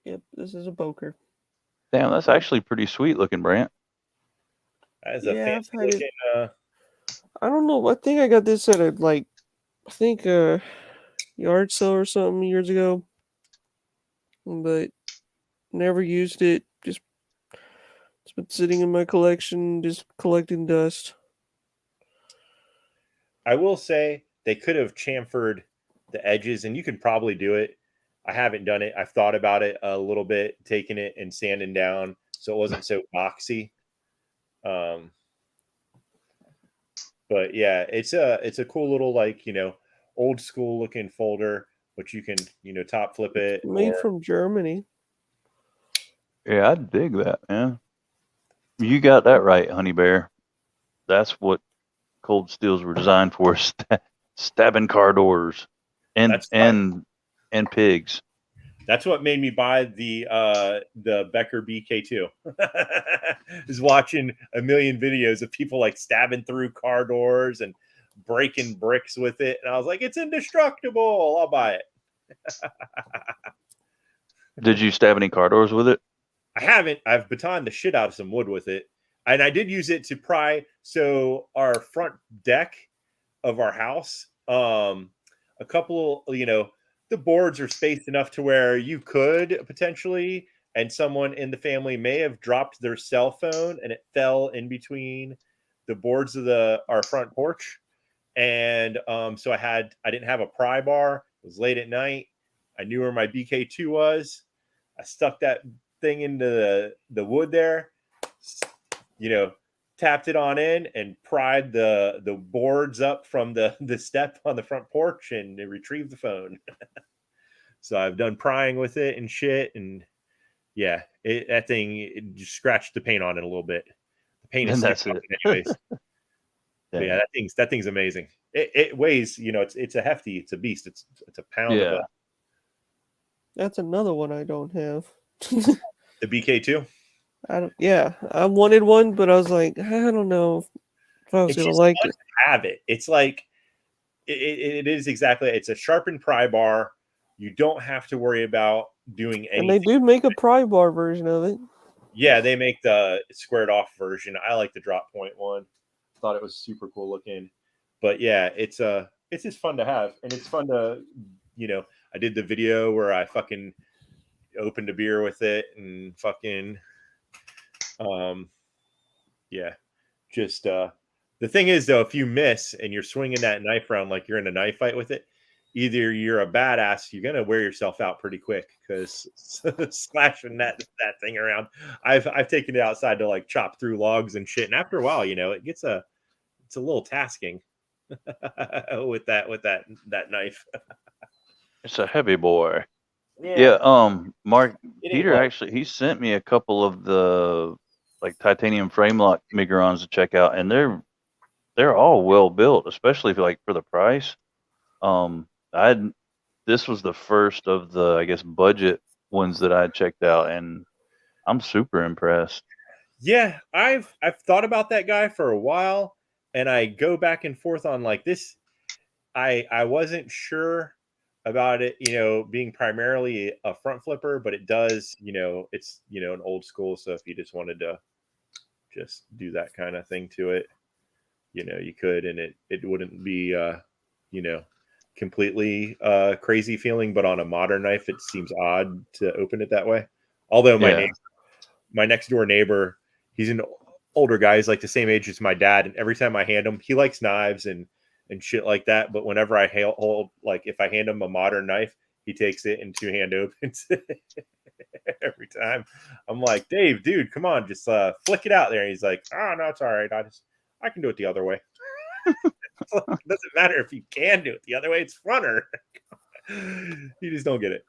Yep, this is a poker. Damn, that's actually pretty sweet looking, Brant. That is a fancy looking. I don't know. I think I got this at a yard sale or something years ago, but never used it. Just it's been sitting in my collection, just collecting dust. I will say they could have chamfered the edges, and you can probably do it. I haven't done it. I've thought about it a little bit, taking it and sanding down so it wasn't so boxy. But yeah, it's a cool little old school looking folder, which you can top flip it. Made from Germany. Yeah, I dig that, man. You got that right, Honey Bear. That's what cold steels were designed for: stabbing car doors and pigs. That's what made me buy the Becker BK2. Is watching a million videos of people like stabbing through car doors and breaking bricks with it, and I was like, it's indestructible. I'll buy it. Did you stab any car doors with it? I haven't. I've batoned the shit out of some wood with it, and I did use it to pry. So our front deck of our house, a couple, the boards are spaced enough to where you could potentially, and someone in the family may have dropped their cell phone and it fell in between the boards of our front porch. And so I didn't have a pry bar. It was late at night. I knew where my BK2 was. I stuck that thing into the wood there, tapped it on in and pried the boards up from the step on the front porch and retrieved the phone. So I've done prying with it and shit, and yeah, that thing, it just scratched the paint on it a little bit. The paint is anyways. Yeah, that thing's amazing. It weighs, it's a beast. It's a pound of a. That's another one I don't have. The BK2. I wanted one, but I was like, I don't know if I was gonna like it. Have it. It's like it is exactly. It's a sharpened pry bar. You don't have to worry about doing anything. And they do make a pry bar version of it. Yeah, they make the squared off version. I like the drop point one. Thought it was super cool looking. But yeah, it's just fun to have, and it's fun to, I did the video where I fucking opened a beer with it and fucking, yeah, just the thing is though, if you miss and you're swinging that knife around like you're in a knife fight with it, either you're a badass, you're gonna wear yourself out pretty quick because slashing that thing around. I've taken it outside to like chop through logs and shit, and after a while, it's a little tasking with that knife. It's a heavy boy. Yeah. Mark Peter actually he sent me a couple of the like titanium frame lock Migrons to check out, and they're all well built, especially for the price. This was the first of the, I guess, budget ones that I checked out, and I'm super impressed. Yeah, I've thought about that guy for a while, and I go back and forth on like this. I wasn't sure about it, being primarily a front flipper, but it does, it's an old school. So if you just wanted to just do that kind of thing to it, you could, and it wouldn't be completely crazy feeling. But on a modern knife, it seems odd to open it that way. Although my next door neighbor, he's an older guy. He's like the same age as my dad, and every time I hand him, he likes knives and shit like that. But whenever I hold, like if I hand him a modern knife, he takes it and two-hand opens every time. I'm like, Dave, dude, come on, just flick it out there. And he's like, oh no, it's all right. I can do it the other way. It doesn't matter if you can do it the other way. It's funner. You just don't get it.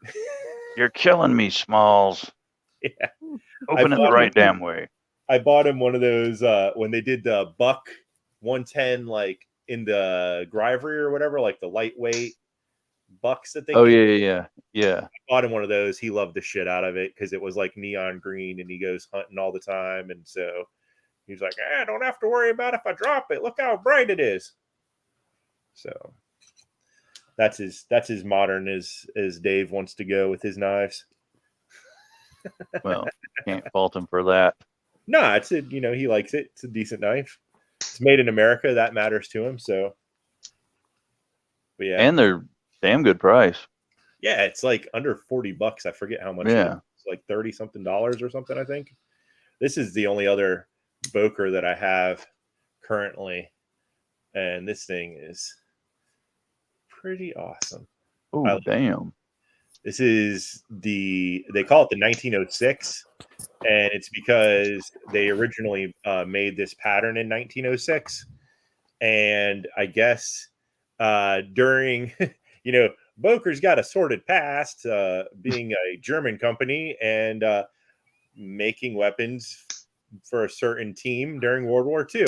You're killing me, Smalls. Yeah. Open it the right damn way. I bought him one of those when they did the Buck 110, like in the Grivery or whatever, like the lightweight bucks that they. Oh yeah. I bought him one of those. He loved the shit out of it because it was like neon green, and he goes hunting all the time, and so he's like, I don't have to worry about if I drop it. Look how bright it is. So that's as modern as Dave wants to go with his knives. Well, can't fault him for that. No, it's he likes it. It's a decent knife. It's made in America. That matters to him. So, but yeah, and they're damn good price. Yeah, it's like under $40. I forget how much. Yeah, it's like $30 something or something. I think this is the only other Boker that I have currently, and this thing is pretty awesome. Oh damn! This is they call it the 1906, and it's because they originally made this pattern in 1906, and I guess during Boker's got a sordid past, being a German company and making weapons for a certain team during World War II.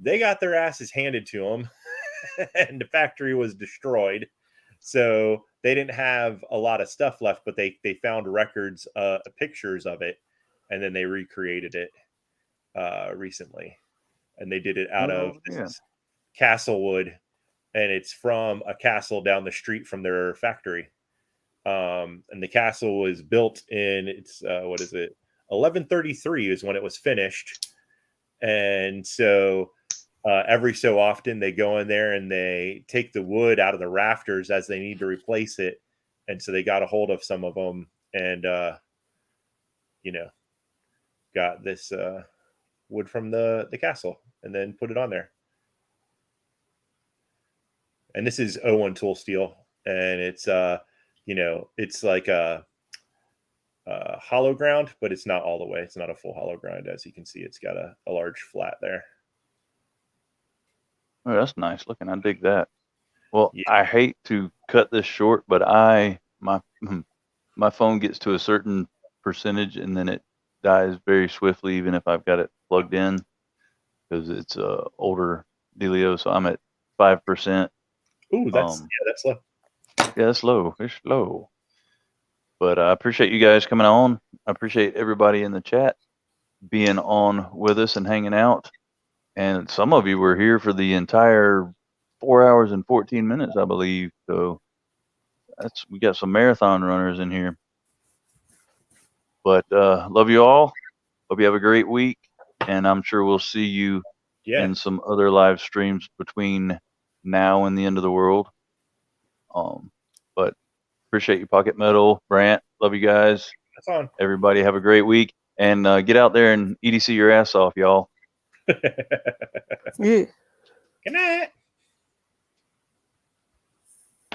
They got their asses handed to them, and the factory was destroyed. So they didn't have a lot of stuff left, but they found records, pictures of it, and then they recreated it recently. And they did it out of Castlewood, and it's from a castle down the street from their factory. And the castle was built in 1133 is when it was finished. And so every so often they go in there and they take the wood out of the rafters as they need to replace it. And so they got a hold of some of them and, got this wood from the castle and then put it on there. And this is 01 tool steel, and it's it's like a hollow ground, but it's not all the way. It's not a full hollow ground. As you can see, it's got a large flat there. Oh, that's nice looking. I dig that. Well, yeah. I hate to cut this short, but my phone gets to a certain percentage and then it dies very swiftly, even if I've got it plugged in, because it's a older dealio. So I'm at 5%. Ooh, that's low. Yeah, that's low. It's low. But I appreciate you guys coming on. I appreciate everybody in the chat being on with us and hanging out. And some of you were here for the entire 4 hours and 14 minutes, I believe. So we got some marathon runners in here. But love you all. Hope you have a great week. And I'm sure we'll see you in some other live streams between now and the end of the world. But appreciate you, Pocket Metal, Brant. Love you guys. That's on. Everybody have a great week, and get out there and EDC your ass off, y'all. Yeah. Good night.